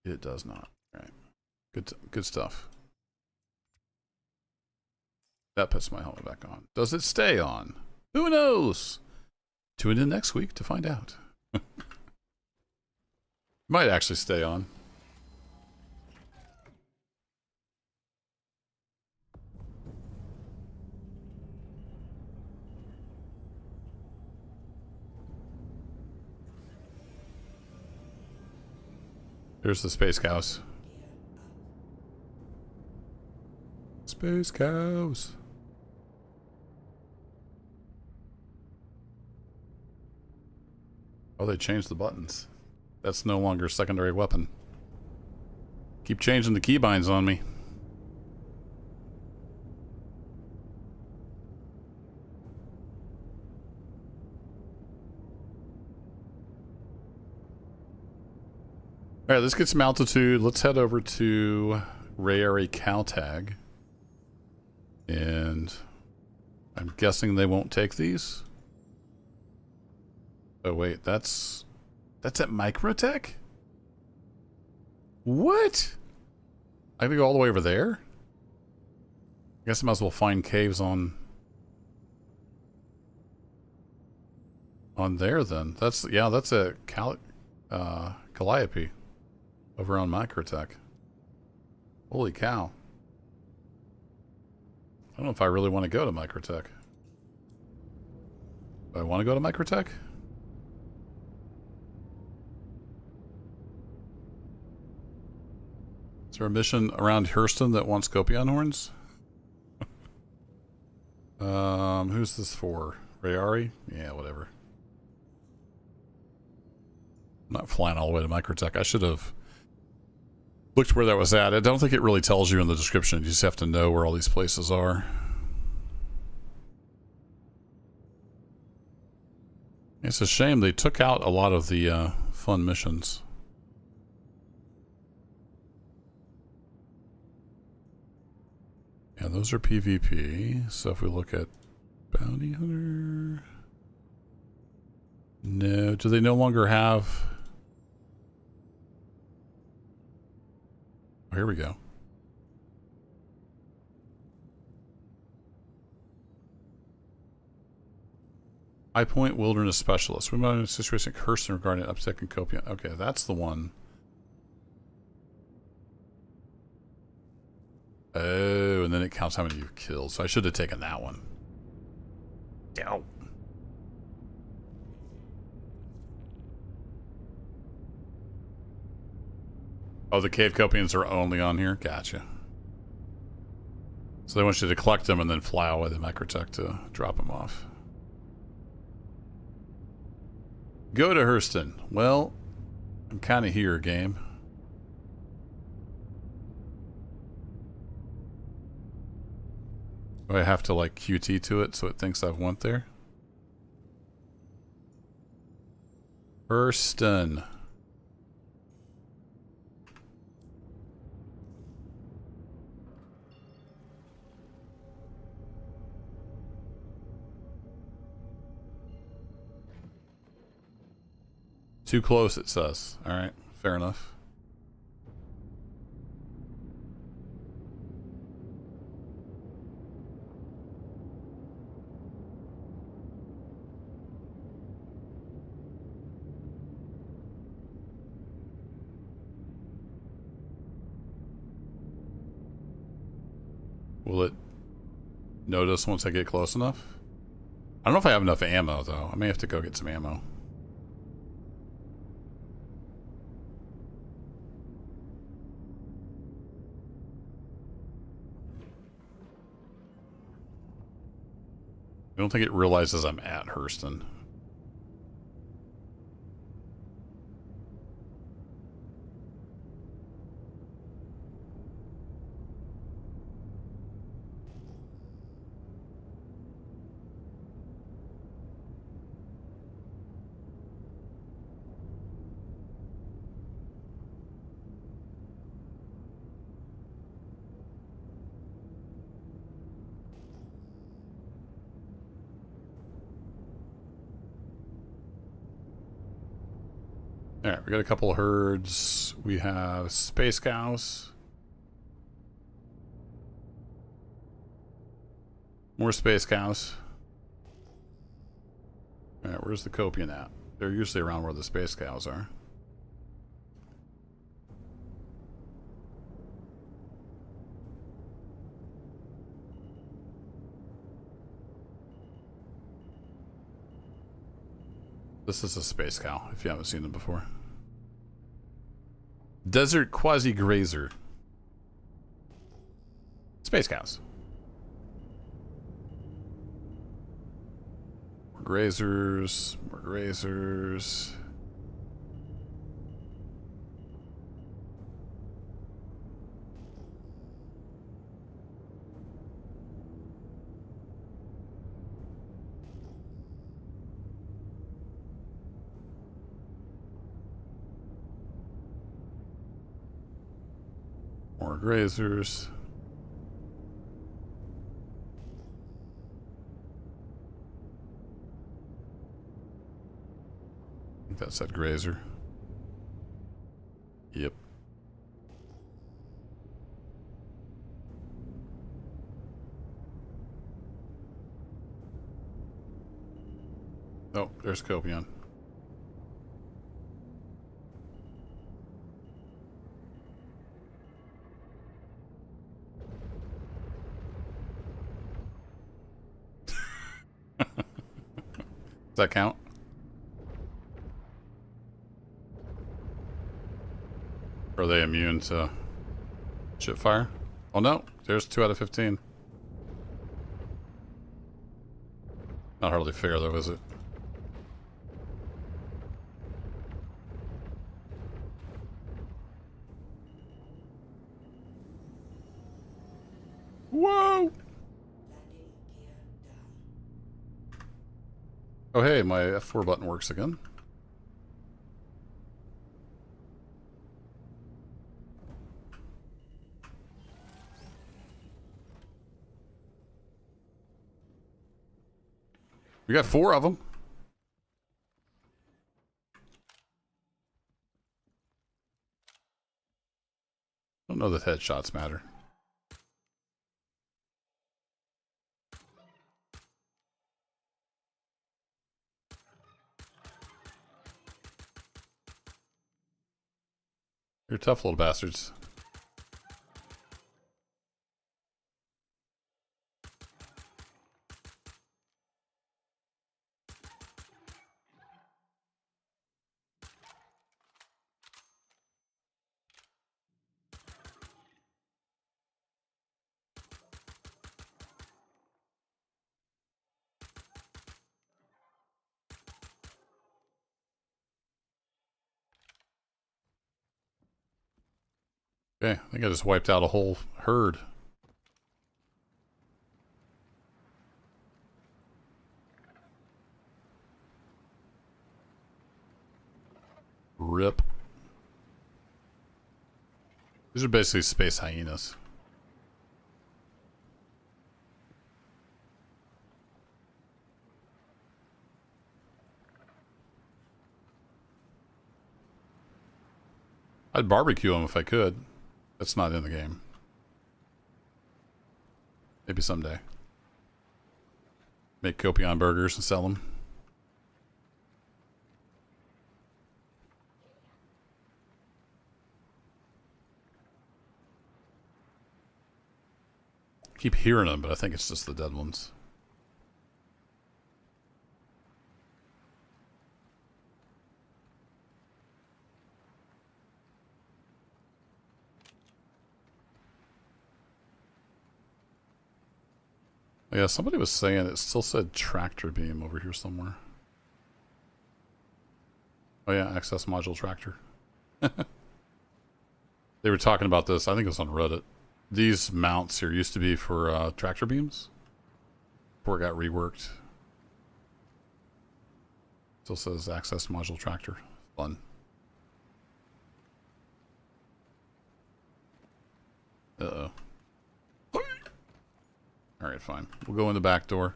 It does not. All right, good stuff. That puts my helmet back on. Does it stay on? Who knows? Tune in next week to find out. Might actually stay on. Here's the space cows. Space cows. Oh, they changed the buttons. That's no longer a secondary weapon. Keep changing the keybinds on me. All right, let's get some altitude. Let's head over to Rayari Cow Tag. And I'm guessing they won't take these. Oh wait, that's at Microtech? What? I have to go all the way over there? I guess I might as well find caves on there then. That's a Calliope over on Microtech. Holy cow. I don't know if I really want to go to Microtech. Do I want to go to Microtech? Is there a mission around Hurston that wants Copion horns? Who's this for? Rayari? Yeah, whatever. I'm not flying all the way to Microtech. I should have looked where that was at. I don't think it really tells you in the description. You just have to know where all these places are. It's a shame they took out a lot of the fun missions. Yeah, those are PvP. So if we look at Bounty Hunter... No, do they no longer have... Oh, here we go. High Point Wilderness Specialist. We might have a situation at Hurston regarding an uptick in Copion. Okay, that's the one. Oh, and then it counts how many you've killed. So I should have taken that one. Ow. Oh, the cave copians are only on here? Gotcha. So they want you to collect them and then fly away the Microtech to drop them off. Go to Hurston. Well, I'm kind of here, game. Do I have to like QT to it so it thinks I've went there? Hurston. Too close, it says. Alright, fair enough. Will it notice once I get close enough? I don't know if I have enough ammo, though. I may have to go get some ammo. I don't think it realizes I'm at Hurston. Alright, we got a couple of herds. We have space cows. More space cows. Alright, where's the Copian at? They're usually around where the space cows are. This is a space cow, if you haven't seen them before. Desert quasi-grazer. Space cows. More grazers. More grazers. More grazers. I think that said grazer. Yep. Oh, there's Copion. Does that count? Or are they immune to ship fire? Oh no, there's 2 out of 15. Not hardly fair though, is it? Whoa! Landing gear down. Oh hey, my F4 button works again. We got 4 of them. Don't know that headshots matter. You're tough little bastards. Okay, I think I just wiped out a whole herd. Rip. These are basically space hyenas. I'd barbecue them if I could. That's not in the game. Maybe someday. Make Copion burgers and sell them. keep hearing them, but I think it's just the dead ones. Yeah, somebody was saying it still said tractor beam over here somewhere. Oh yeah, access module tractor. They were talking about this, I think it was on Reddit. These mounts here used to be for tractor beams before it got reworked. Still says access module tractor. Fun. Uh-oh. Alright, fine. We'll go in the back door.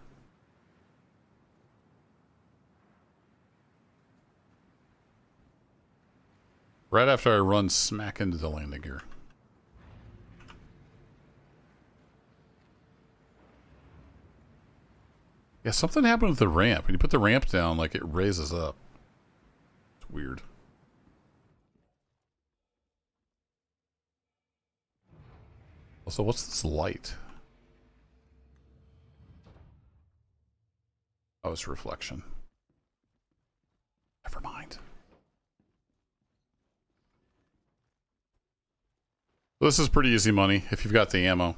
Right after I run smack into the landing gear. Yeah, something happened with the ramp. When you put the ramp down, like, it raises up. It's weird. Also, what's this light? Oh, it's reflection. Never mind. This is pretty easy money if you've got the ammo.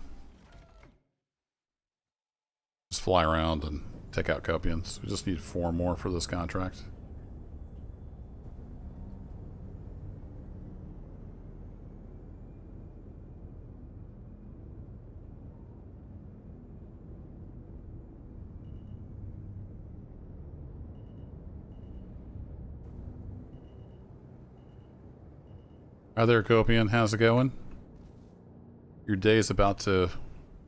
Just fly around and take out Copians. We just need 4 more for this contract. Hi there, Copian. How's it going? Your day's about to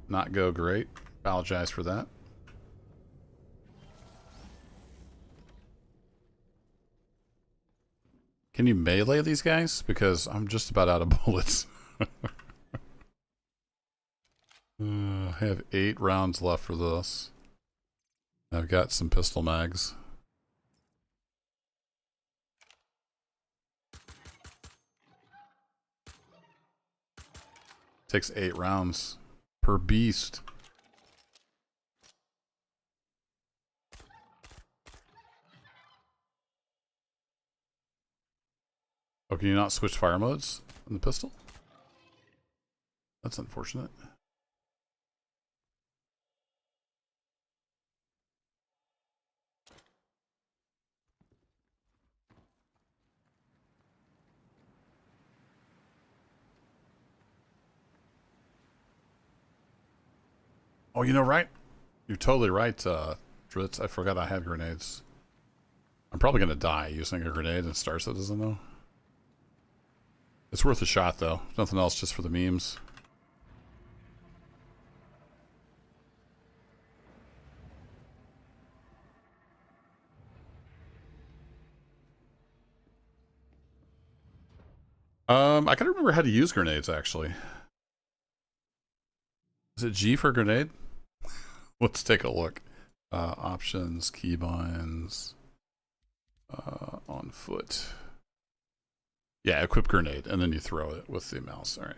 not go great. Apologize for that. Can you melee these guys? Because I'm just about out of bullets. I have 8 rounds left for this. I've got some pistol mags. Takes 8 rounds per beast. Oh, can you not switch fire modes on the pistol? That's unfortunate. Oh, you know, right? You're totally right, Dritz. I forgot I had grenades. I'm probably going to die using a grenade and Star Citizen, though. It's worth a shot, though. Nothing else, just for the memes. I gotta remember how to use grenades, actually. Is it G for grenade? Let's take a look. Options, keybinds, on foot. Yeah, equip grenade, and then you throw it with the mouse. All right.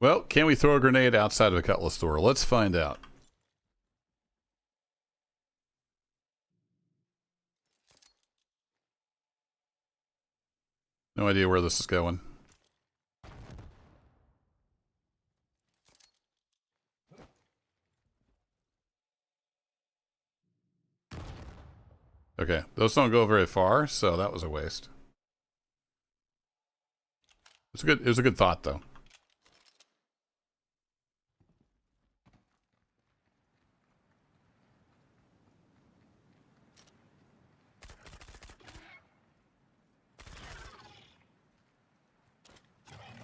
Well, can we throw a grenade outside of a cutlass store? Let's find out. No idea where this is going. Okay, those don't go very far, so that was a waste. It was a good thought, though.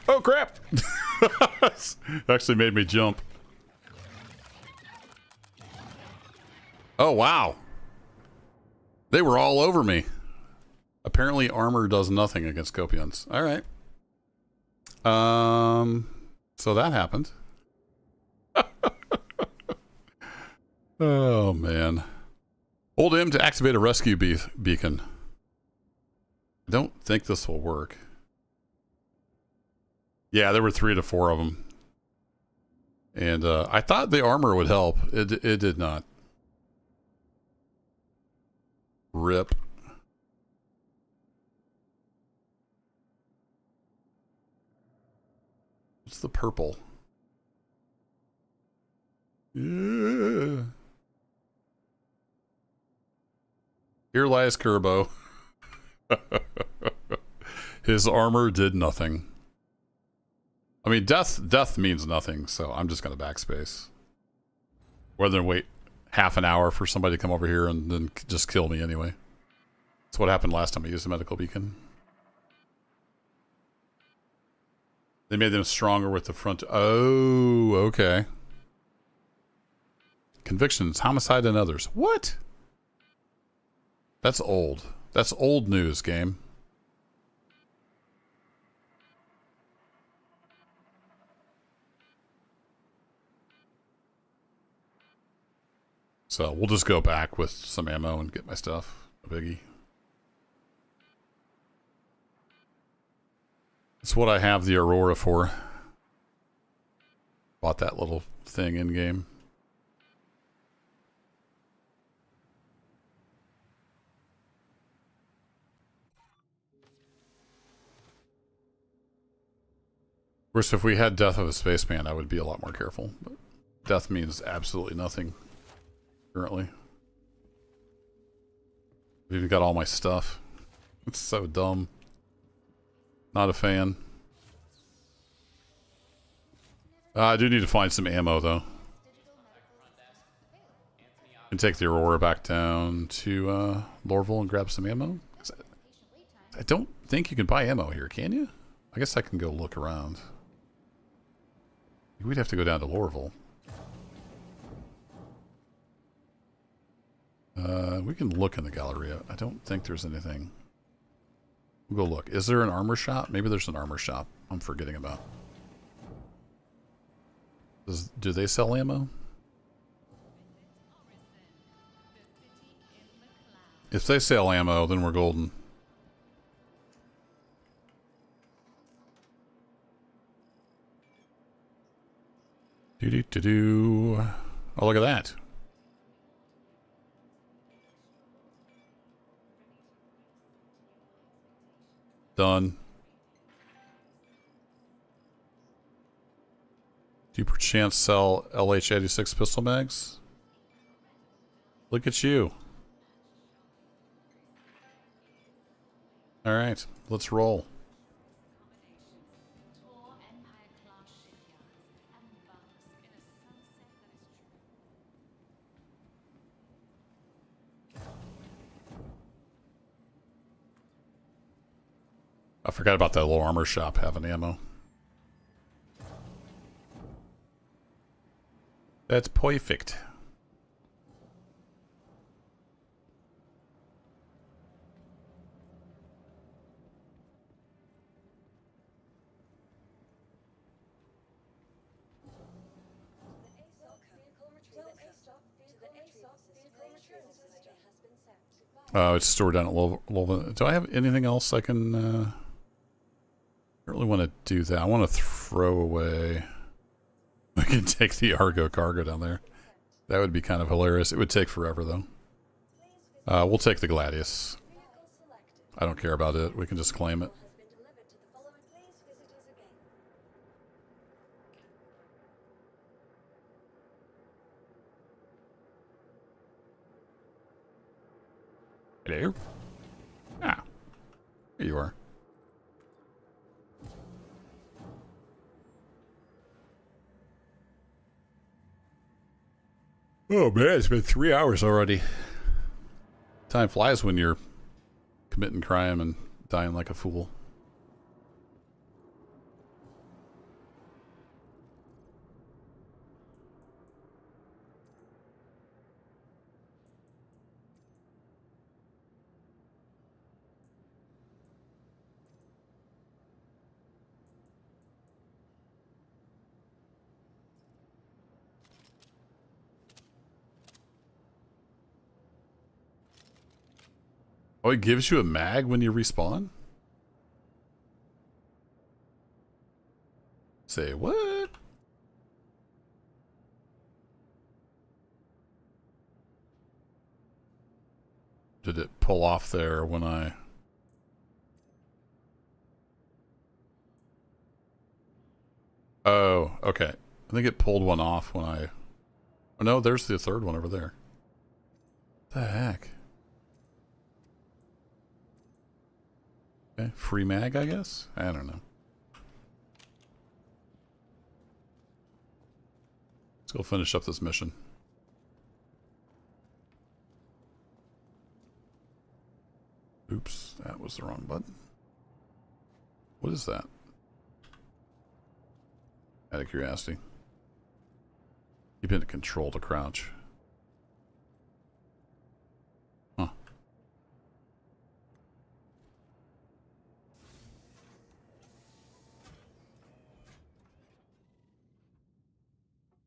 Oh crap! Actually made me jump. Oh wow. They were all over me. Apparently armor does nothing against Copions. Alright. So that happened. Oh man. Hold M to activate a rescue beacon. I don't think this will work. Yeah, there were 3 to 4 of them. And I thought the armor would help. It did not. Rip. What's the purple? Yeah. Here lies Kerbo. His armor did nothing. I mean, death means nothing, so I'm just going to backspace. Rather than wait half an hour for somebody to come over here and then just kill me anyway. That's what happened last time I used a medical beacon. They made them stronger with the front. Oh, okay. Convictions, homicide, and others. What? That's old. That's old news, game. So we'll just go back with some ammo and get my stuff. A biggie. It's what I have the Aurora for. Bought that little thing in game. Of course, if we had Death of a Spaceman, I would be a lot more careful. But death means absolutely nothing currently. I've even got all my stuff. It's so dumb. Not a fan. I do need to find some ammo, though. And take the Aurora back down to Lorville and grab some ammo. I don't think you can buy ammo here, can you? I guess I can go look around. We'd have to go down to Lorville. We can look in the Galleria. I don't think there's anything. We'll go look. Is there an armor shop? Maybe there's an armor shop I'm forgetting about. Do they sell ammo? If they sell ammo, then we're golden. Do-do-do-do. Oh, look at that. Done. Do you perchance sell LH-86 pistol mags? Look at you. Alright, let's roll. I forgot about that little armor shop having ammo. That's perfect. Oh, it's stored down at Louisville. Do I have anything else I can... I don't really want to do that. I want to throw away... We can take the Argo cargo down there. That would be kind of hilarious. It would take forever, though. We'll take the Gladius. I don't care about it. We can just claim it. Hello? Ah. Here you are. Oh man, it's been 3 hours already. Time flies when you're committing crime and dying like a fool. Oh, it gives you a mag when you respawn? Say what? Did it pull off there when I... Oh, okay. I think it pulled one off when I... Oh no, there's the third one over there. What the heck? Okay, free mag, I guess? I don't know. Let's go finish up this mission. Oops, that was the wrong button. What is that? Out of curiosity. Keep it in control to crouch. Huh.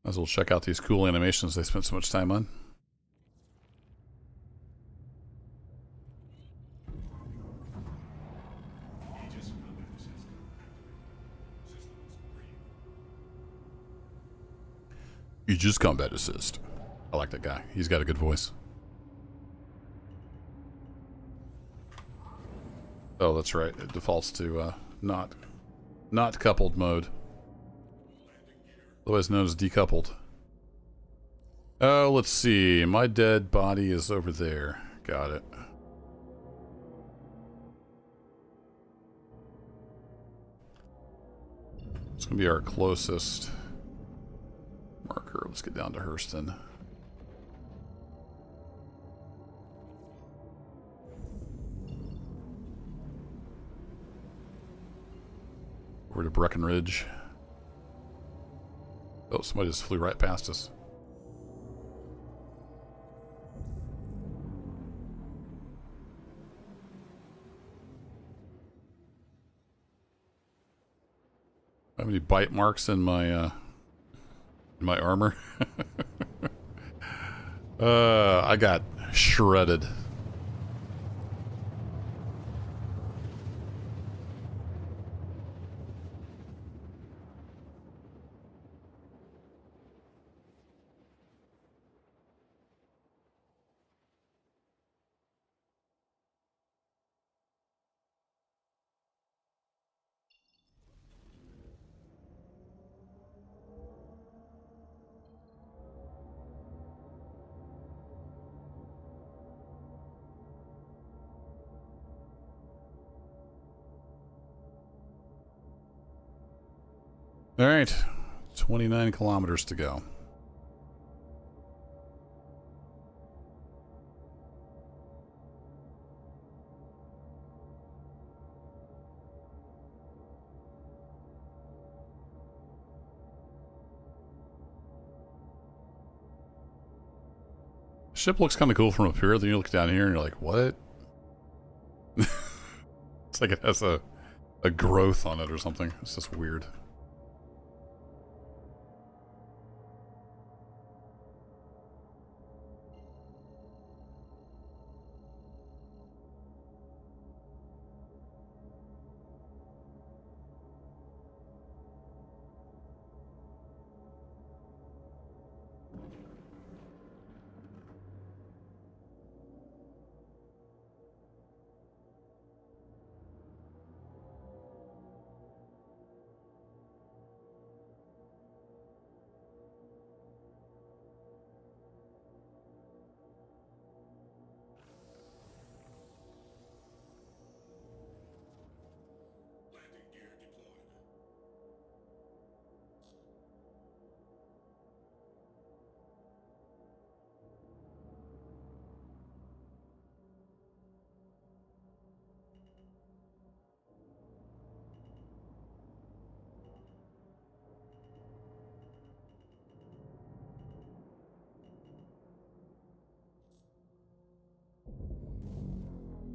Might as well check out these cool animations they spent so much time on. Aegis Combat Assist. I like that guy. He's got a good voice. Oh, that's right. It defaults to not coupled mode. Otherwise known as decoupled. Oh, let's see. My dead body is over there. Got it. It's going to be our closest marker. Let's get down to Hurston. Over to Breckenridge. Oh, somebody just flew right past us. How many bite marks in my armor? I got shredded. All right, 29 kilometers to go. Ship looks kind of cool from up here. Then you look down here and you're like, what? It's like it has a growth on it or something. It's just weird.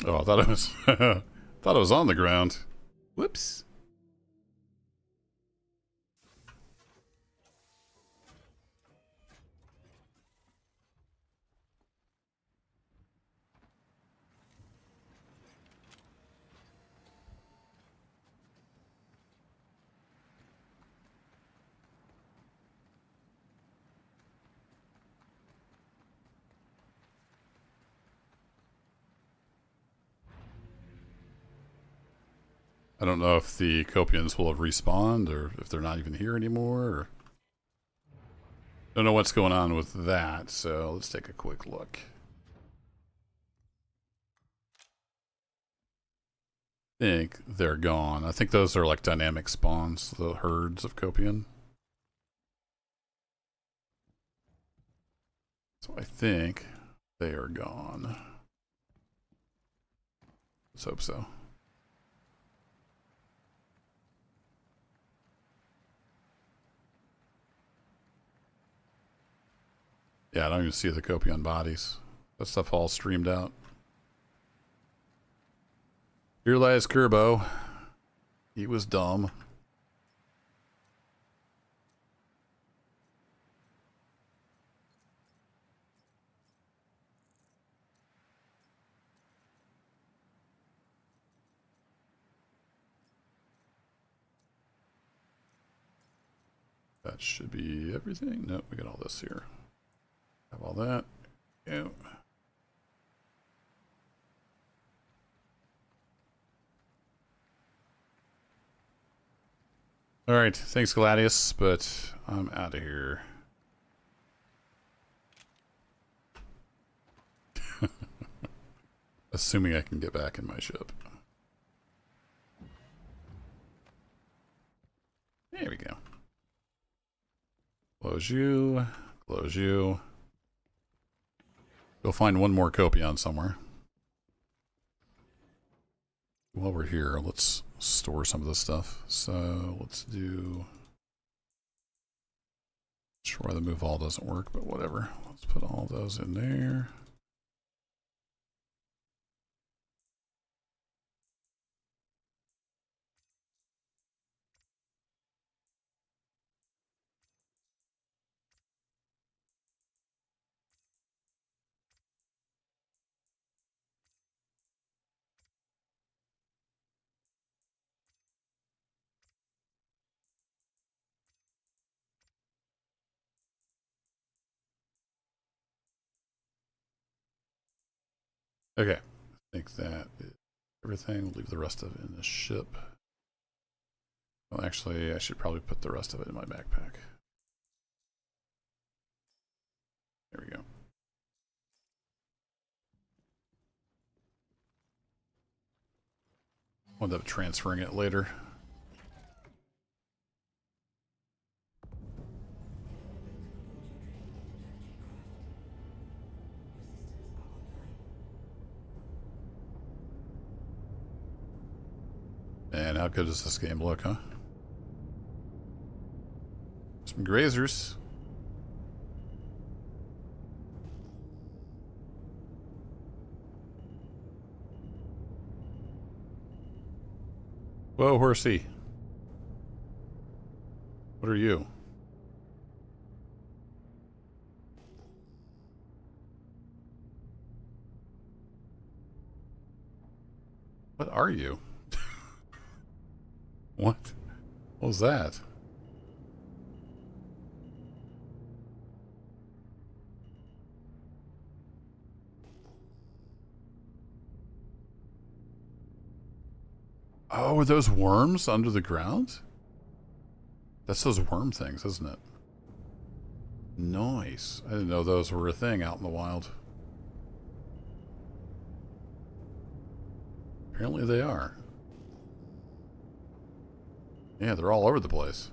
Oh, I thought it was thought it was on the ground. Whoops. I don't know if the Copians will have respawned or if they're not even here anymore. Or... Don't know what's going on with that, so let's take a quick look. I think they're gone. I think those are like dynamic spawns, the herds of Copian. So I think they are gone. Let's hope so. Yeah, I don't even see the Copian bodies. That stuff all streamed out. Here lies Kerbo. He was dumb. That should be everything. Nope, we got all this here. Have all that. Yeah. All right, thanks Gladius, but I'm out of here. Assuming I can get back in my ship. There we go. Close you. Close you. Go find one more Copion somewhere. While we're here, let's store some of this stuff. So let's do... Sure why the move all doesn't work, but whatever. Let's put all those in there. Okay, I think that is everything. We'll leave the rest of it in the ship. Well, actually, I should probably put the rest of it in my backpack. There we go. I'll end up transferring it later. And how good does this game look, huh? Some grazers. Whoa, horsey. What are you? What are you? What? What was that? Oh, are those worms under the ground? That's those worm things, isn't it? Nice. I didn't know those were a thing out in the wild. Apparently they are. Yeah, they're all over the place.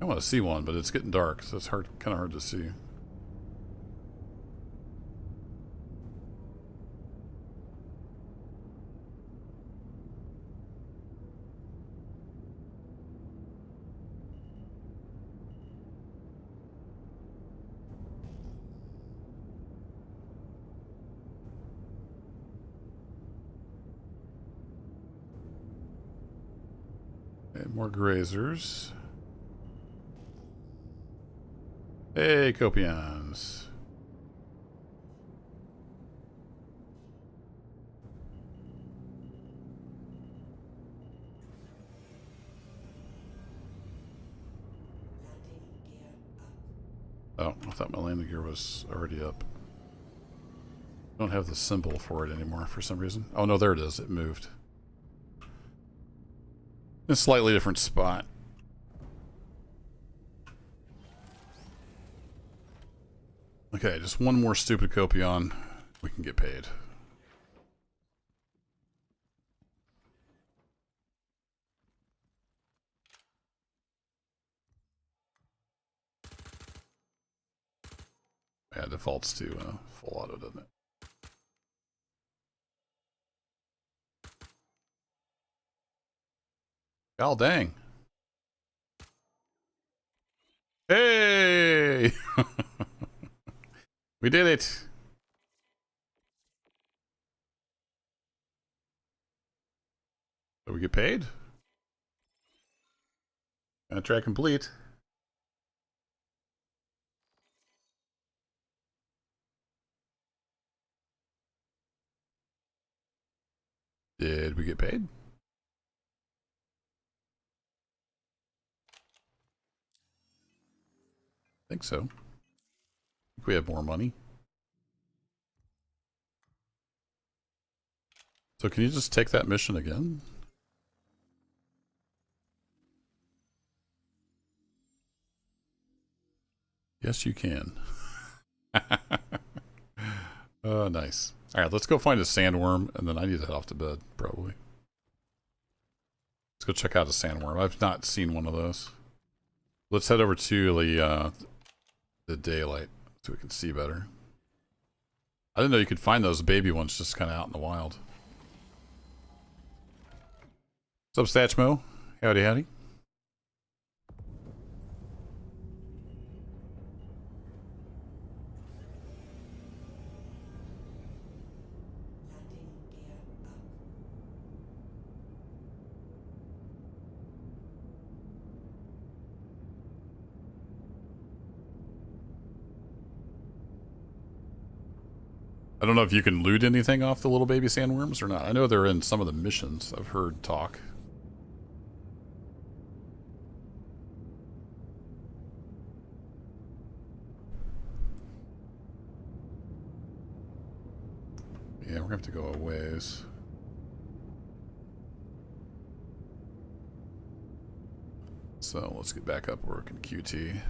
I want to see one, but it's getting dark, so it's kind of hard to see. Okay, more grazers. Hey, Copians. Landing gear up. Oh, I thought my landing gear was already up. I don't have the symbol for it anymore for some reason. Oh no, there it is. It moved. In a slightly different spot. Okay, just one more stupid copion. We can get paid. Yeah, it defaults to full auto, doesn't it? Oh, dang. Hey! We did it! So we get paid? Contract complete. Did we get paid? I think so. I think we have more money. So can you just take that mission again? Yes, you can. Oh, nice. All right, let's go find a sandworm, and then I need to head off to bed, probably. Let's go check out a sandworm. I've not seen one of those. Let's head over to the daylight so we can see better. I didn't know you could find those baby ones just kind of out in the wild. What's up, Statchmo? Howdy, howdy. Landing gear up. I don't know if you can loot anything off the little baby sandworms or not. I know they're in some of the missions. I've heard talk. Yeah, we're gonna have to go a ways. So let's get back up working QT.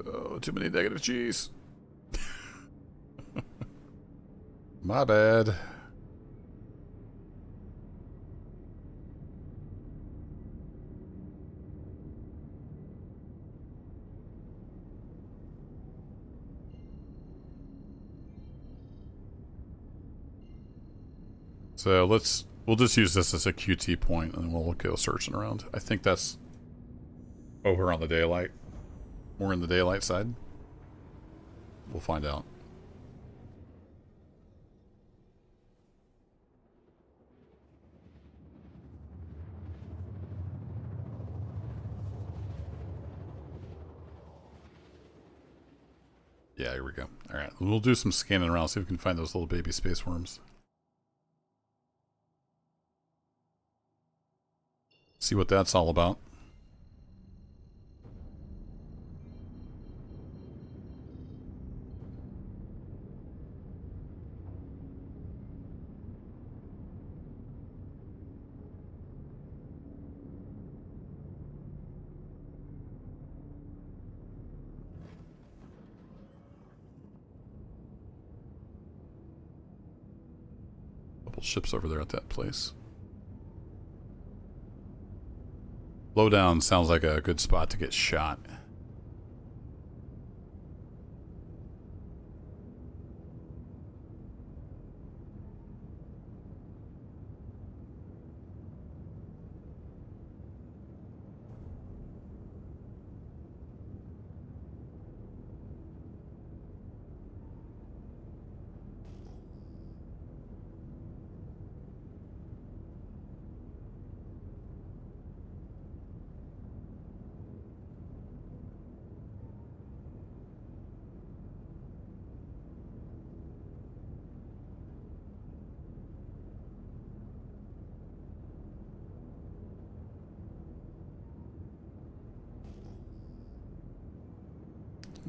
Oh, too many negative G's. My bad. So we'll just use this as a QT point and we'll go searching around. I think that's over on the daylight. More in the daylight side. We'll find out. Yeah, here we go. All right, we'll do some scanning around, see if we can find those little baby space worms. See what that's all about. Couple ships over there at that place. Lowdown sounds like a good spot to get shot.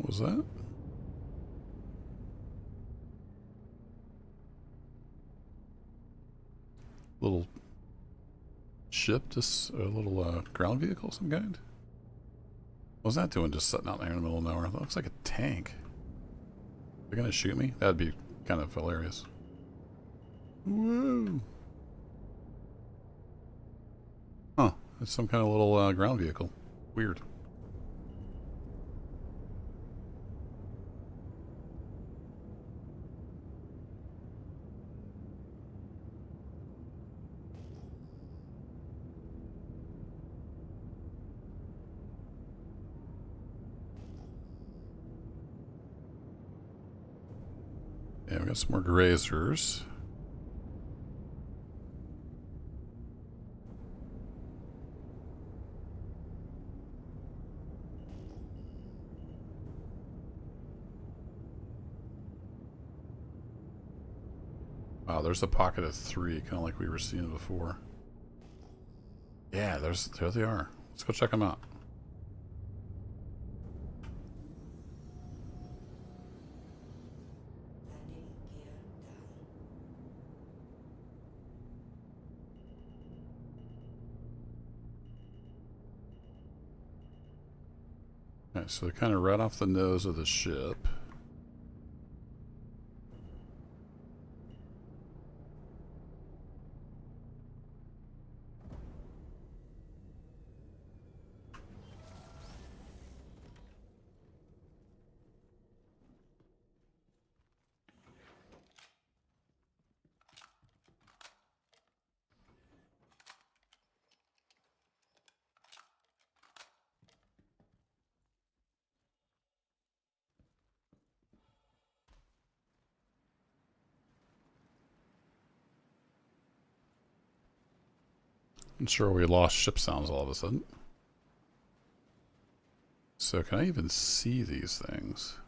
What was that? Little ship, just a little ground vehicle of some kind? What was that doing just sitting out there in the middle of nowhere? That looks like a tank. They're gonna shoot me? That'd be kind of hilarious. Woo! Huh. It's some kind of little ground vehicle. Weird. Yeah, we got some more grazers. Wow, there's a pocket of 3, kind of like we were seeing before. Yeah, there they are. Let's go check them out. Landing gear down. Alright, so they're kind of right off the nose of the ship. I'm sure we lost ship sounds all of a sudden. So can I even see these things?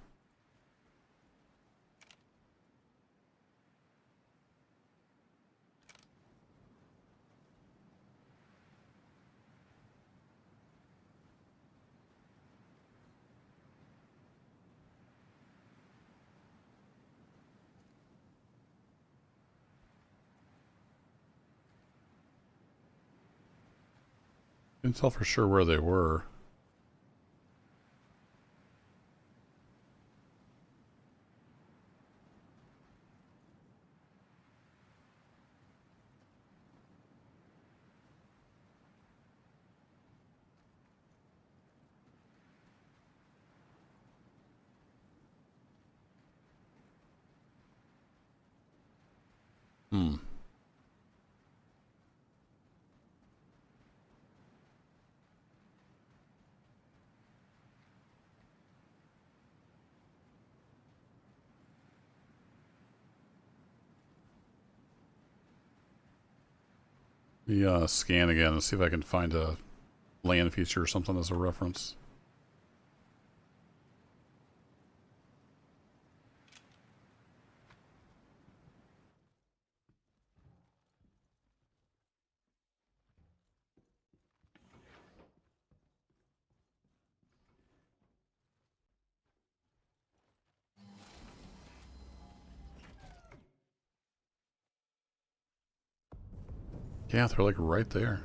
Couldn't tell for sure where they were. Hmm. Let me scan again and see if I can find a land feature or something as a reference. Yeah, they're like right there.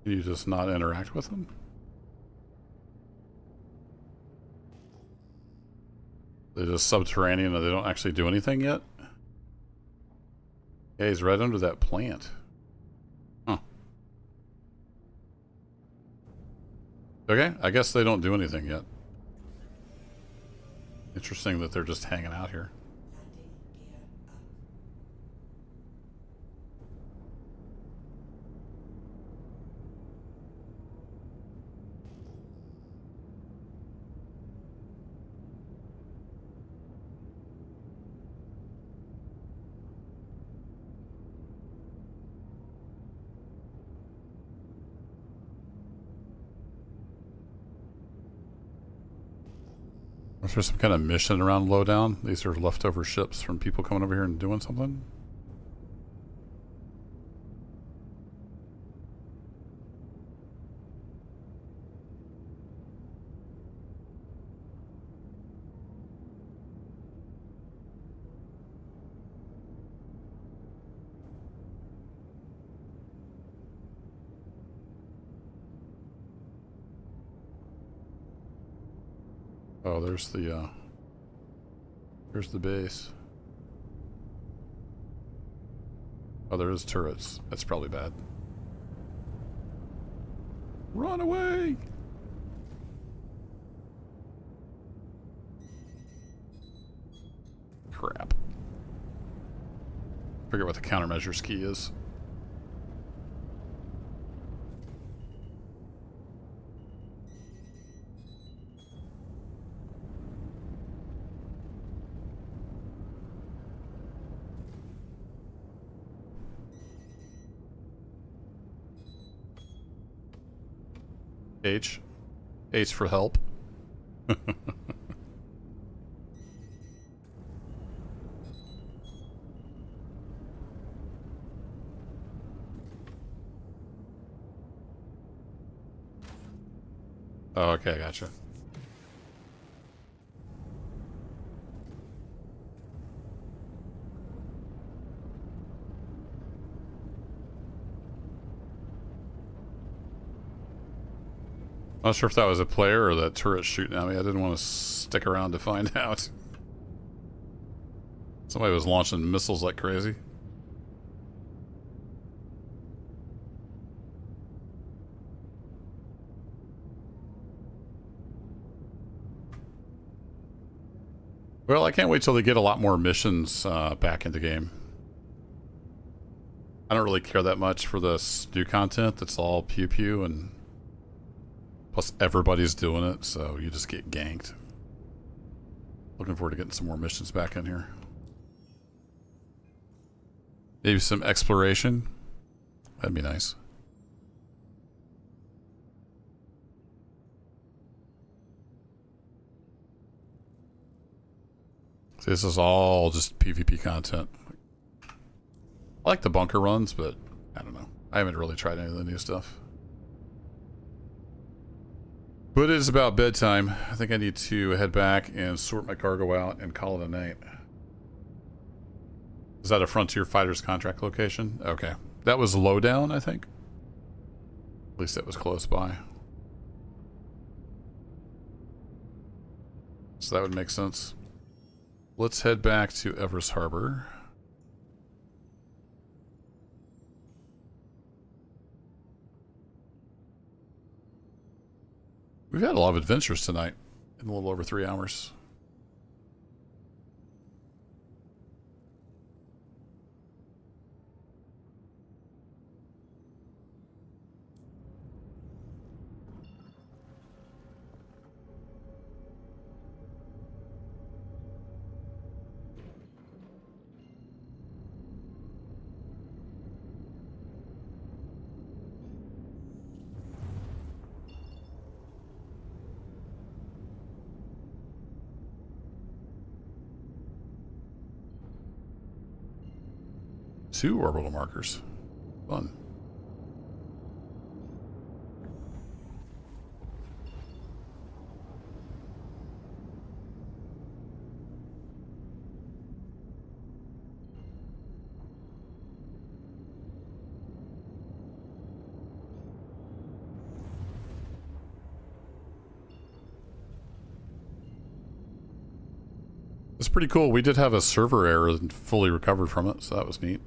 Can you just not interact with them? They're just subterranean and they don't actually do anything yet? Yeah, he's right under that plant. Huh. Okay, I guess they don't do anything yet. Interesting that they're just hanging out here. Landing gear up. Is there some kind of mission around lowdown? These are leftover ships from people coming over here and doing something? Oh, there's the base. Oh, there is turrets. That's probably bad. Run away! Crap. Forget what the countermeasures key is. H. H for help. Oh, okay, gotcha. I'm not sure if that was a player or that turret shooting at me. I didn't want to stick around to find out. Somebody was launching missiles like crazy. Well, I can't wait till they get a lot more missions back in the game. I don't really care that much for this new content. It's all pew pew, and plus everybody's doing it, so you just get ganked. Looking forward to getting some more missions back in here. Maybe some exploration. That'd be nice. See, this is all just PvP content. I like the bunker runs, but I don't know. I haven't really tried any of the new stuff. But it is about bedtime. I think I need to head back and sort my cargo out and call it a night. Is that a Frontier Fighters contract location? Okay. That was Lowdown, I think. At least it was close by. So that would make sense. Let's head back to Everest Harbor. We've had a lot of adventures tonight in a little over 3 hours. Two orbital markers. Fun. It's pretty cool. We did have a server error and fully recovered from it, so that was neat.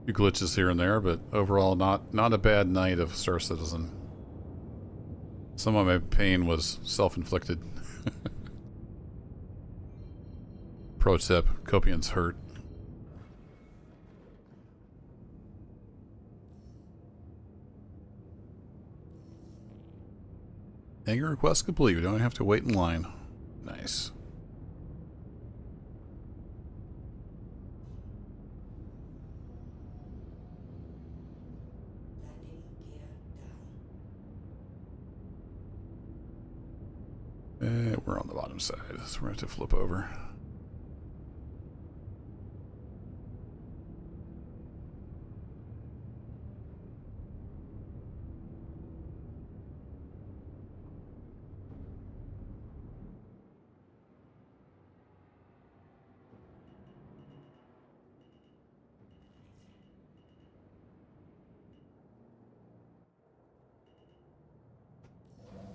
A few glitches here and there, but overall not a bad night of Star Citizen. Some of my pain was self-inflicted. Pro tip, Copian's hurt. Hangar request complete. We don't have to wait in line. Nice. Landing gear down. We're on the bottom side, so we're going to have to flip over.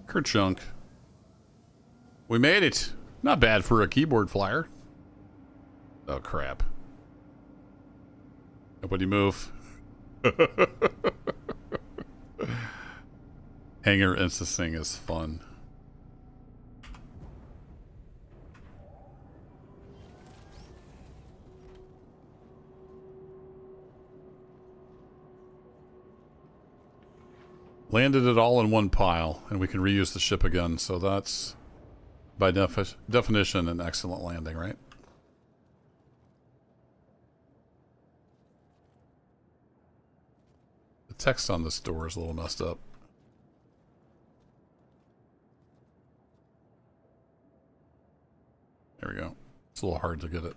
Kerchunk. We made it. Not bad for a keyboard flyer. Oh, crap. Nobody move. Hangar instancing is fun. Landed it all in one pile, and we can reuse the ship again, so that's, by definition, an excellent landing, right? The text on this door is a little messed up. There we go. It's a little hard to get it.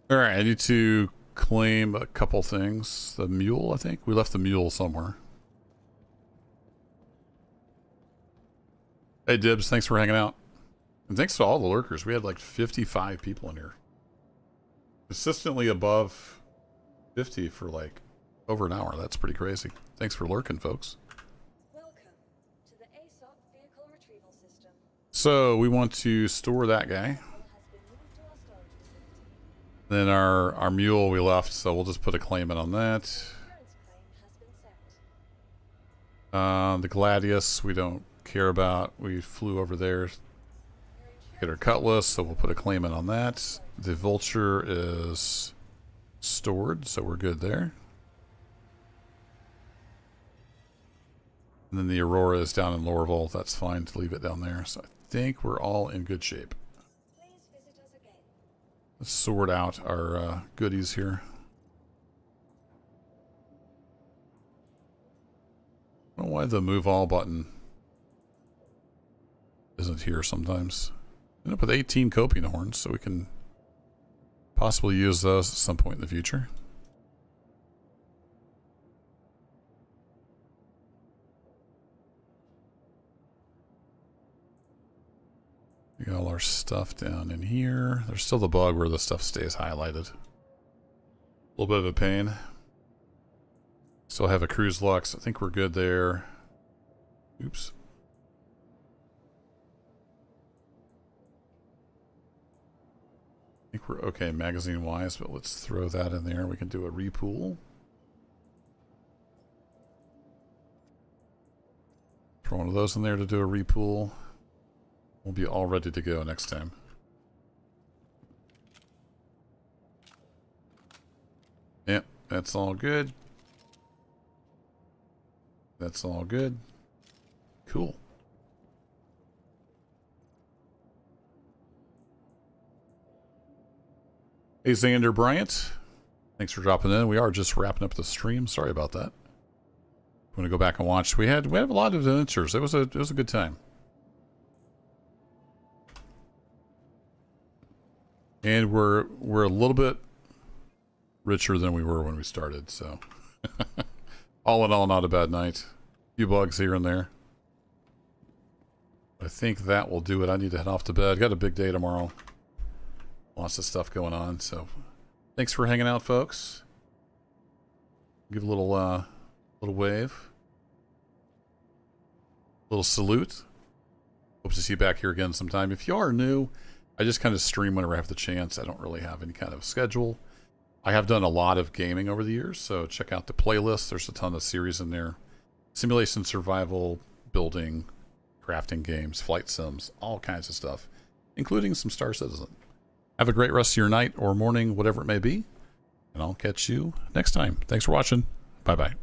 Alright, I need to claim a couple things. The mule, I think. We left the mule somewhere. Hey, Dibs, thanks for hanging out. And thanks to all the lurkers. We had like 55 people in here. Consistently above 50 for like over an hour. That's pretty crazy. Thanks for lurking, folks. Welcome to the ASOP vehicle retrieval system. So we want to store that guy. Has been moved to our storage facility. Then our mule we left, so we'll just put a claim in on that. Insurance claim has been set. The Gladius we don't care about. We flew over there. Get our Cutlass, so we'll put a claim in on that. The Vulture is stored, so we're good there. And then the Aurora is down in Lorville. That's fine to leave it down there. So I think we're all in good shape. Please visit us again. Let's sort out our goodies here. I don't know why the move all button isn't here sometimes. End up with 18 coping horns, so we can possibly use those at some point in the future. We got all our stuff down in here. There's still the bug where the stuff stays highlighted. A little bit of a pain. Still have a cruise lux. I think we're good there. Oops. I think we're okay magazine wise, but let's throw that in there. We can do a repool. Throw one of those in there to do a repool. We'll be all ready to go next time. Yep, that's all good. That's all good. Cool. Hey, Xander Bryant. Thanks for dropping in. We are just wrapping up the stream. Sorry about that. I'm going to go back and watch. We had a lot of adventures. It was a good time. And we're a little bit richer than we were when we started, so all in all, not a bad night. A few bugs here and there. I think that will do it. I need to head off to bed. Got a big day tomorrow. Lots of stuff going on, so thanks for hanging out, folks. Give a little wave. Little salute. Hope to see you back here again sometime. If you are new, I just kind of stream whenever I have the chance. I don't really have any kind of schedule. I have done a lot of gaming over the years, so check out the playlist. There's a ton of series in there. Simulation, survival, building, crafting games, flight sims, all kinds of stuff, including some Star Citizen. Have a great rest of your night or morning, whatever it may be, and I'll catch you next time. Thanks for watching. Bye-bye.